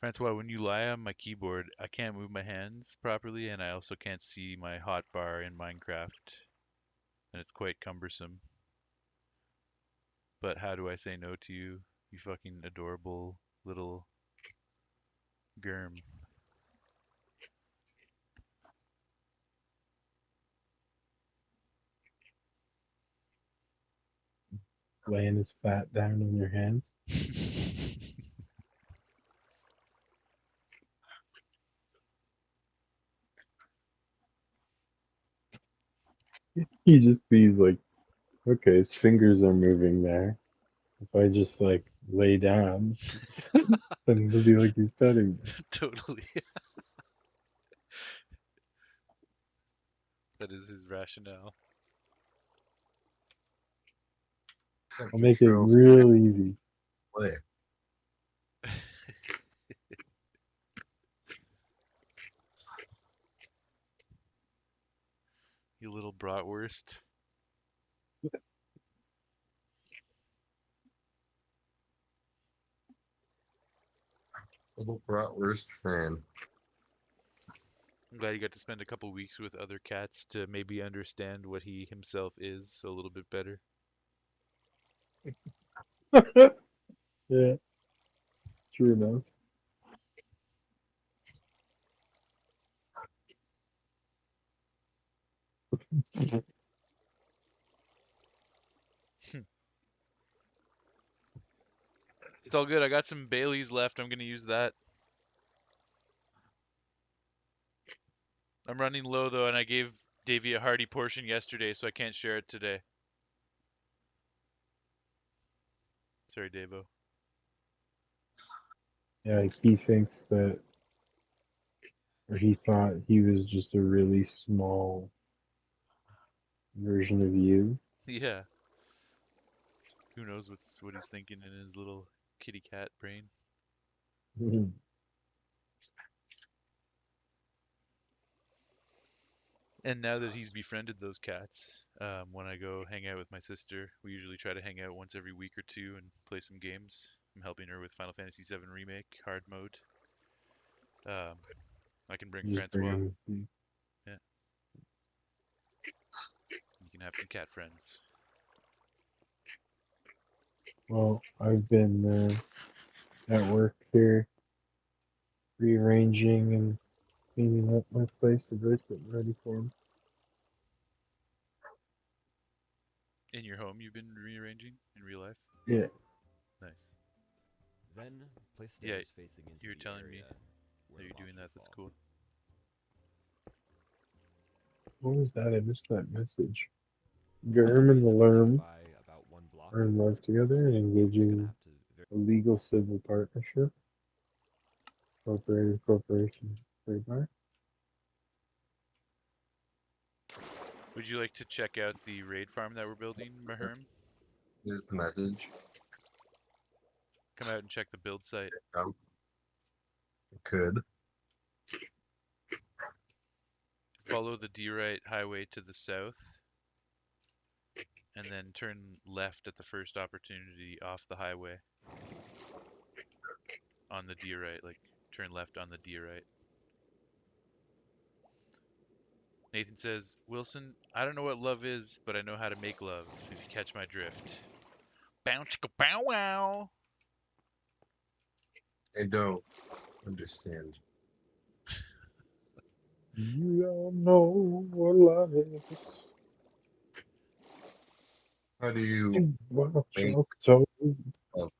Francois, when you lie on my keyboard, I can't move my hands properly, and I also can't see my hotbar in Minecraft, and it's quite cumbersome. But how do I say no to you, you fucking adorable little germ? Laying his fat down on your hands. He just sees like, okay, his fingers are moving there. If I just like lay down, then it'll be like he's petting me. Totally. That is his rationale. Except I'll for make it show real easy. play. You little bratwurst. Little bratwurst fan. I'm glad you got to spend a couple weeks with other cats to maybe understand what he himself is a little bit better. Yeah, true enough. It's all good. I got some Baileys left. I'm gonna use that. I'm running low though, and I gave Davey a hearty portion yesterday, so I can't share it today. Sorry, Davo. Yeah, like he thinks that, or he thought he was just a really small version of you. Yeah. Who knows what he's thinking in his little kitty cat brain. And now that he's befriended those cats, when I go hang out with my sister, we usually try to hang out once every week or two and play some games. I'm helping her with Final Fantasy VII Remake hard mode. Um, I can bring You just bring Francois. him. Yeah. can have some cat friends. Well, I've been at work here rearranging and cleaning up my place a bit, getting ready for them. In your home, you've been rearranging in real life? Yeah. Nice. Then place Yeah, stairs facing into you were the telling me area where that the you're doing mobs will that. That's fall. cool. What was that? I missed that message. Then Germ and raise the everything Lerm by about 1 block. are in love together and Once again, you're just gonna engaging have to a legal civil partnership. Incorporated corporation trademark. Would you like to check out the raid farm that we're building, Maherm? Here's the message. Come out and check the build site. Um, could. Follow the Diorite highway to the south, and then turn left at the first opportunity off the highway. On the Diorite, like turn left on the Diorite. Nathan says, Wilson, I don't know what love is, but I know how to make love, if you catch my drift. Bow chicka bow wow! I don't understand. You don't know what love is. How do you Well, make choke toad. love?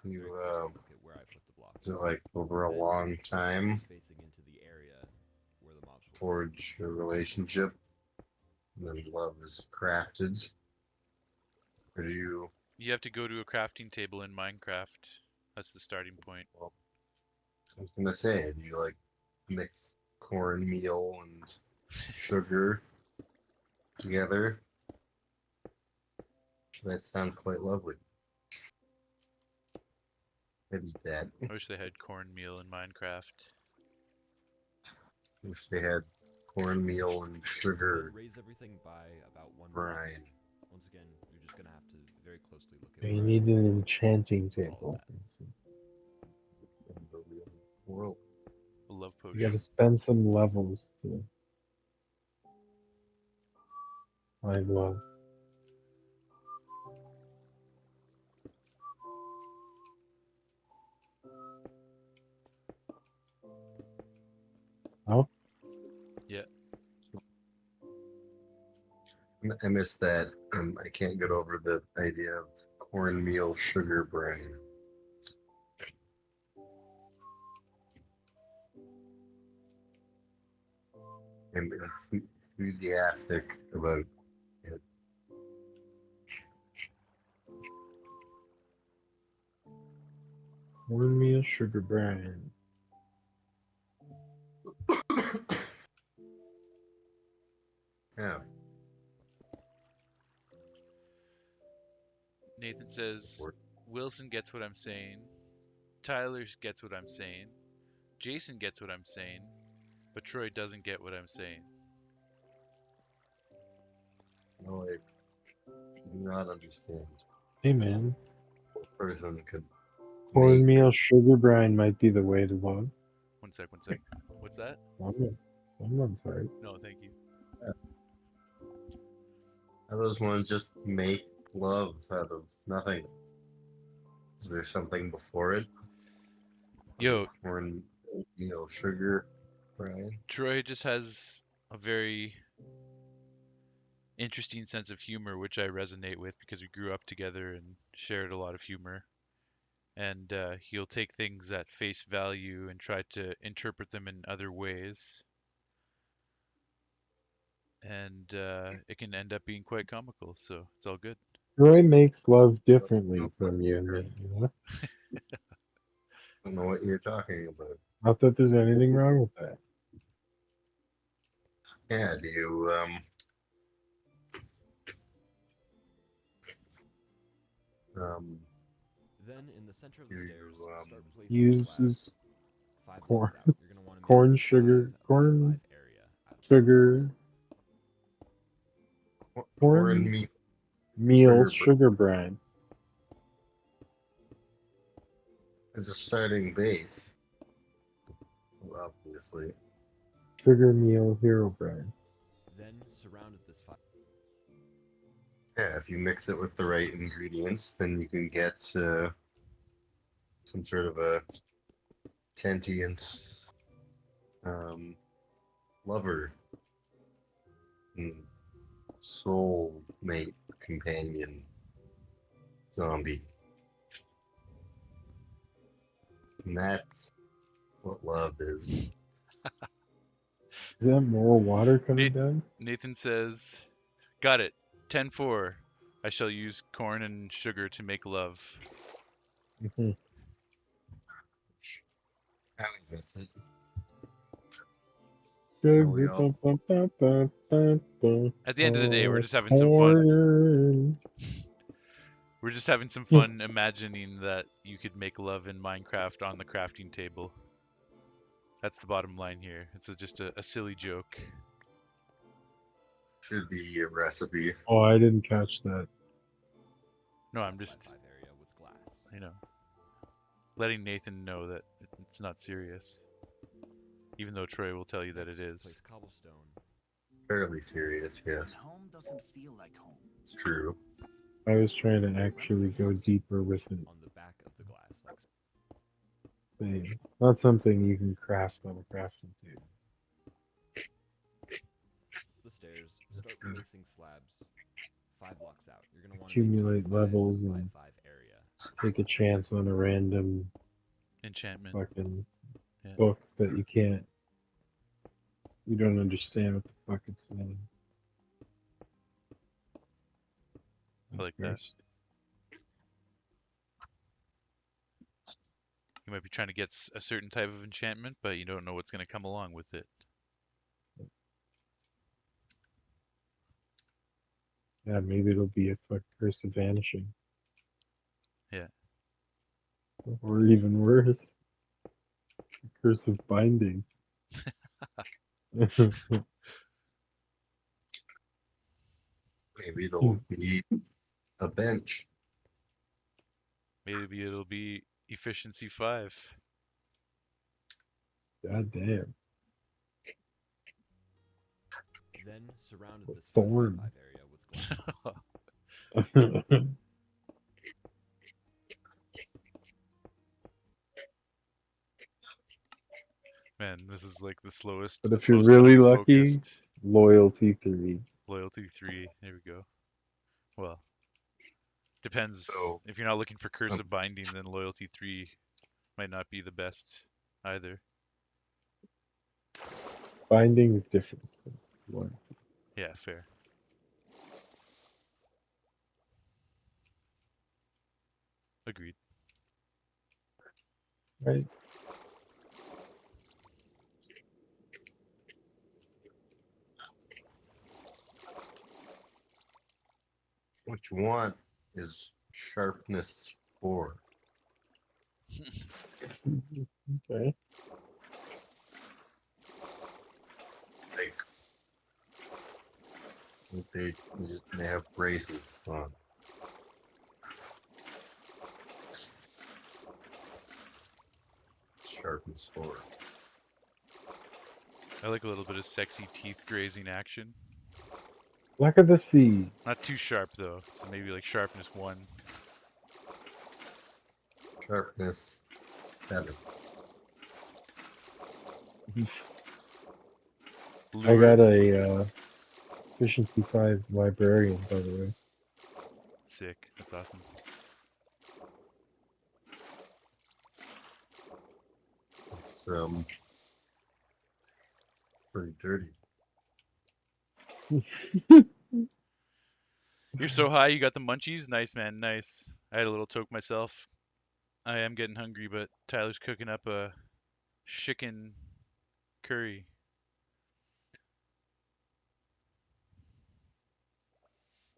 very You closely look at where I put the blocks. is it like over a Then long place time stairs facing into the area where the mobs will fall. forge a relationship, and then love is crafted? Or do you? You have to go to a crafting table in Minecraft. That's the starting point. Well, I was gonna say, do you like mix cornmeal and sugar together? That sounds quite lovely. Maybe that. I wish they had cornmeal in Minecraft. Wish they had cornmeal and Then sugar raise everything by about 1 block. brine. Once again, you're just gonna have to very closely look at You where I need put the an blocks. enchanting Follow table. that. In the real world. A love You gotta potion. spend some levels to find love. Oh, Yeah. I miss that. I can't get over the idea of cornmeal sugar brine. I'm enthusiastic about it. cornmeal sugar brine. Yeah. Nathan says, Wilson gets what I'm saying. Tyler gets what I'm saying. Jason gets what I'm saying. But Troy doesn't get what I'm saying. No, I do not understand. Hey man, A person could make cornmeal sugar brine might be the way to love. One sec, one sec. What's that? Someone's right. No, thank you. others want to just make love out of nothing. Is there something before it? Yo, Cornmeal sugar brine? Troy just has a very interesting sense of humor, which I resonate with because we grew up together and shared a lot of humor. And he'll take things at face value and try to interpret them in other ways. And it can end up being quite comical, so it's all good. Roy makes love I don't differently know what from you and me. You know? don't know what you're talking about. Not that there's anything wrong with that. Yeah, do you um Then in the center of do the you stairs, start placing slabs. Uses 5 blocks corn, out. You're gonna want to make a 5 by 5 area out of slabs. sugar, corn cornmeal meal sugar sugar brine. as a starting base? Well, obviously. Sugar meal hero bread. Then surround this fire. Yeah, if you mix it with the right ingredients, then you can get some sort of a sentient um, lover and soul mate companion zombie. And that's what love is. Is that more water coming Nate, down? Nathan says, "Got it. 10-4. I shall use corn and sugar to make love." Mhm. I think that's it. Sugar, We all bum, bum, bum, bum, bum, bum. At the end of the day, we're Oh, just having some fun. corn. We're just having some fun imagining that you could make love in Minecraft on the crafting table. That's the bottom line here. It's just a silly joke. should be a recipe. Oh, I didn't catch that. No, I'm 5 by just, 5 area with glass. you know, letting Nathan know that it's not serious. Even though Troy will tell you that it Next, is. place cobblestone. Fairly serious, When yes. home doesn't feel like home. It's true. I was trying to Love actually the go house. deeper with it. On the back of the glass, like so. Thing. Not something you can craft on a crafting table. The stairs. Start placing slabs 5 blocks out. You're going to want to make Accumulate a 5 levels by and 5 area. take a chance on a random Enchantment. fucking Yeah. book that you don't understand what the fuck it's saying. I like that. You might be trying to get a certain type of enchantment, but you don't know what's going to come along with it. Yeah, maybe it'll be a fuck curse of vanishing. Yeah. Or even worse, curse of binding. Maybe it'll be a bench. Maybe it'll be efficiency 5. God damn. Then surround The this 5 by thorn. 5 area with glass. Man, this is like the slowest, But if you're most really lucky, unfocused. loyalty 3. Loyalty 3. There we go. Well, depends. So If you're not looking for Curse um, of Binding, then Loyalty 3 might not be the best either. Binding is different from loyalty. Yeah, fair. Agreed. Right? what you want is sharpness 4. Okay. Like they have braces on. Sharpness 4. I like a little bit of sexy teeth grazing action. Luck of the sea. Not too sharp though, so maybe like sharpness 1. Sharpness 7. I Lure. got a efficiency 5 librarian, by the way. Sick. That's awesome. It's pretty dirty. You're so high, you got the munchies? Nice, man. Nice. I had a little toke myself. I am getting hungry, but Tyler's cooking up a chicken curry.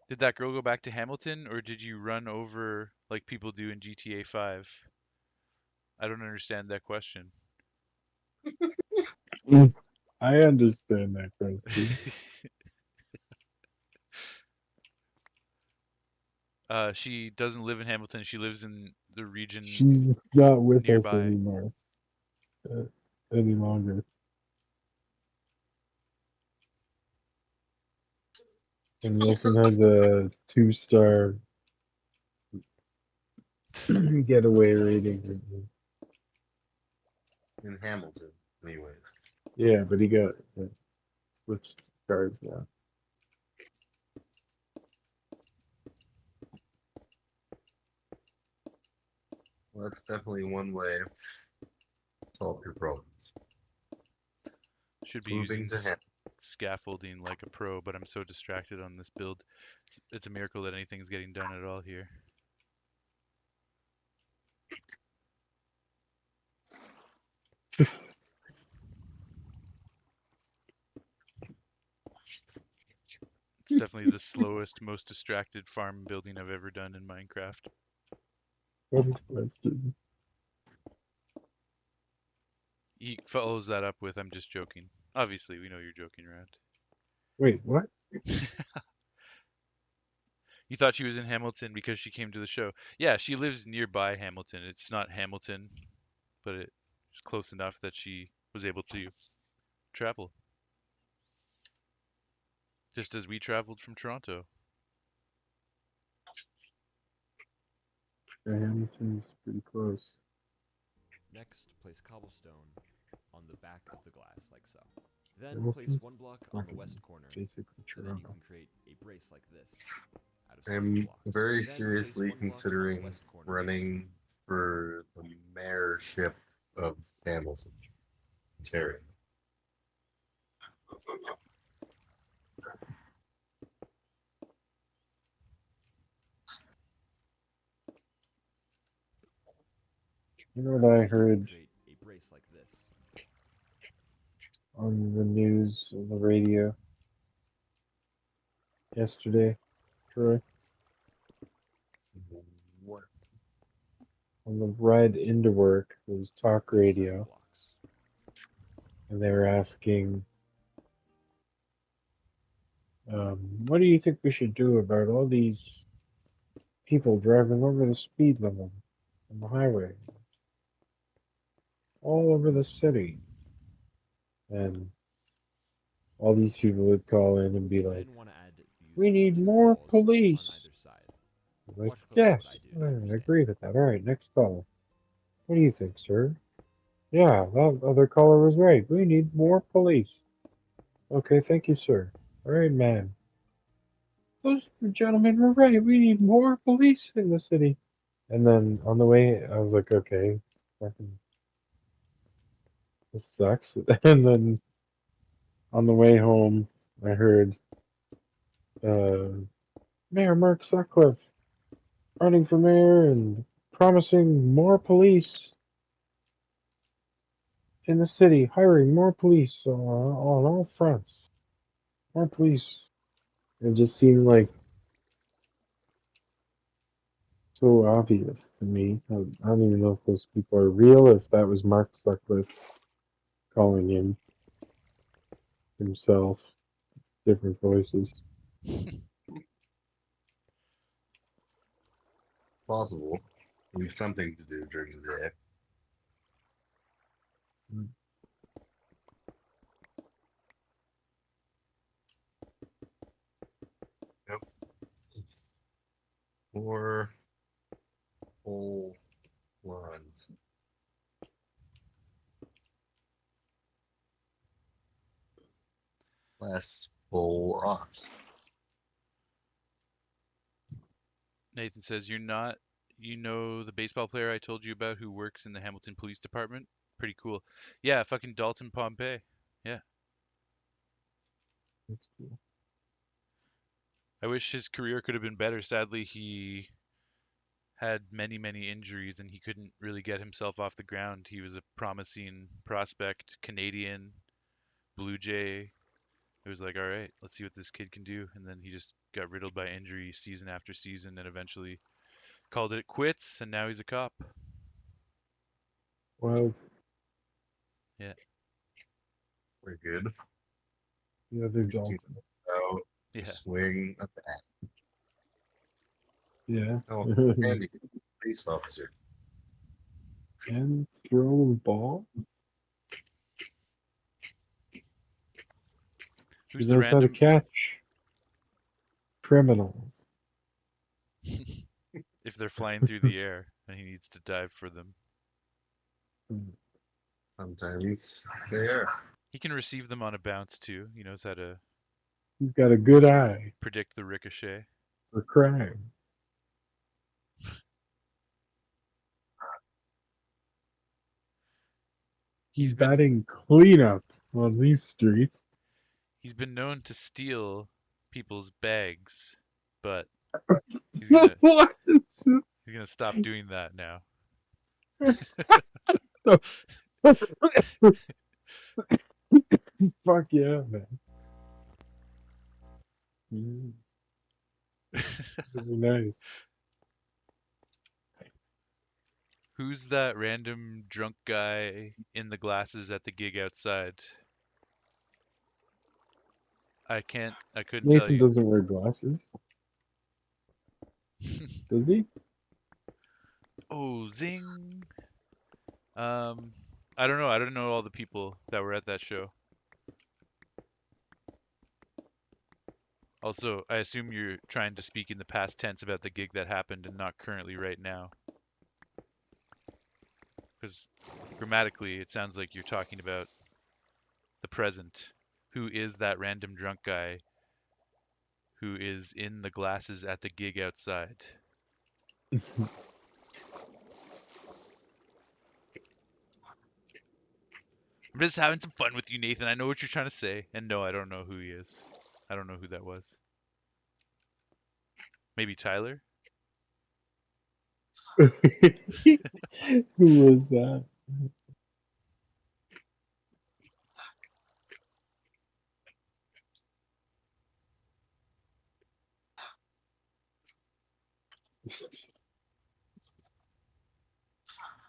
Did that girl go back to Hamilton, or did you run over like people do in GTA 5? I don't understand that question. I understand that question. She doesn't live in Hamilton. She lives in the region She's not with us nearby. anymore. Uh, any longer. And Wilson has a 2-star getaway rating. In Hamilton, anyways. Yeah, but he got switched cars now. Well, that's definitely one way to solve your problems. Should be Moving using to Hamilton. scaffolding like a pro, but I'm so distracted on this build. It's a miracle that anything's getting done at all here. It's definitely the slowest, most distracted farm building I've ever done in Minecraft. One question. He follows that up with, "I'm just joking." Obviously, we know you're joking, Rad. Wait, what? You thought she was in Hamilton because she came to the show. Yeah, she lives nearby Hamilton. It's not Hamilton, but it's close enough that she was able to travel. Just as we traveled from Toronto. Hamilton's pretty close. Next, place cobblestone on the back of the glass, like so. Then place Hamilton's one block on the fucking west corner, basically and then you Toronto. can create a brace like this out of 6 I'm blocks. very Then place seriously one block on the considering west corner. running for the mayorship of Hamilton, Ontario. You know what I Then you can heard create a brace like this. on the news, on the radio yesterday, Troy? What? On the ride into work, it was talk 7 radio, blocks. and they were asking, what do you think we should do about all these people driving over the speed limit on the highway, all over the city? And all these people would call in and be You like, then want to add these we need 2 more walls on police. either side. Like, Watch closely yes, what I do to I understand. agree with that. All right, next caller. What do you think, sir? Yeah, that other caller was right. We need more police. Okay, thank you, sir. All right, ma'am. Those gentlemen were right. We need more police in the city. And then on the way, I was like, okay, fucking, this sucks. And then on the way home, I heard uh, Mayor Mark Sutcliffe running for mayor and promising more police in the city, hiring more police on all fronts. More police. It just seemed like so obvious to me. I don't even know if those people are real or if that was Mark Sutcliffe calling in himself, different voices. Possible. We have something to do during the day. Yep. Or whole lines. Less full ops. Nathan says, "You're not, you know the baseball player I told you about who works in the Hamilton Police Department? Pretty cool." Yeah, fucking Dalton Pompey. Yeah. That's cool. I wish his career could have been better. Sadly, he had many, many injuries and he couldn't really get himself off the ground. He was a promising prospect, Canadian, Blue Jay. It was like, all right, let's see what this kid can do. And then he just got riddled by injury season after season and eventually called it quits. And now he's a cop. Well, Yeah. We're good. the other Just you Dalton. know, Yeah. swing a bat. Yeah. Oh, handy police officer. And throw a ball. She Who's the knows how to random? catch. criminals. If they're flying through the air and he needs to dive for them. Sometimes they are. He can receive them on a bounce too. He knows how to He's got a good eye predict the ricochet. for crime. He's He's been batting cleanup on these streets. he's been known to steal people's bags, but he's gonna What? he's gonna stop doing that now. Fuck yeah, man. Very nice. Who's that random drunk guy in the glasses at the gig outside? I couldn't tell Nathan you. doesn't wear glasses, does he? Oh, zing. Um, I don't know. I don't know all the people that were at that show. Also, I assume you're trying to speak in the past tense about the gig that happened and not currently right now. Because grammatically, it sounds like you're talking about the present. Who is that random drunk guy who is in the glasses at the gig outside? I'm just having some fun with you, Nathan. I know what you're trying to say. And no, I don't know who he is. I don't know who that was. Maybe Tyler? Who was that?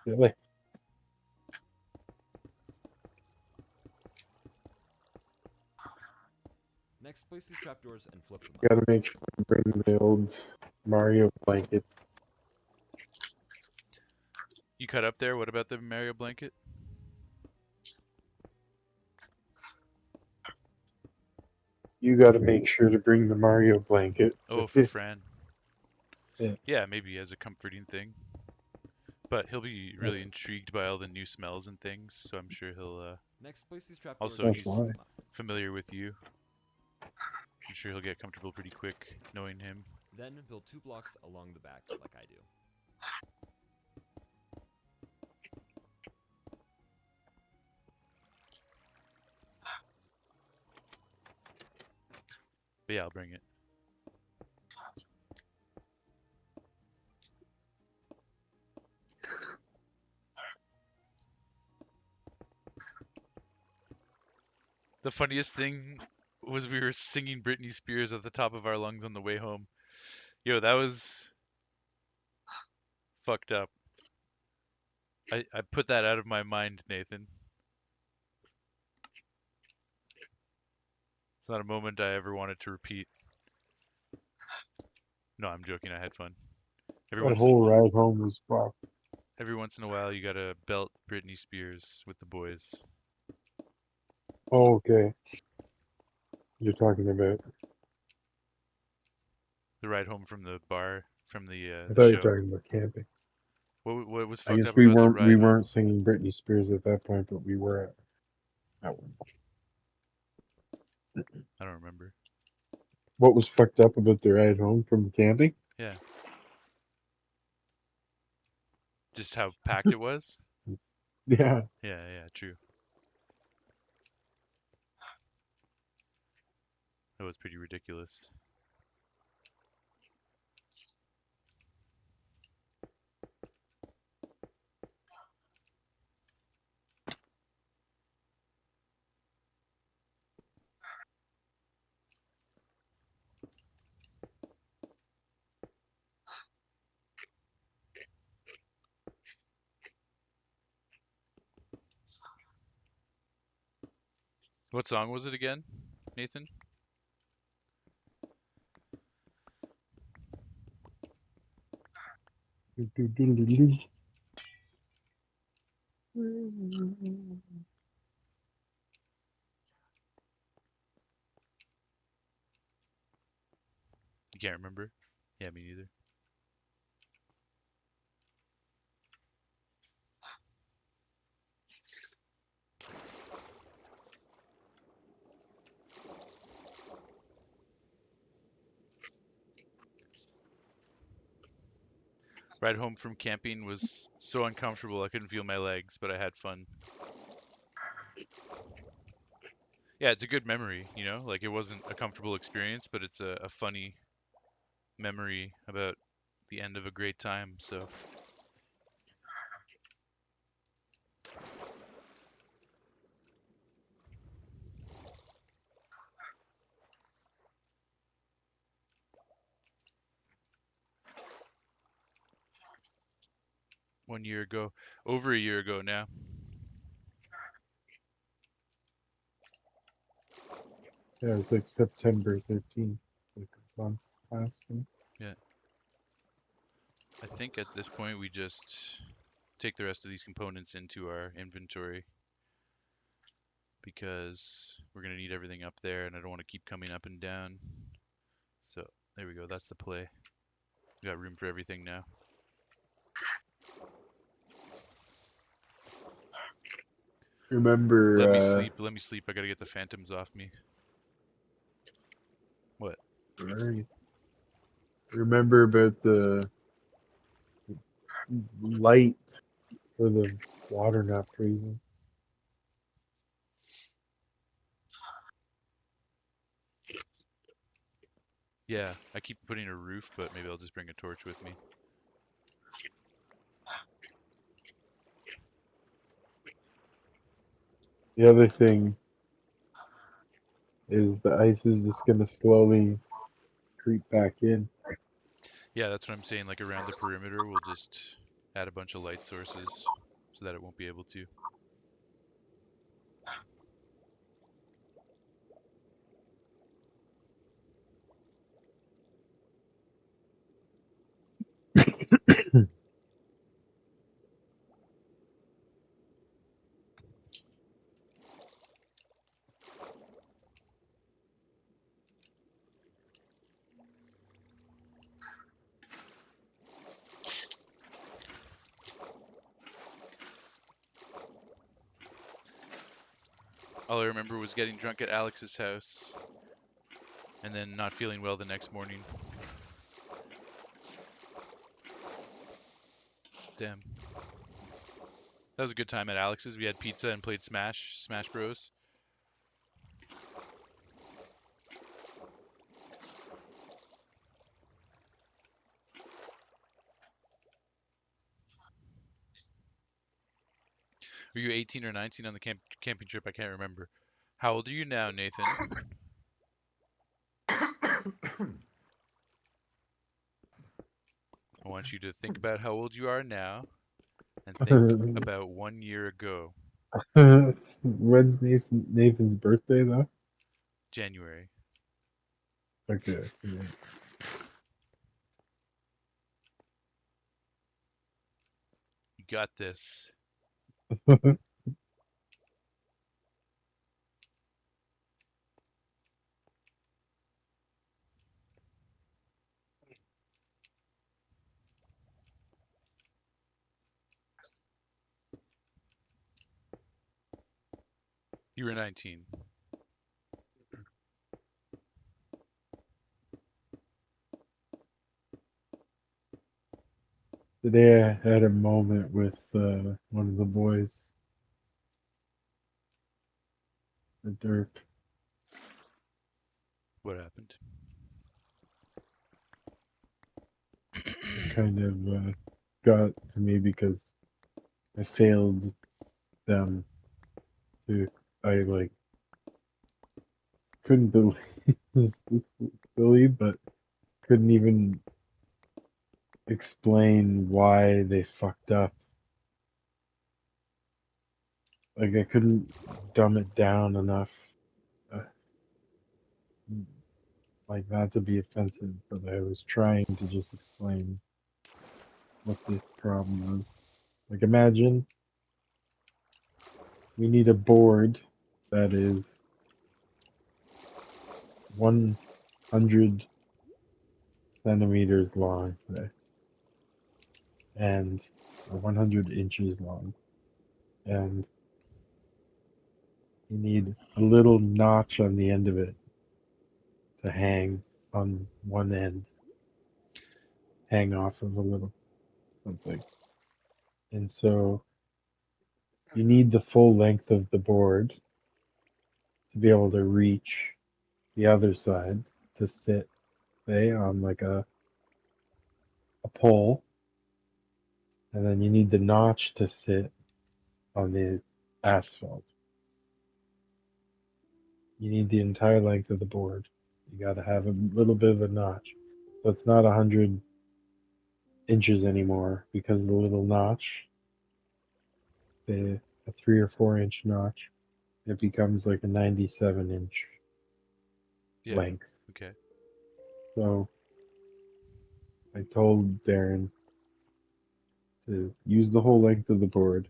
Really? Next, place these trapdoors and flip them up. Gotta make sure to bring the old Mario blanket. You cut up there? What about the Mario blanket? You gotta make sure to bring the Mario blanket. Oh, for Fran. Yeah. Yeah, maybe as a comforting thing. But he'll be really intrigued by all the new smells and things, so I'm sure he'll. Next, place these trapdoors Also, and That's he's flip why. them up. familiar with you. I'm sure he'll get comfortable pretty quick knowing him. Then build 2 blocks along the back like I do. But yeah, I'll bring it. The funniest thing was we were singing Britney Spears at the top of our lungs on the way home. Yo, that was fucked up. I put that out of my mind, Nathan. It's not a moment I ever wanted to repeat. No, I'm joking. I had fun. That whole ride home was fucked. Every once in a while, you gotta belt Britney Spears with the boys. Oh, okay. You're talking about. The ride home from the bar, from I the thought you were show. talking about camping. What was I fucked guess up we about the weren't we ride home? weren't singing Britney Spears at that point, but we were at that one. I don't remember. What was fucked up about the ride home from camping? Yeah, just how packed it was. Yeah. Yeah, true. That was pretty ridiculous. What song was it again, Nathan? You can't remember? Yeah, me neither. Ride home from camping was so uncomfortable I couldn't feel my legs, but I had fun. Yeah, it's a good memory, you know? Like it wasn't a comfortable experience, but it's a funny memory about the end of a great time. So 1 year ago, over a year ago now. Yeah, it was like September 13th, like a month past. Yeah. I think at this point we just take the rest of these components into our inventory because we're going to need everything up there and I don't want to keep coming up and down. So there we go. That's the play. We got room for everything now. Remember, Let me sleep. Let me sleep. I got to get the phantoms off me. What? right. Remember about the light for the water not freezing. Yeah, I keep putting a roof, but maybe I'll just bring a torch with me. The other thing is the ice is just gonna slowly creep back in. Yeah, that's what I'm saying. Like around the perimeter, we'll just add a bunch of light sources so that it won't be able to. All I remember was getting drunk at Alex's house and then not feeling well the next morning. Damn. That was a good time at Alex's. We had pizza and played Smash Bros. Were you 18 or 19 on the camping trip? I can't remember. How old are you now, Nathan? I want you to think about how old you are now and think about 1 year ago, When's Nathan's birthday though? January. Okay, so You got this. You were 19. today I had a moment with one of the boys, the derp. What happened? It kind of got to me because I failed them to. I like couldn't believe this is silly, but couldn't even explain why they fucked up. Like I couldn't dumb it down enough, uh, like not to be offensive, but I was trying to just explain what the problem was. Like imagine we need a board that is 100 centimeters long today, and 100 inches long, and you need a little notch on the end of it to hang on one end, hang off of a little something. And so you need the full length of the board to be able to reach the other side to sit, say, on like a pole. And then you need the notch to sit on the asphalt. You need the entire length of the board. You got to have a little bit of a notch. So it's not 100 inches anymore because of the little notch, a 3 or 4 inch notch. It becomes like a 97-inch Yeah. length. Okay. So I told Darren to use the whole length of the board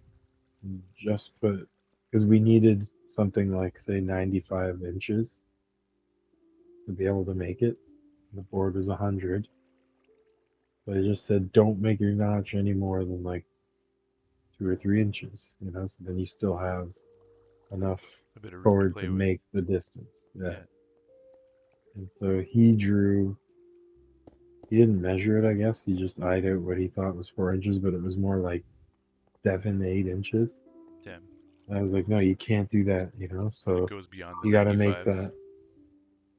and just put, because we needed something like, say, 95 inches to be able to make it. The board was 100. But I just said, don't make your notch any more than like 2 or 3 inches, so then you still have enough A bit of room to forward play to with. make the distance. Yeah. Yeah. And so he didn't measure it, I guess. He just eyed out what he thought was 4 inches, but it was more like 7, 8 inches. Damn. And I was like, no, you can't do that, Because it so goes beyond the you got to make 95. that,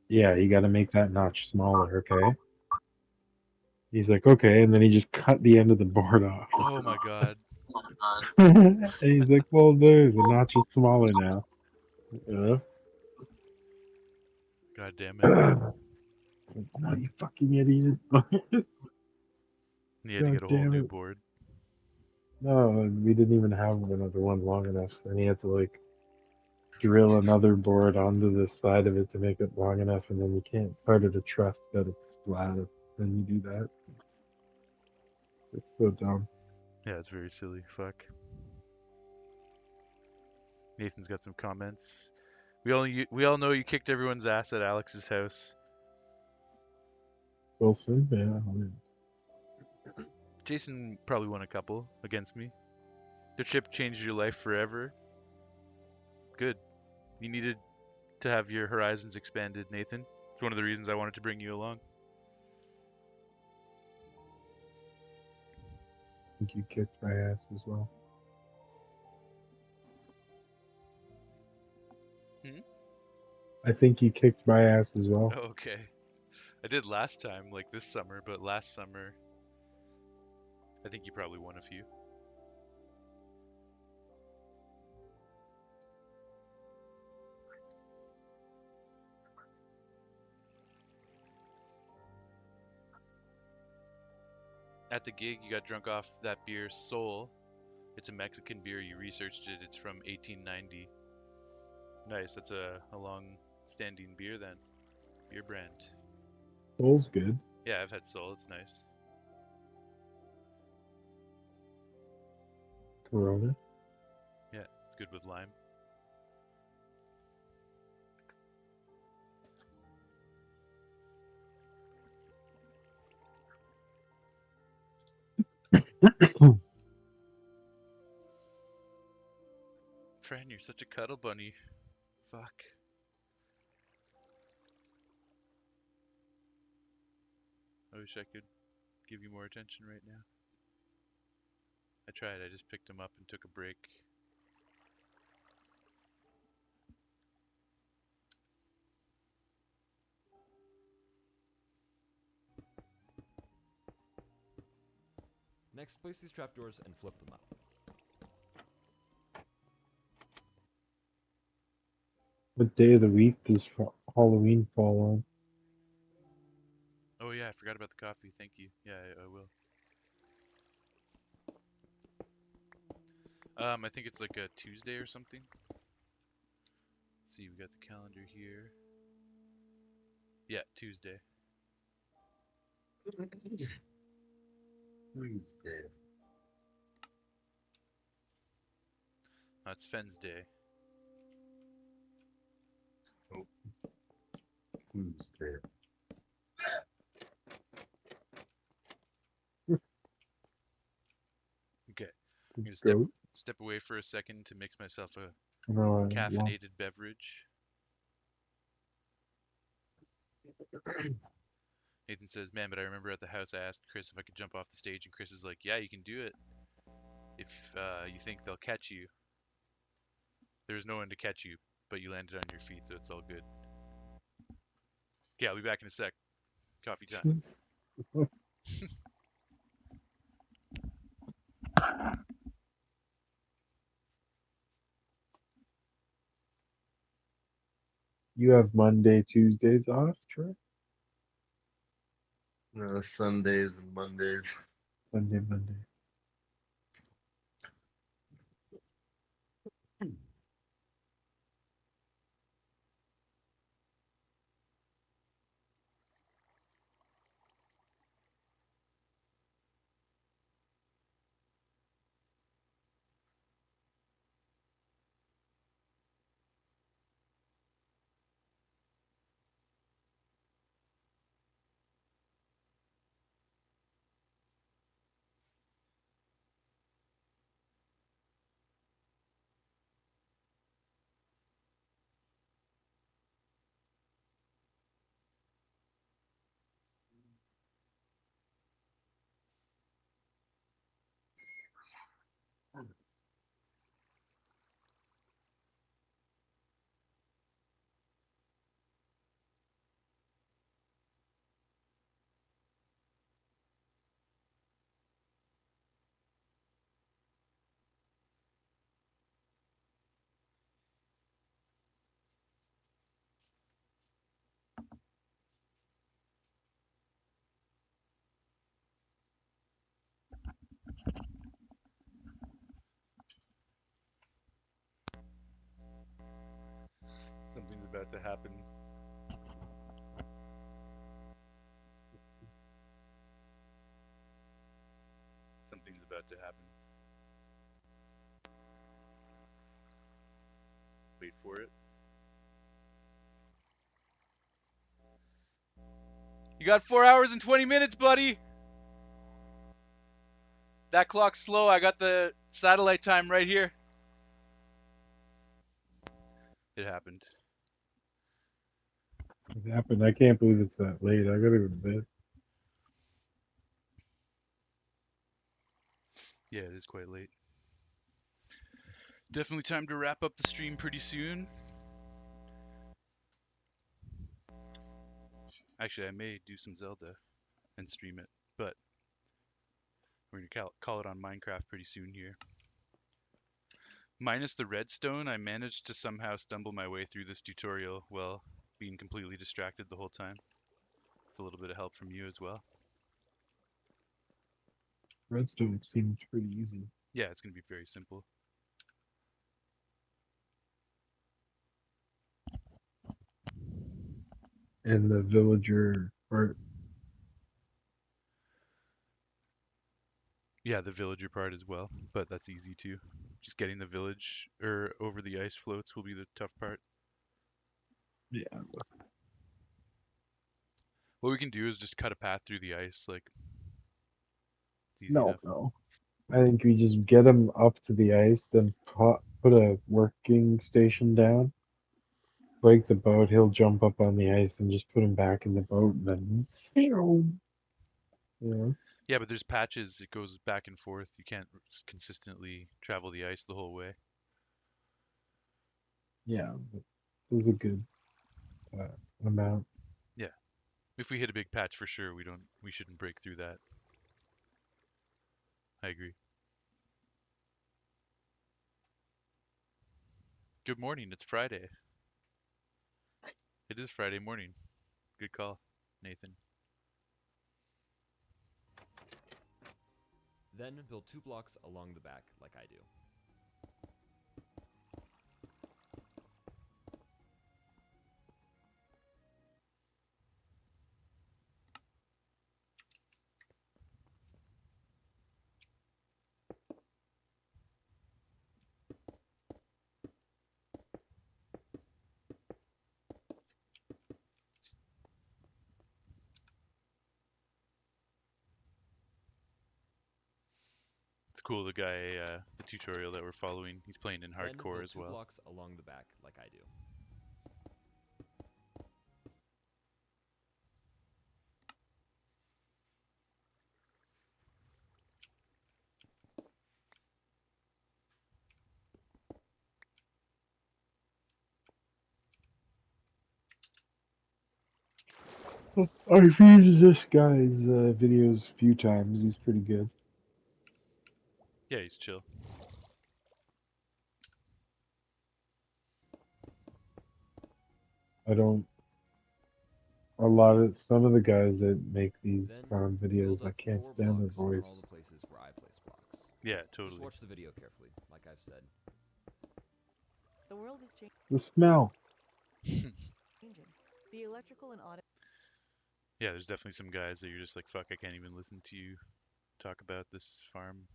yeah, you got to make that notch smaller, okay? He's like, okay. And then he just cut the end of the board off. Oh my god. And he's like, well, the notch is smaller now. Yeah. God damn it. It's like, no, you fucking idiot. And you had to God get a whole damn new it. board. No, we didn't even have another one long enough. So then he had to like drill another board onto the side of it to make it long enough. And then you can't, it's harder to trust that it's flat when you do that. It's so dumb. Yeah, it's very silly. Fuck. Nathan's got some comments. We all know you kicked everyone's ass at Alex's house. Wilson, yeah. I mean, Jason probably won a couple against me. The trip changed your life forever. Good. You needed to have your horizons expanded, Nathan. It's one of the reasons I wanted to bring you along. I think you kicked my ass as well. Hmm? I think you kicked my ass as well. Oh, okay. I did last time, like this summer, but last summer, I think you probably won a few. At the gig, you got drunk off that beer, Soul. It's a Mexican beer. You researched it. It's from 1890. Nice. That's a long-standing beer then. Beer brand. Soul's good. Yeah, I've had Soul. It's nice. Corona. Yeah, it's good with lime. Fran, you're such a cuddle bunny. Fuck. I wish I could give you more attention right now. I tried. I just picked him up and took a break. Next, place these trapdoors and flip them up. What day of the week does Halloween fall on? Oh yeah, I forgot about the coffee. Thank you. Yeah, I will. I think it's like a Tuesday or something. Let's see, we got the calendar here. Yeah, Tuesday. Wednesday. It's Fens Day. Wednesday. I'm gonna Goat. step away for a second to mix myself a No, caffeinated beverage. Nathan says, "Man, but I remember at the house I asked Chris if I could jump off the stage, and Chris is like, yeah, you can do it if you think they'll catch you. There's no one to catch you, but you landed on your feet, so it's all good." Okay, I'll be back in a sec. Coffee time. You have Monday, Tuesdays off, Troy? Sundays and Mondays. Sunday, Monday. Something's about to happen. Something's about to happen. Wait for it. You got 4 hours and 20 minutes, buddy. That clock's slow. I got the satellite time right here. It happened. It happened. I can't believe it's that late. I gotta go to bed. Yeah, it is quite late. Definitely time to wrap up the stream pretty soon. Actually, I may do some Zelda and stream it, but we're gonna call it on Minecraft pretty soon here. Minus the redstone, I managed to somehow stumble my way through this tutorial while being completely distracted the whole time. With a little bit of help from you as well. Redstone seemed pretty easy. Yeah, it's gonna be very simple. And the villager part. Yeah, the villager part as well, but that's easy too. Just getting the village or over the ice floats will be the tough part. Yeah. What we can do is just cut a path through the ice, like it's easy No, enough. no. I think we just get him up to the ice, then put a working station down, break the boat. He'll jump up on the ice, and just put him back in the boat, and then yeah, Yeah, but there's patches. It goes back and forth. You can't consistently travel the ice the whole way. yeah. This is a good uh, amount. Yeah, if we hit a big patch for sure, we shouldn't break through that. I agree. Good morning. It's Friday. It is Friday morning. Good call, Nathan. Then build 2 blocks along the back like I do. It's cool. The guy, the tutorial that we're following, he's playing in Then hardcore build as 2 well. blocks along the back, like I do. I've used this guy's videos a few times. He's pretty good. Yeah, he's chill. I don't. A lot of some of the guys that make these Then farm build videos, I up can't 4 stand their blocks on all voice. the places where I place blocks. Yeah, Just totally. watch the video carefully, like I've said. The world is The smell. changing. The electrical and auto. Yeah, there's definitely some guys that you're just like, fuck, I can't even listen to you talk about this farm.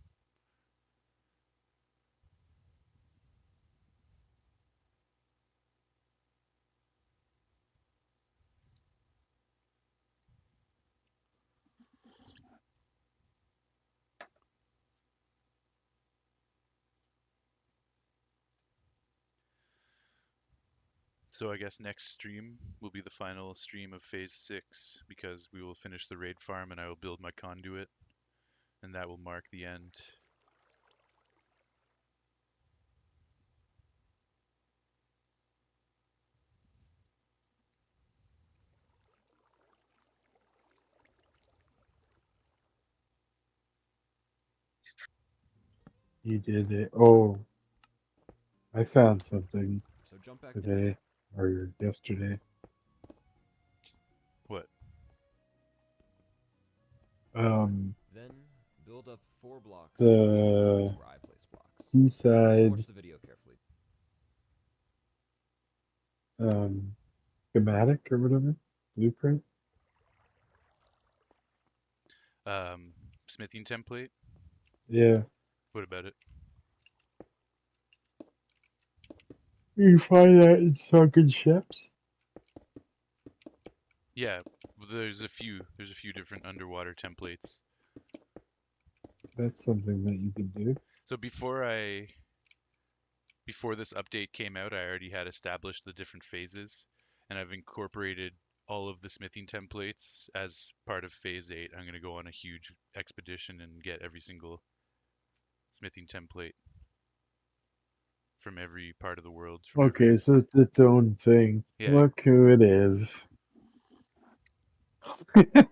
So I guess next stream will be the final stream of phase 6 because we will finish the raid farm and I will build my conduit and that will mark the end. You did it. Oh, I found something So jump back down. today or yesterday. What? Then build up 4 blocks on all the The places where I place blocks. Just Seaside watch the video carefully. schematic or whatever blueprint. Smithing template? Yeah, What about it? you find that in sunken ships. Yeah, there's a few different underwater templates. That's something that you can do. So before this update came out, I already had established the different phases and I've incorporated all of the smithing templates as part of phase 8. I'm going to go on a huge expedition and get every single smithing template from every part of the world, from every. Okay, so it's its own thing. Yeah. Look who it is. What?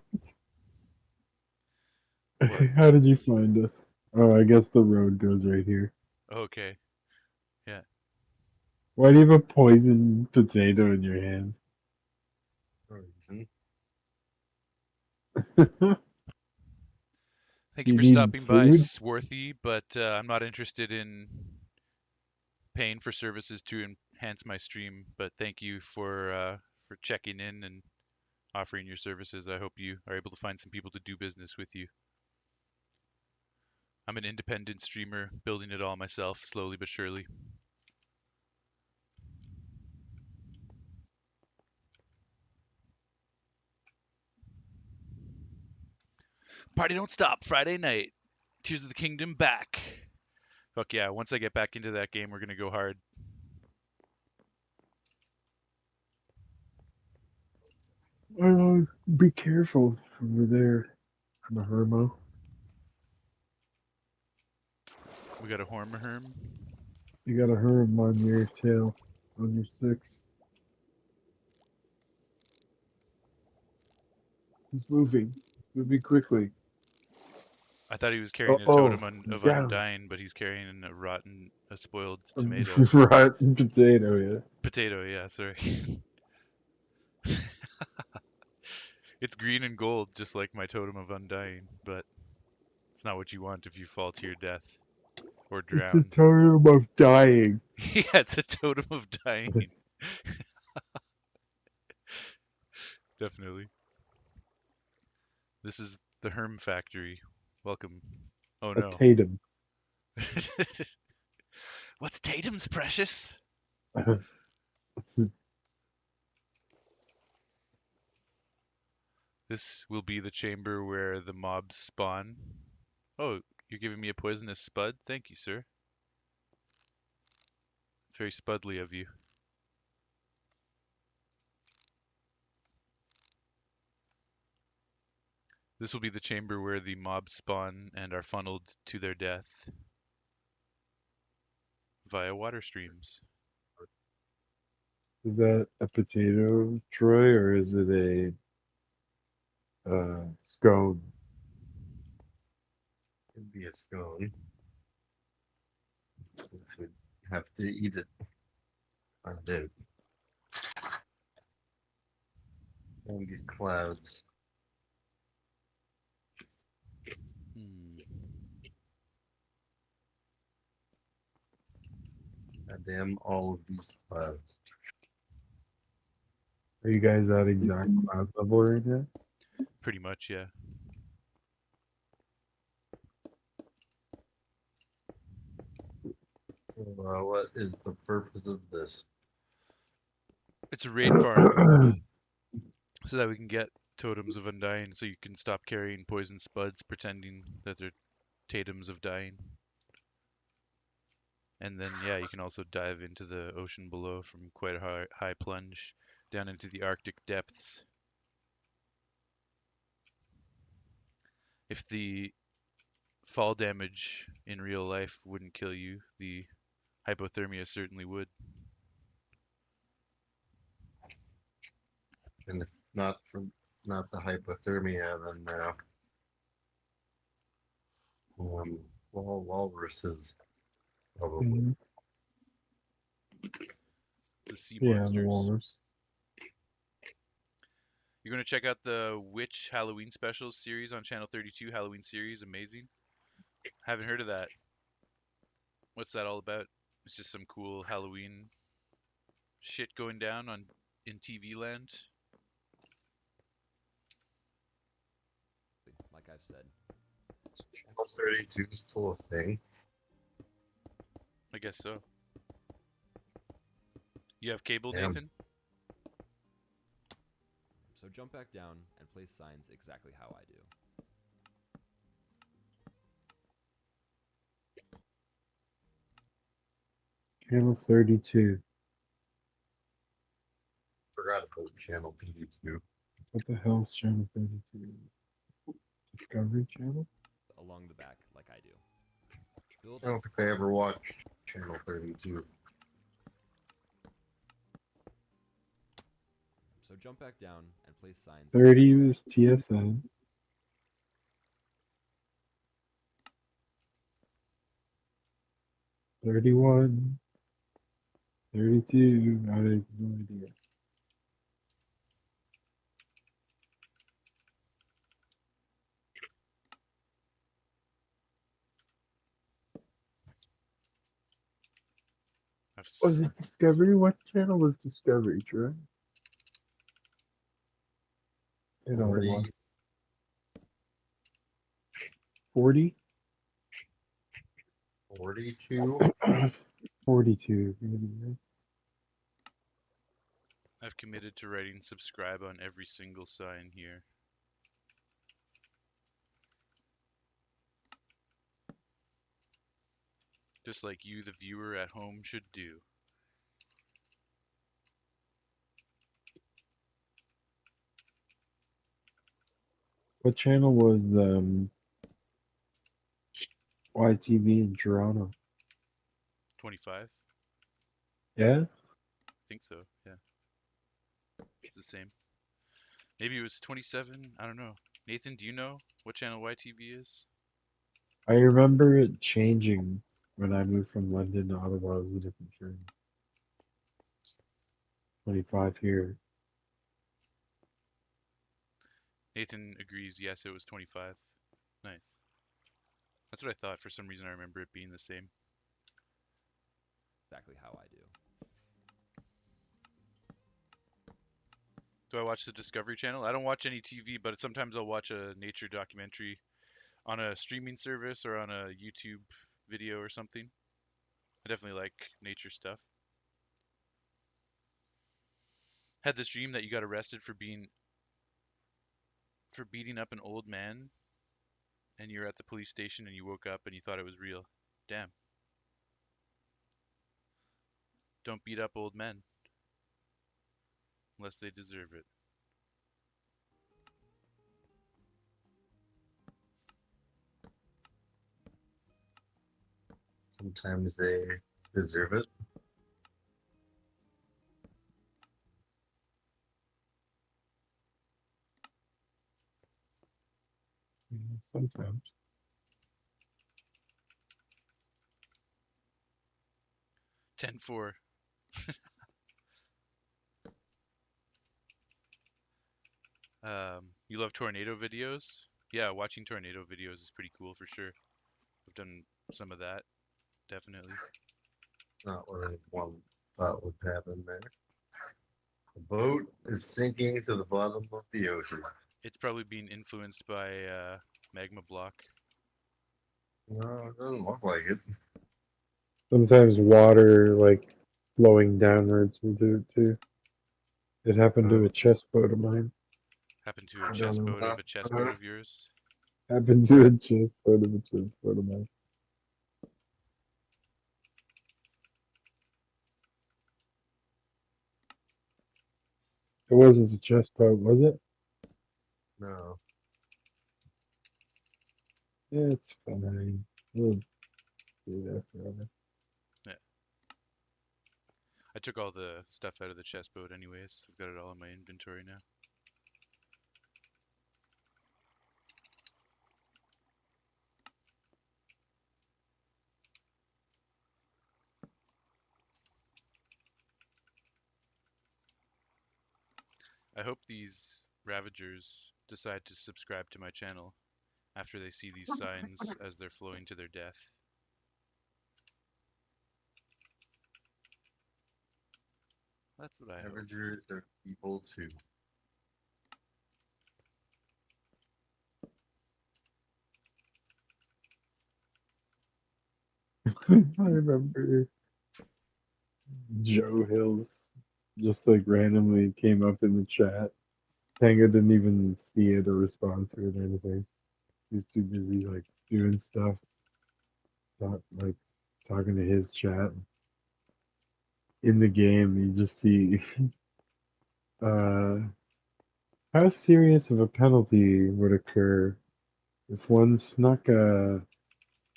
How did you find us? Oh, I guess the road goes right here. Okay. Yeah. Why do you have a poison potato in your hand? No reason. Thank you You for need stopping by, food? Swarthy, but I'm not interested in paying for services to enhance my stream. But thank you for checking in and offering your services. I hope you are able to find some people to do business with you. I'm an independent streamer, building it all myself, slowly but surely. Party don't stop. Friday night. Tears of the Kingdom back. Fuck yeah! Once I get back into that game, we're gonna go hard. Be careful over there, Mahermo. We got a Hormaherm. You got a herm on your tail, on your 6. He's moving. Moving quickly. I thought he was carrying a Oh, totem he's of down. undying, but he's carrying a spoiled A tomato. rotten potato, yeah. Potato, yeah, sorry. It's green and gold, just like my totem of undying, but it's not what you want if you fall to your death or It's a drown. totem of dying. Yeah, it's a totem of dying. Definitely. This is the Herm Factory. Welcome. Oh A no. tatum. What's Tatum's precious? This will be the chamber where the mobs spawn. Oh, You're giving me a poisonous spud? Thank you, sir. It's very spudly of you. This will be the chamber where the mobs spawn and are funneled to their death via water streams. Is that a potato, Troy, or is it a scone? It'd be a scone. This would have to eat it. I do. And these clouds. Hmm. Goddamn all of these clouds. Are you guys at exact cloud level right now? Pretty much, yeah. What is the purpose of this? It's a raid farm, so that we can get totems of undying, so you can stop carrying poison spuds pretending that they're totems of dying. And then, yeah, you can also dive into the ocean below from quite a high plunge down into the Arctic depths. If the fall damage in real life wouldn't kill you, the hypothermia certainly would. And if not the hypothermia, then walruses probably. Mhm. The sea Yeah, the monsters. walrus. You're going to check out the Witch Halloween Specials series on Channel 32, Halloween series, amazing. Haven't heard of that. What's that all about? It's just some cool Halloween shit going down in TV land. Like I've said. Channel 32 is still a thing. I guess so. You have cable, Damn. Nathan? So jump back down and place signs exactly how I do. Channel 32. Forgot about Channel 32. What the hell's Channel 32? Discovery Channel? Along the back, like I do. Build I don't up. think I ever watched Channel 32. So jump back down and place signs. 30 is TSN. 31. 32. I have no idea. Was it Discovery? What channel was Discovery, Troy? It all 40. was. 40? 42. 42. Maybe, right? I've committed to writing subscribe on every single sign here. Just like you, the viewer at home, should do. What channel was the YTV in Toronto? 25? Yeah? I think so, yeah. It's the same. Maybe it was 27? I don't know. Nathan, do you know what channel YTV is? I remember it changing when I moved from London to Ottawa. It was a different channel. 25 here. Nathan agrees, yes, it was 25. Nice. That's what I thought. For some reason, I remember it being the same. Exactly how I do. Do I watch the Discovery Channel? I don't watch any TV, but sometimes I'll watch a nature documentary on a streaming service or on a YouTube video or something. I definitely like nature stuff. Had this dream that you got arrested for beating up an old man and you're at the police station and you woke up and you thought it was real. Damn. Don't beat up old men unless they deserve it. Sometimes they deserve it. Sometimes. 10-4. You love tornado videos? Yeah, watching tornado videos is pretty cool for sure. I've done some of that, definitely. Not what anyone thought would happen there. The boat is sinking to the bottom of the ocean. It's probably being influenced by magma block. No, it doesn't look like it. Sometimes water like flowing downwards will do it too. It happened to a chess boat of mine. Happened to a I chess don't know. boat of a chess boat of yours. Happened to a chess boat of a chess boat of mine. It wasn't a chess boat, was it? No. Yeah, it's fine. We'll be there forever. Yeah. I took all the stuff out of the chess boat anyways. I've got it all in my inventory now. I hope these Ravagers decide to subscribe to my channel after they see these signs as they're flowing to their death. That's what I hope. Avengers are people too. I remember Joe Hills just like randomly came up in the chat. Tango didn't even see it or respond to it or anything. He's too busy like doing stuff, like talking to his chat. In the game, you just see uh, how serious of a penalty would occur if one snuck a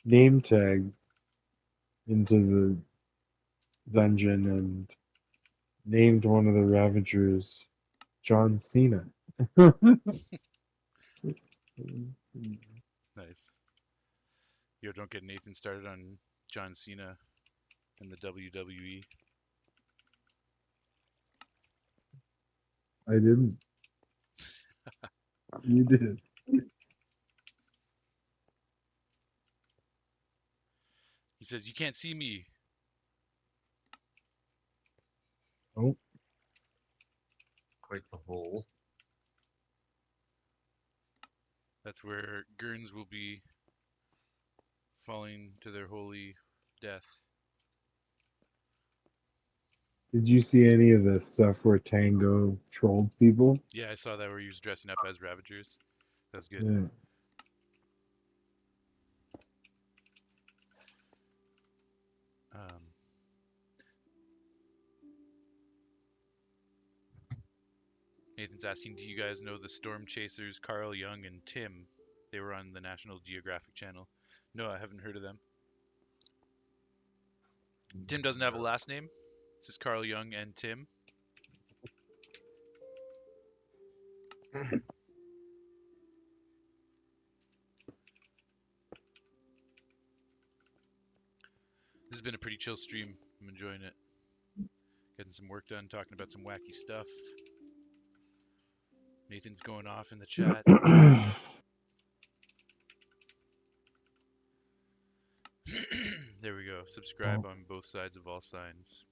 name tag into the dungeon and named one of the Ravagers John Cena. Nice. Yo, don't get Nathan started on John Cena and the WWE. I didn't. You did. He says, "You can't see me." Oh, Quite the hole. That's where Gurns will be falling to their holy death. did you see any of the stuff where Tango trolled people? Yeah, I saw that where he was dressing up as Ravagers. That was good. Yeah. Um, Nathan's asking, do you guys know the Storm Chasers, Carl Young and Tim? They were on the National Geographic Channel. No, I haven't heard of them. Tim doesn't have a last name. It's just Carl Young and Tim. This has been a pretty chill stream. I'm enjoying it. Getting some work done, talking about some wacky stuff. Nathan's going off in the chat. There we go. Subscribe on both sides of all signs.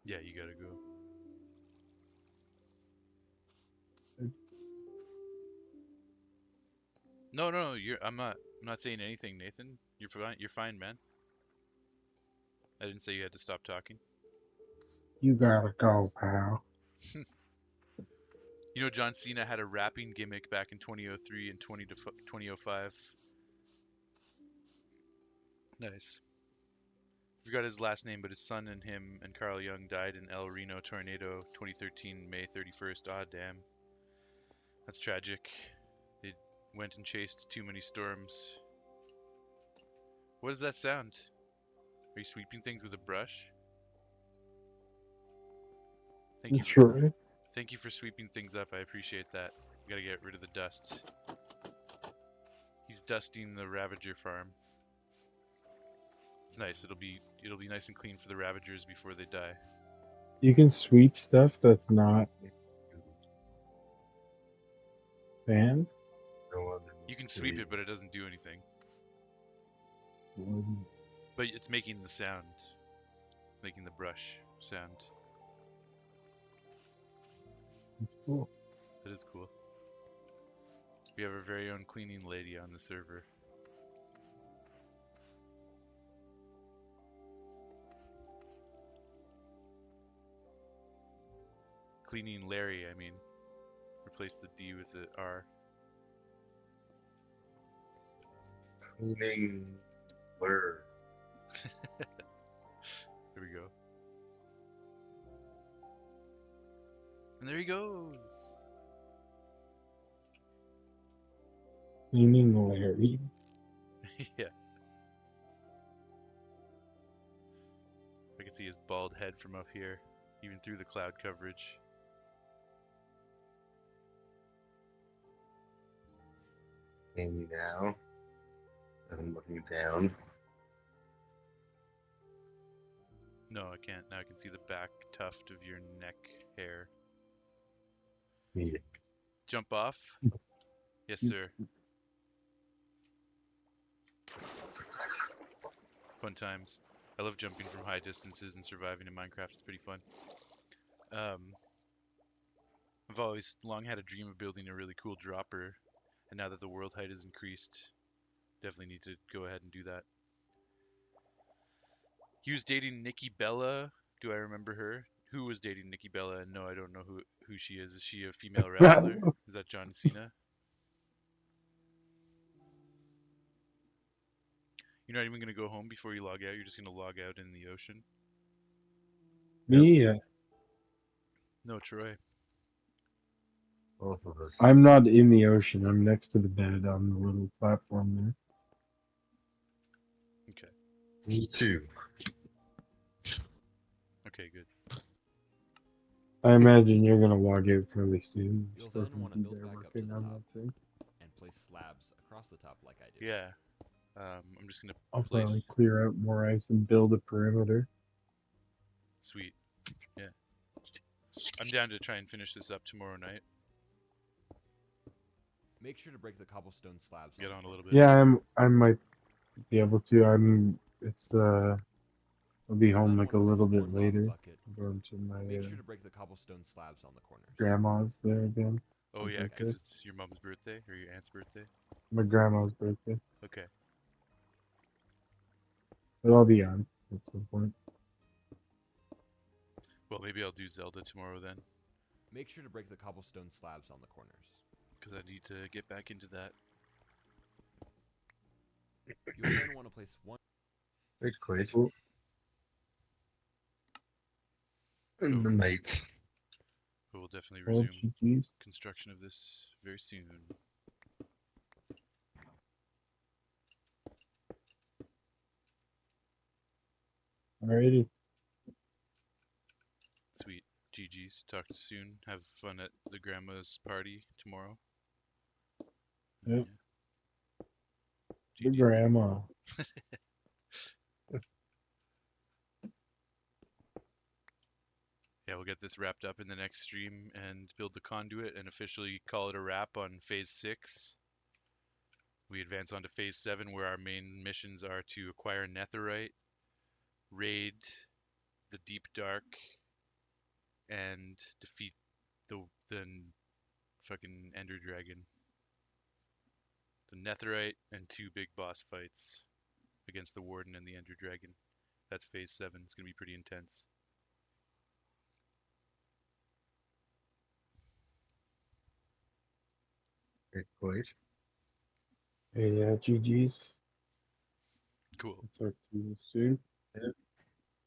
Yeah, you gotta go. No, no, I'm not saying anything, Nathan. You're fine, man. I didn't say you had to stop talking. You gotta go, pal. You know, John Cena had a rapping gimmick back in 2003 and 2005. Nice. Forgot his last name, but his son and him and Carl Jung died in El Reno tornado 2013, May 31st. Ah, damn. That's tragic. They went and chased too many storms. What does that sound? Are you sweeping things with a brush? Thank you for Troy? thank you for sweeping things up. I appreciate that. We gotta get rid of the dust. He's dusting the Ravager farm. It's nice. It'll be nice and clean for the Ravagers before they die. You can sweep stuff that's not banned? No other You can needs to sweep be. it, but it doesn't do anything. Mm, But it's making the sound. It's making the brush sound. That's cool. That is cool. We have our very own cleaning lady on the server. Cleaning Larry, I mean. Replace the D with the R. Cleaning blur. There we go. And there he goes. Cleaning Larry. Yeah. I can see his bald head from up here, even through the cloud coverage. Can you now? I'm looking down. No, I can't. Now I can see the back tuft of your neck hair. Yeah. Jump off? Yes, sir. Fun times. I love jumping from high distances and surviving in Minecraft. It's pretty fun. I've always long had a dream of building a really cool dropper, and now that the world height has increased, definitely need to go ahead and do that. He was dating Nikki Bella. Do I remember her? Who was dating Nikki Bella? And no, I don't know who she is. Is she a female wrestler? Is that John Cena? You're not even gonna go home before you log out. You're just gonna log out in the ocean. Yep. Me? No, Troy. Both of us. I'm not in the ocean. I'm next to the bed on the little platform there. Okay. Me too. Okay, good. I imagine you're gonna log out fairly soon. You'll Still then gonna want to be build there back up to working the on top that thing. and place slabs across the top like I do. Yeah. I'm just gonna I'll probably place. clear out more ice and build a perimeter. Sweet. Yeah. I'm down to try and finish this up tomorrow night. Make sure to break the cobblestone slabs. Get on on the a little bit. Yeah, I might be able to. I'll be You'll home then like want a to place little bit one lava later. bucket. I'm going to my Make sure to break the cobblestone slabs on the corners. grandma's there again. Oh Her yeah, birthday. because it's your mom's birthday or your aunt's birthday. My grandma's birthday. Okay. But I'll be on at some point. Well, maybe I'll do Zelda tomorrow then, Make sure to break the cobblestone slabs on the corners. because I need to get back into that. You'll then want to place one. Great, great. Cool. And the Oh. mates. We will definitely Well, resume GG's. construction of this very soon. Alrighty. Sweet. GG's. Talk soon. Have fun at the grandma's party tomorrow. Yep. Yeah. The grandma. Yeah, we'll get this wrapped up in the next stream and build the conduit and officially call it a wrap on phase 6. We advance on to phase 7, where our main missions are to acquire netherite, raid the deep dark, and defeat the fucking ender dragon. The netherite and 2 big boss fights against the warden and the ender dragon. That's phase 7. It's gonna be pretty intense. Quite. Hey, GG's. Cool. I'll talk to you soon.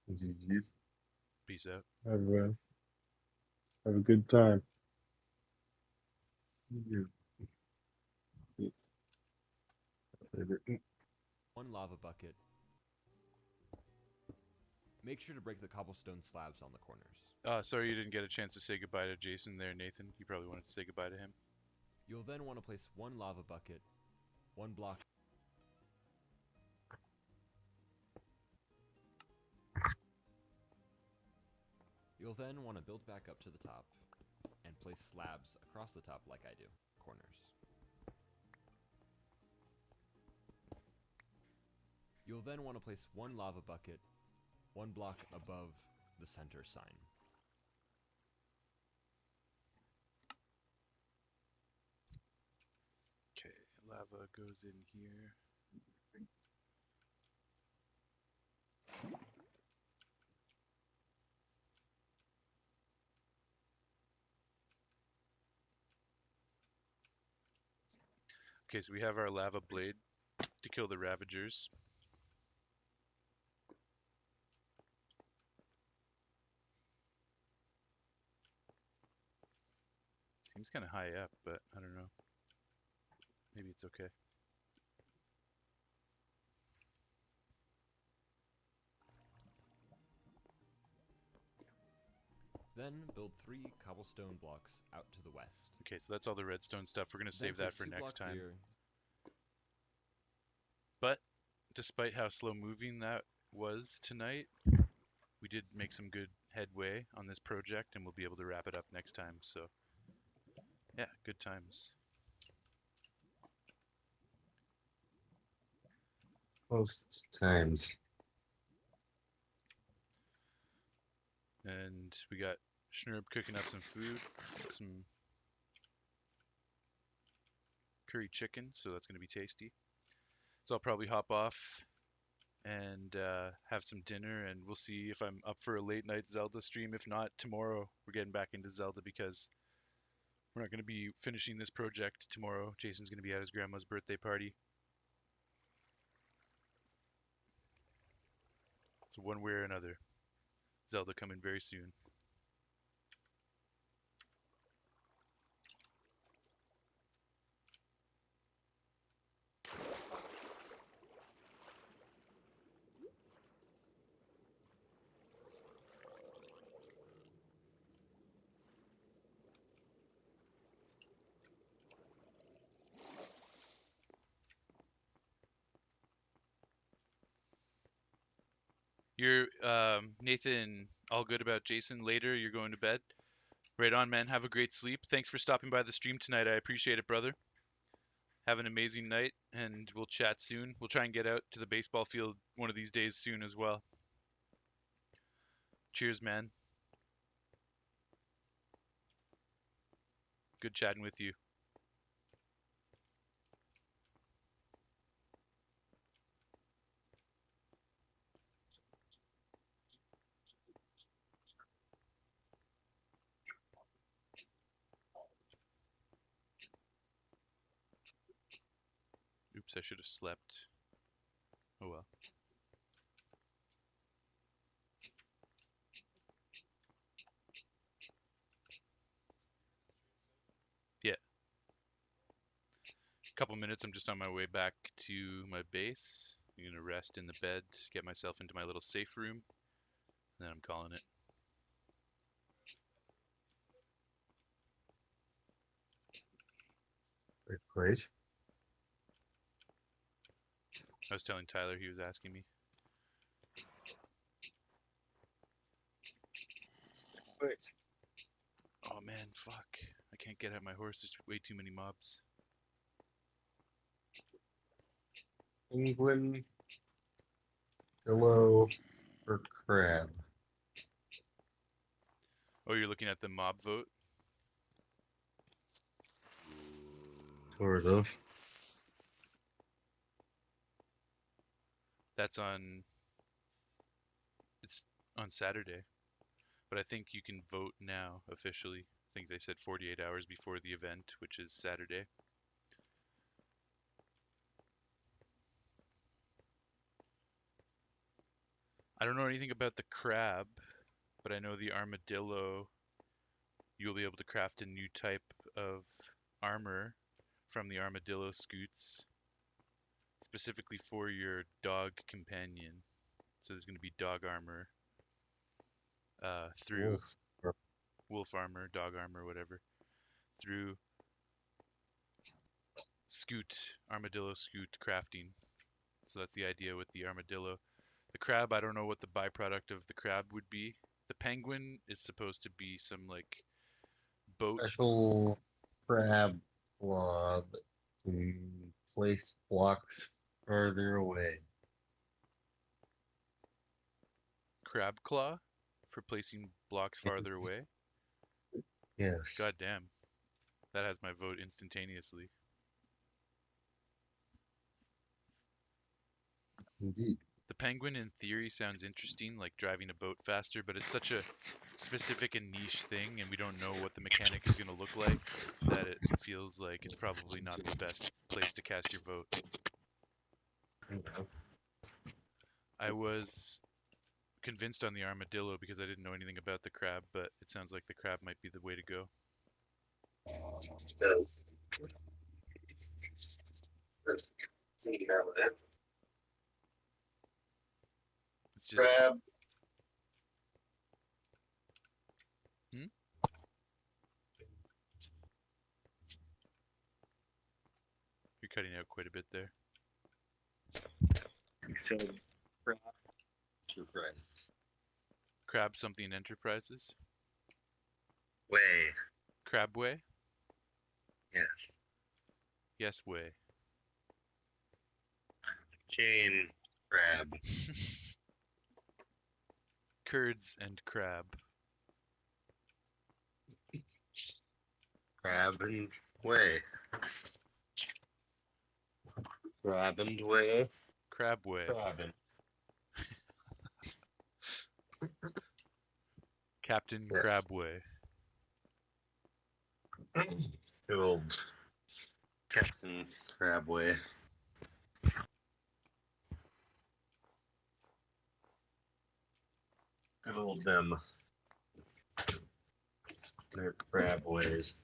GG's. Peace out. Have a good time. You. Peace. Later. One lava bucket. Make sure to break the cobblestone slabs on the corners. Sorry you didn't get a chance to say goodbye to Jason there, Nathan. You probably wanted to say goodbye to him. You'll then want to place one lava bucket, one block. You'll then want to build back up to the top and place slabs across the top like I do, corners. You'll then want to place one lava bucket, one block above the center sign. Okay, lava goes in here. Okay, so we have our lava blade to kill the Ravagers. Seems kind of high up, but I don't know. Maybe it's okay. Then build 3 cobblestone blocks out to the west. Okay, so that's all the redstone stuff. We're going to save Then that place for 2 next blocks time. here. But despite how slow moving that was tonight, we did make some good headway on this project, and we'll be able to wrap it up next time. So, yeah, good times. Most times. And we got Schnurb cooking up some food, some curry chicken, so that's going to be tasty. So I'll probably hop off and have some dinner, and we'll see if I'm up for a late night Zelda stream. If not, tomorrow we're getting back into Zelda because we're not going to be finishing this project tomorrow. Jason's going to be at his grandma's birthday party. So one way or another, Zelda coming very soon. You're Nathan, all good about Jason later? You're going to bed? Right on, man. Have a great sleep. Thanks for stopping by the stream tonight. I appreciate it, brother. Have an amazing night, and we'll chat soon. We'll try and get out to the baseball field one of these days soon as well. Cheers, man. Good chatting with you. Oops, I should have slept. Oh well. Yeah. Couple minutes, I'm just on my way back to my base. I'm gonna rest in the bed, get myself into my little safe room, and then I'm calling it. Great. I was telling Tyler, he was asking me. Great. Oh man, fuck. I can't get at my horse, there's way too many mobs. Penguin. Hello. Or crab. Oh, you're looking at the mob vote? Sort of. That's on on Saturday, but I think you can vote now officially. I think they said 48 hours before the event, which is Saturday. I don't know anything about the crab, but I know the armadillo, you'll be able to craft a new type of armor from the armadillo scoots, specifically for your dog companion. So there's going to be dog armor through Wolf. wolf armor, dog armor, whatever, through armadillo scoot crafting. So that's the idea with the armadillo. The crab, I don't know what the byproduct of the crab would be. The penguin is supposed to be some like boat. Special crab claw that can place blocks further away. Crab claw for placing blocks farther away. Yes. God damn. That has my vote instantaneously. Indeed. The penguin in theory sounds interesting, like driving a boat faster, but it's such a specific and niche thing, and we don't know what the mechanic is going to look like, that it feels like it's probably not the best place to cast your vote. I was convinced on the armadillo because I didn't know anything about the crab, but it sounds like the crab might be the way to go. Does. It's just Crab. You're cutting out quite a bit there. So, crab. Enterprise. Crab something enterprises. Way. Crabway. Yes. Yes way. Chain crab. Curds and crab. Crab and way. Crab and way. Crabway. Crabbing. Captain Yes. Crabway. Good old Captain Crabway. Good old them. Their crab ways.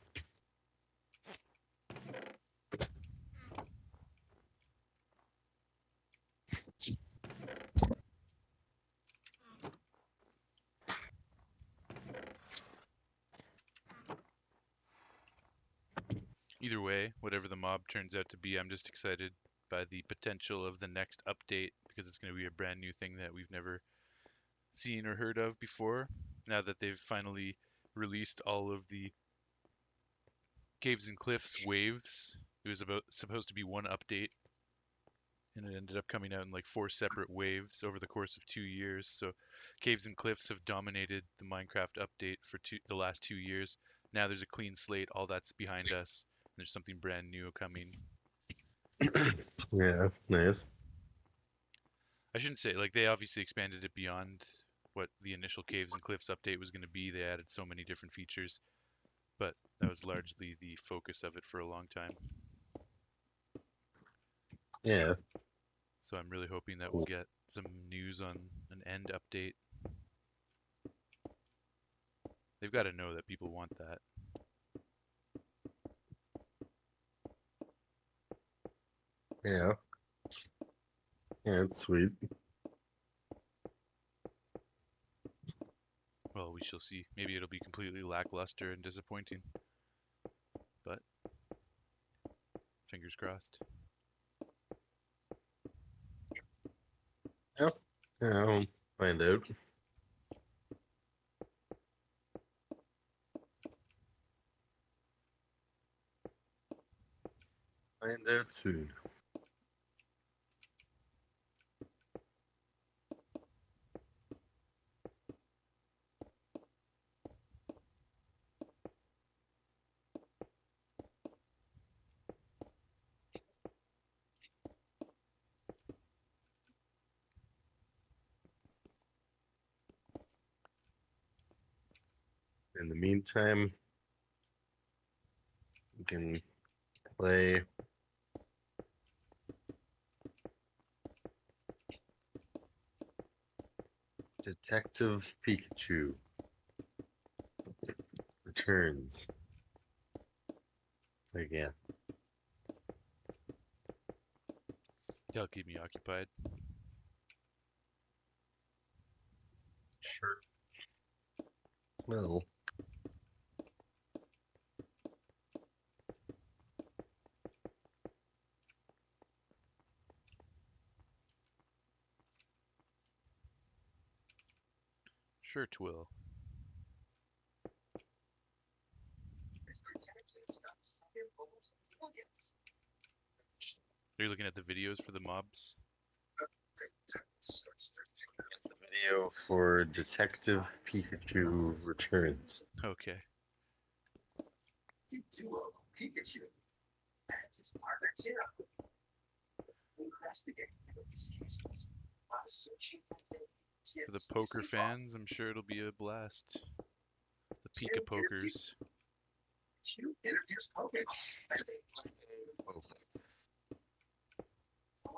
Either way, whatever the mob turns out to be, I'm just excited by the potential of the next update because it's going to be a brand new thing that we've never seen or heard of before. Now that they've finally released all of the Caves and Cliffs waves, it was supposed to be one update, and it ended up coming out in like 4 separate waves over the course of 2 years. So Caves and Cliffs have dominated the Minecraft update for the last 2 years. Now there's a clean slate, all that's behind us. There's something brand new coming. Yeah, nice. I shouldn't say, like, they obviously expanded it beyond what the initial Caves and Cliffs update was going to be. They added so many different features, but that was largely the focus of it for a long time. Yeah. So I'm really hoping that we'll get some news on an end update. They've got to know that people want that. Yeah. Yeah, it's sweet. Well, we shall see. Maybe it'll be completely lackluster and disappointing. But fingers crossed. Yeah. Yeah, I'll find out. Find out soon. In the meantime, we can play Detective Pikachu returns again. That'll keep me occupied. Sure. Well, Sure, twill. Are you looking at the videos for the mobs? the video for Detective Pikachu returns. Okay. Duo Pikachu and his partner Tim investigate these cases while searching for For the poker fans, I'm sure it'll be a blast. The Pika pokers. Pikachu interviews Pokemon and they play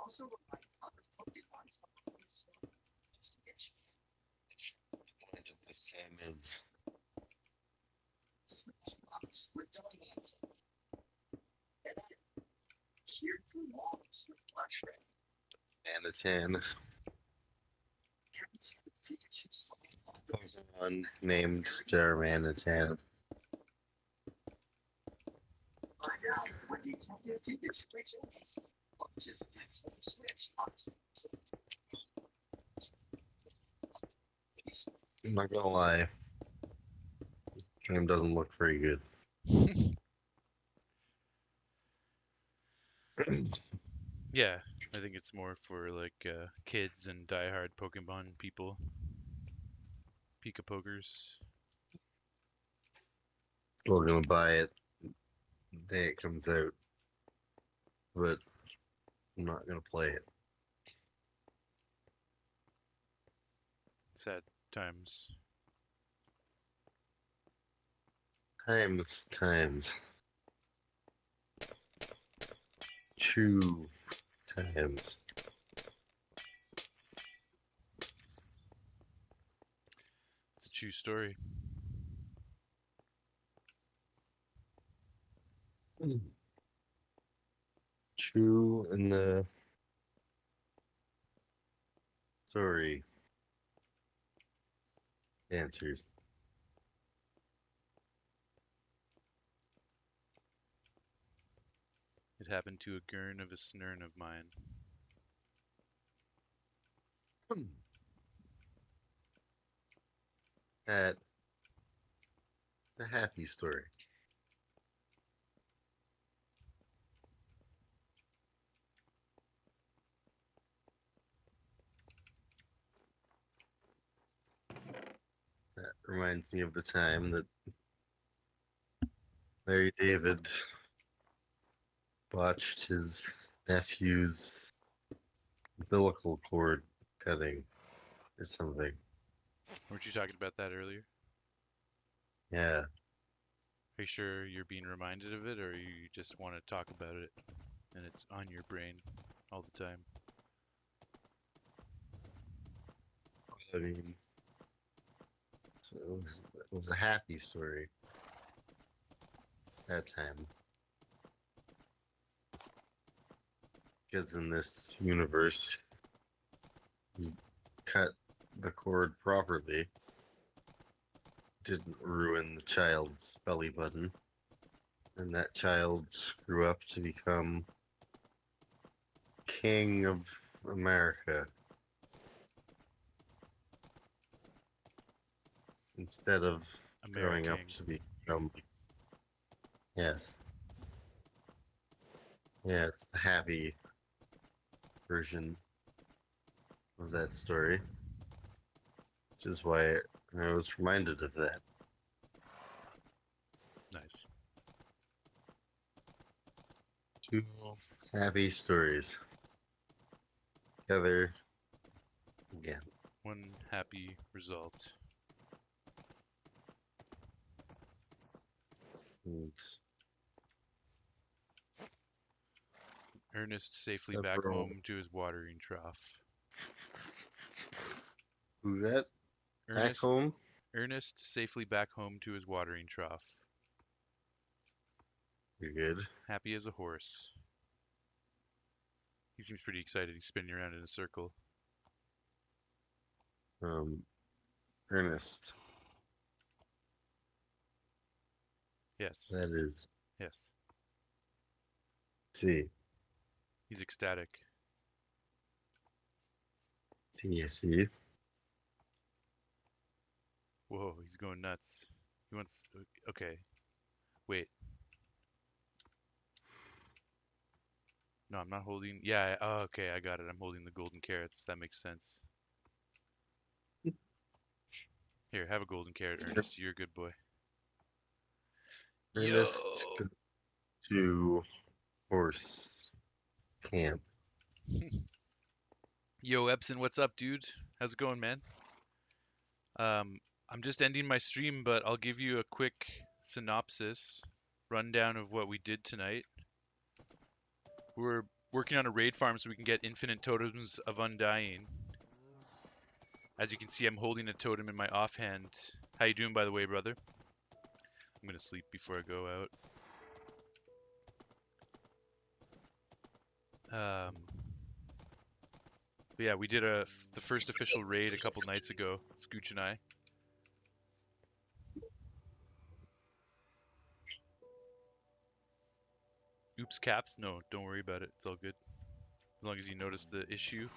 also remind other Pokemon of these investigations. The point of this game is Smash Mobs with donuts. And then cured through walls with lunch red. Manatan Captain Pikachu saw Pokemon named Darmanitan. find out when Detective Pikachu returns. Launches Nintendo Switch on I'm not gonna lie, this game doesn't look very good. Yeah, I think it's more for like kids and diehard Pokemon people. Pika pokers. Still gonna buy it the day it comes out, but I'm not gonna play it. Sad times. Times. Chew times. It's a true story. Chew in the story answers. It happened to a gurn of a snurn of mine. That's a happy story. That reminds me of the time that Larry David botched his nephew's umbilical cord cutting or something. Weren't you talking about that earlier? Yeah, Are you sure you're being reminded of it, or you just want to talk about it and it's on your brain all the time? I mean, so it was a happy story that time. Because in this universe, you cut the cord properly, didn't ruin the child's belly button, and that child grew up to become king of America instead of growing up Ameriking. to become. Yes. Yeah, it's the happy version of that story, which is why I was reminded of that. Nice. Two happy stories together again. One happy result. and Ernest safely back several. home to his watering trough. Who that? Back Ernest home? Ernest safely back home to his watering trough. You're good. Happy as a horse. He seems pretty excited. He's spinning around in a circle. Ernest. Yes. That is. Yes. See. He's ecstatic. See. Whoa, he's going nuts. He wants... Okay. Wait. No, I'm not holding... Yeah, oh, okay, I got it. I'm holding the golden carrots. That makes sense. Here, have a golden carrot, Ernest. You're a good boy. Ernest Yo! go to horse camp. Yo, Epson, what's up, dude? How's it going, man? I'm just ending my stream, but I'll give you a quick synopsis, rundown of what we did tonight. We're working on a raid farm so we can get infinite totems of undying. As you can see, I'm holding a totem in my offhand. How you doing, by the way, brother? I'm gonna sleep before I go out. But yeah, we did the first official raid a couple nights ago, Scooch and I. Oops, caps? No, don't worry about it. It's all good. As long as you notice the issue.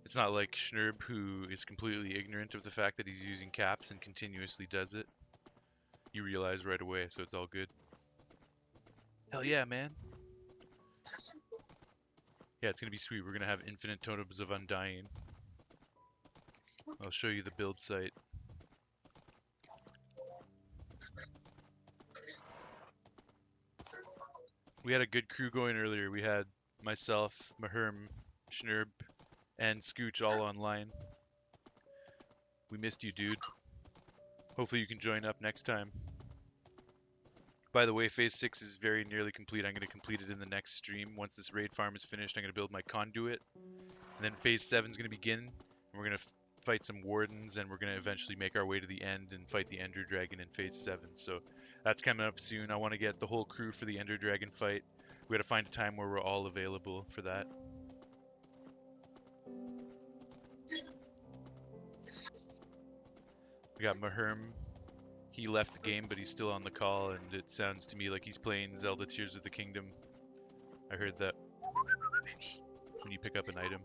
It's not like Schnurb, who is completely ignorant of the fact that he's using caps and continuously does it. You realize right away, so it's all good. Hell yeah, man. Yeah, it's gonna be sweet. We're gonna have infinite totems of undying. I'll show you the build site. We had a good crew going earlier. We had myself, Maherm, Schnurb, and Scooch all online. We missed you, dude. Hopefully you can join up next time. By the way, Phase 6 is very nearly complete. I'm going to complete it in the next stream. Once this raid farm is finished, I'm going to build my conduit. And then Phase 7 is going to begin. And we're going to fight some wardens, and we're going to eventually make our way to the end and fight the Ender Dragon in Phase 7. So that's coming up soon. I want to get the whole crew for the Ender Dragon fight. We got to find a time where we're all available for that. We got Maherm. He left the game, but he's still on the call, and it sounds to me like he's playing Zelda Tears of the Kingdom. I heard that when you pick up an item.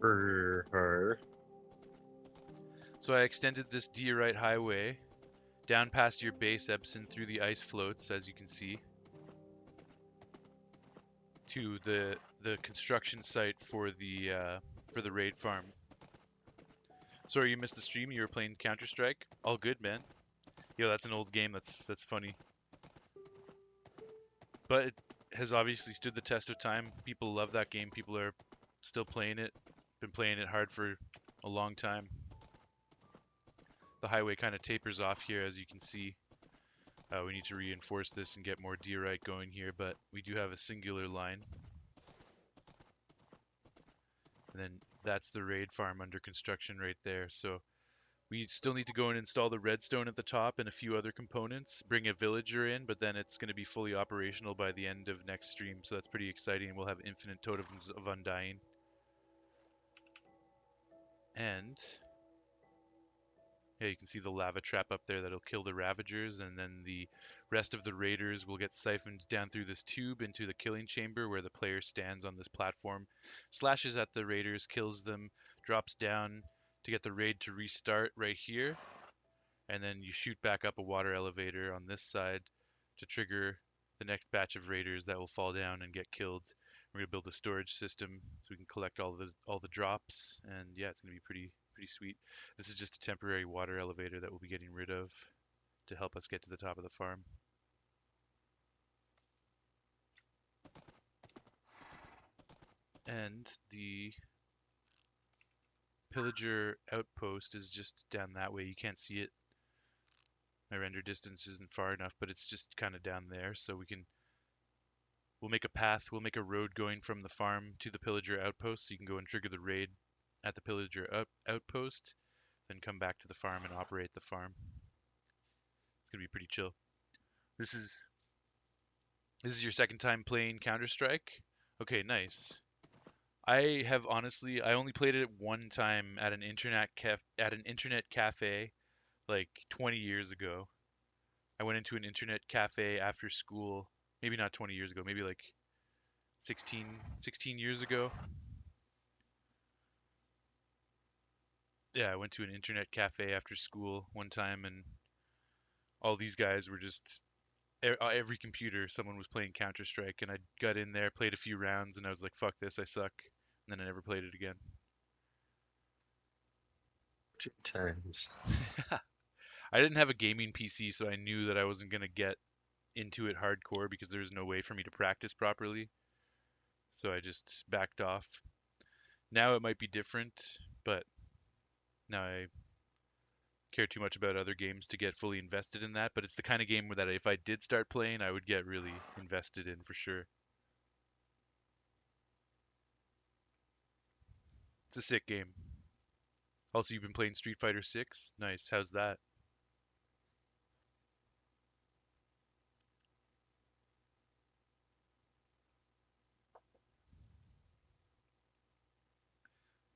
For her. So I extended this diorite highway down past your base, Epson, through the ice floats, as you can see, to the construction site for the raid farm. Sorry you missed the stream. You were playing Counter-Strike. All good, man. Yo, that's an old game. That's funny. But it has obviously stood the test of time. People love that game. People are still playing it. Been playing it hard for a long time. The highway kind of tapers off here, as you can see. We need to reinforce this and get more diorite going here, but we do have a singular line. And then that's the raid farm under construction right there. So we still need to go and install the redstone at the top and a few other components, bring a villager in, but then it's going to be fully operational by the end of next stream. So that's pretty exciting. We'll have infinite totems of undying. And yeah, you can see the lava trap up there that'll kill the Ravagers, and then the rest of the Raiders will get siphoned down through this tube into the killing chamber where the player stands on this platform, slashes at the Raiders, kills them, drops down to get the raid to restart right here, and then you shoot back up a water elevator on this side to trigger the next batch of Raiders that will fall down and get killed. We're going to build a storage system so we can collect all the drops, and yeah, it's going to be pretty sweet. This is just a temporary water elevator that we'll be getting rid of to help us get to the top of the farm. And the pillager outpost is just down that way. You can't see it My render distance isn't far enough, but it's just kind of down there, so we'll make a path, we'll make a road going from the farm to the pillager outpost, so you can go and trigger the raid at the pillager outpost, then come back to the farm and operate the farm. It's gonna be pretty chill. This is your second time playing Counter-Strike? Okay, nice. I have honestly, I only played it one time at an internet cafe like 20 years ago. I went into an internet cafe after school, maybe not 20 years ago, maybe like 16 years ago. Yeah, I went to an internet cafe after school one time, and all these guys were just every computer someone was playing Counter Strike, and I got in there, played a few rounds, and I was like, "Fuck this, I suck," and then I never played it again. 2 times. I didn't have a gaming PC, so I knew that I wasn't gonna get into it hardcore because there's no way for me to practice properly. So I just backed off. Now it might be different, but now I care too much about other games to get fully invested in that. But it's the kind of game that if I did start playing, I would get really invested in for sure. It's a sick game. Also, you've been playing Street Fighter 6? Nice. How's that?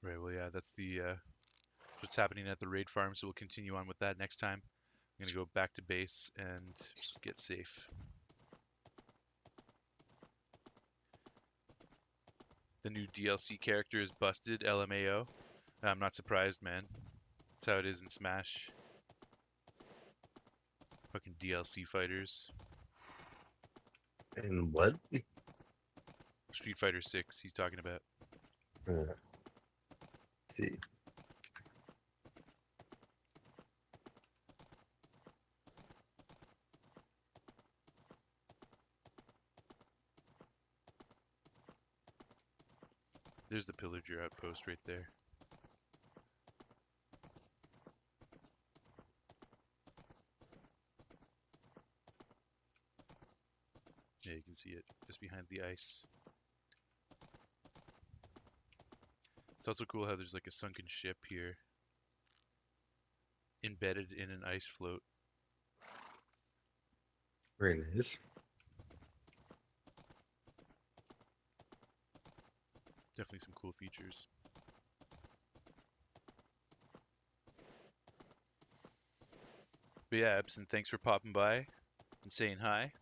Right, well, yeah, that's what's happening at the raid farm, so we'll continue on with that next time. I'm gonna go back to base and get safe. The new DLC character is busted, LMAO. I'm not surprised, man. That's how it is in Smash. Fucking DLC fighters. And what? Street Fighter 6, he's talking about. See. There's the pillager outpost right there. Yeah, you can see it just behind the ice. It's also cool how there's like a sunken ship here, embedded in an ice float. Very nice. Definitely some cool features. But yeah, Epson, thanks for popping by and saying hi.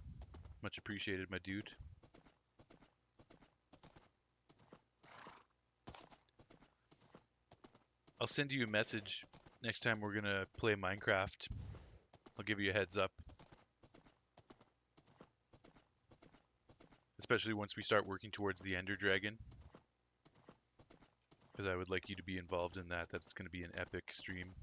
Much appreciated, my dude. I'll send you a message next time we're gonna play Minecraft. I'll give you a heads up. Especially once we start working towards the Ender Dragon. Because I would like you to be involved in that. That's going to be an epic stream.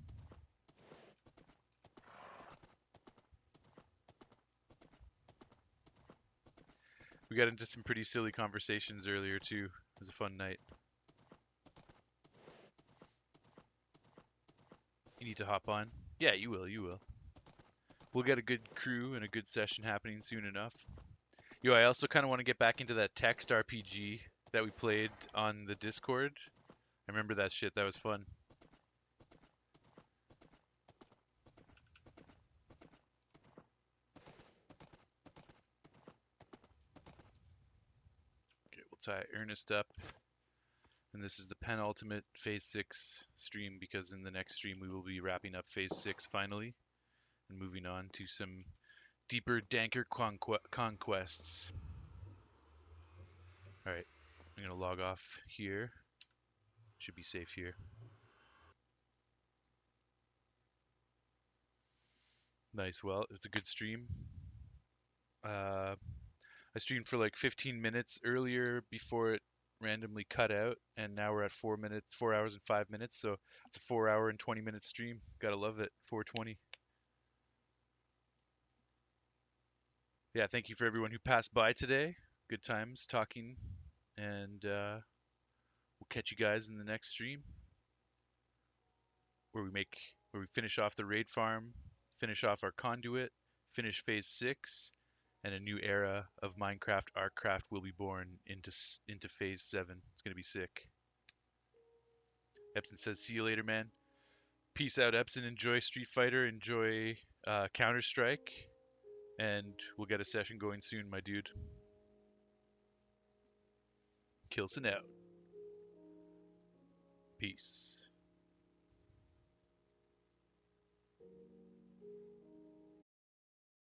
We got into some pretty silly conversations earlier too. It was a fun night. You need to hop on? Yeah, you will, you will. We'll get a good crew and a good session happening soon enough. Yo, I also kind of want to get back into that text RPG that we played on the Discord. I remember that shit, that was fun. Okay, we'll tie Ernest up. And this is the penultimate Phase 6 stream because in the next stream we will be wrapping up Phase 6 finally and moving on to some deeper, danker conquests. Alright, I'm going to log off here. Should be safe here. Nice, well, it's a good stream. I streamed for like 15 minutes earlier before it randomly cut out, and now we're at 4 hours and 5 minutes, so it's a 4 hour and 20 minute stream. Gotta love it. 420. Yeah, thank you for everyone who passed by today. Good times talking, and we'll catch you guys in the next stream where we finish off the raid farm, finish off our conduit, finish phase 6, and a new era of Minecraft ArcCraft will be born into phase 7. It's going to be sick. Epson says, see you later, man. Peace out, Epson. Enjoy Street Fighter. Enjoy Counter-Strike. And we'll get a session going soon, my dude. Kilson out. Peace.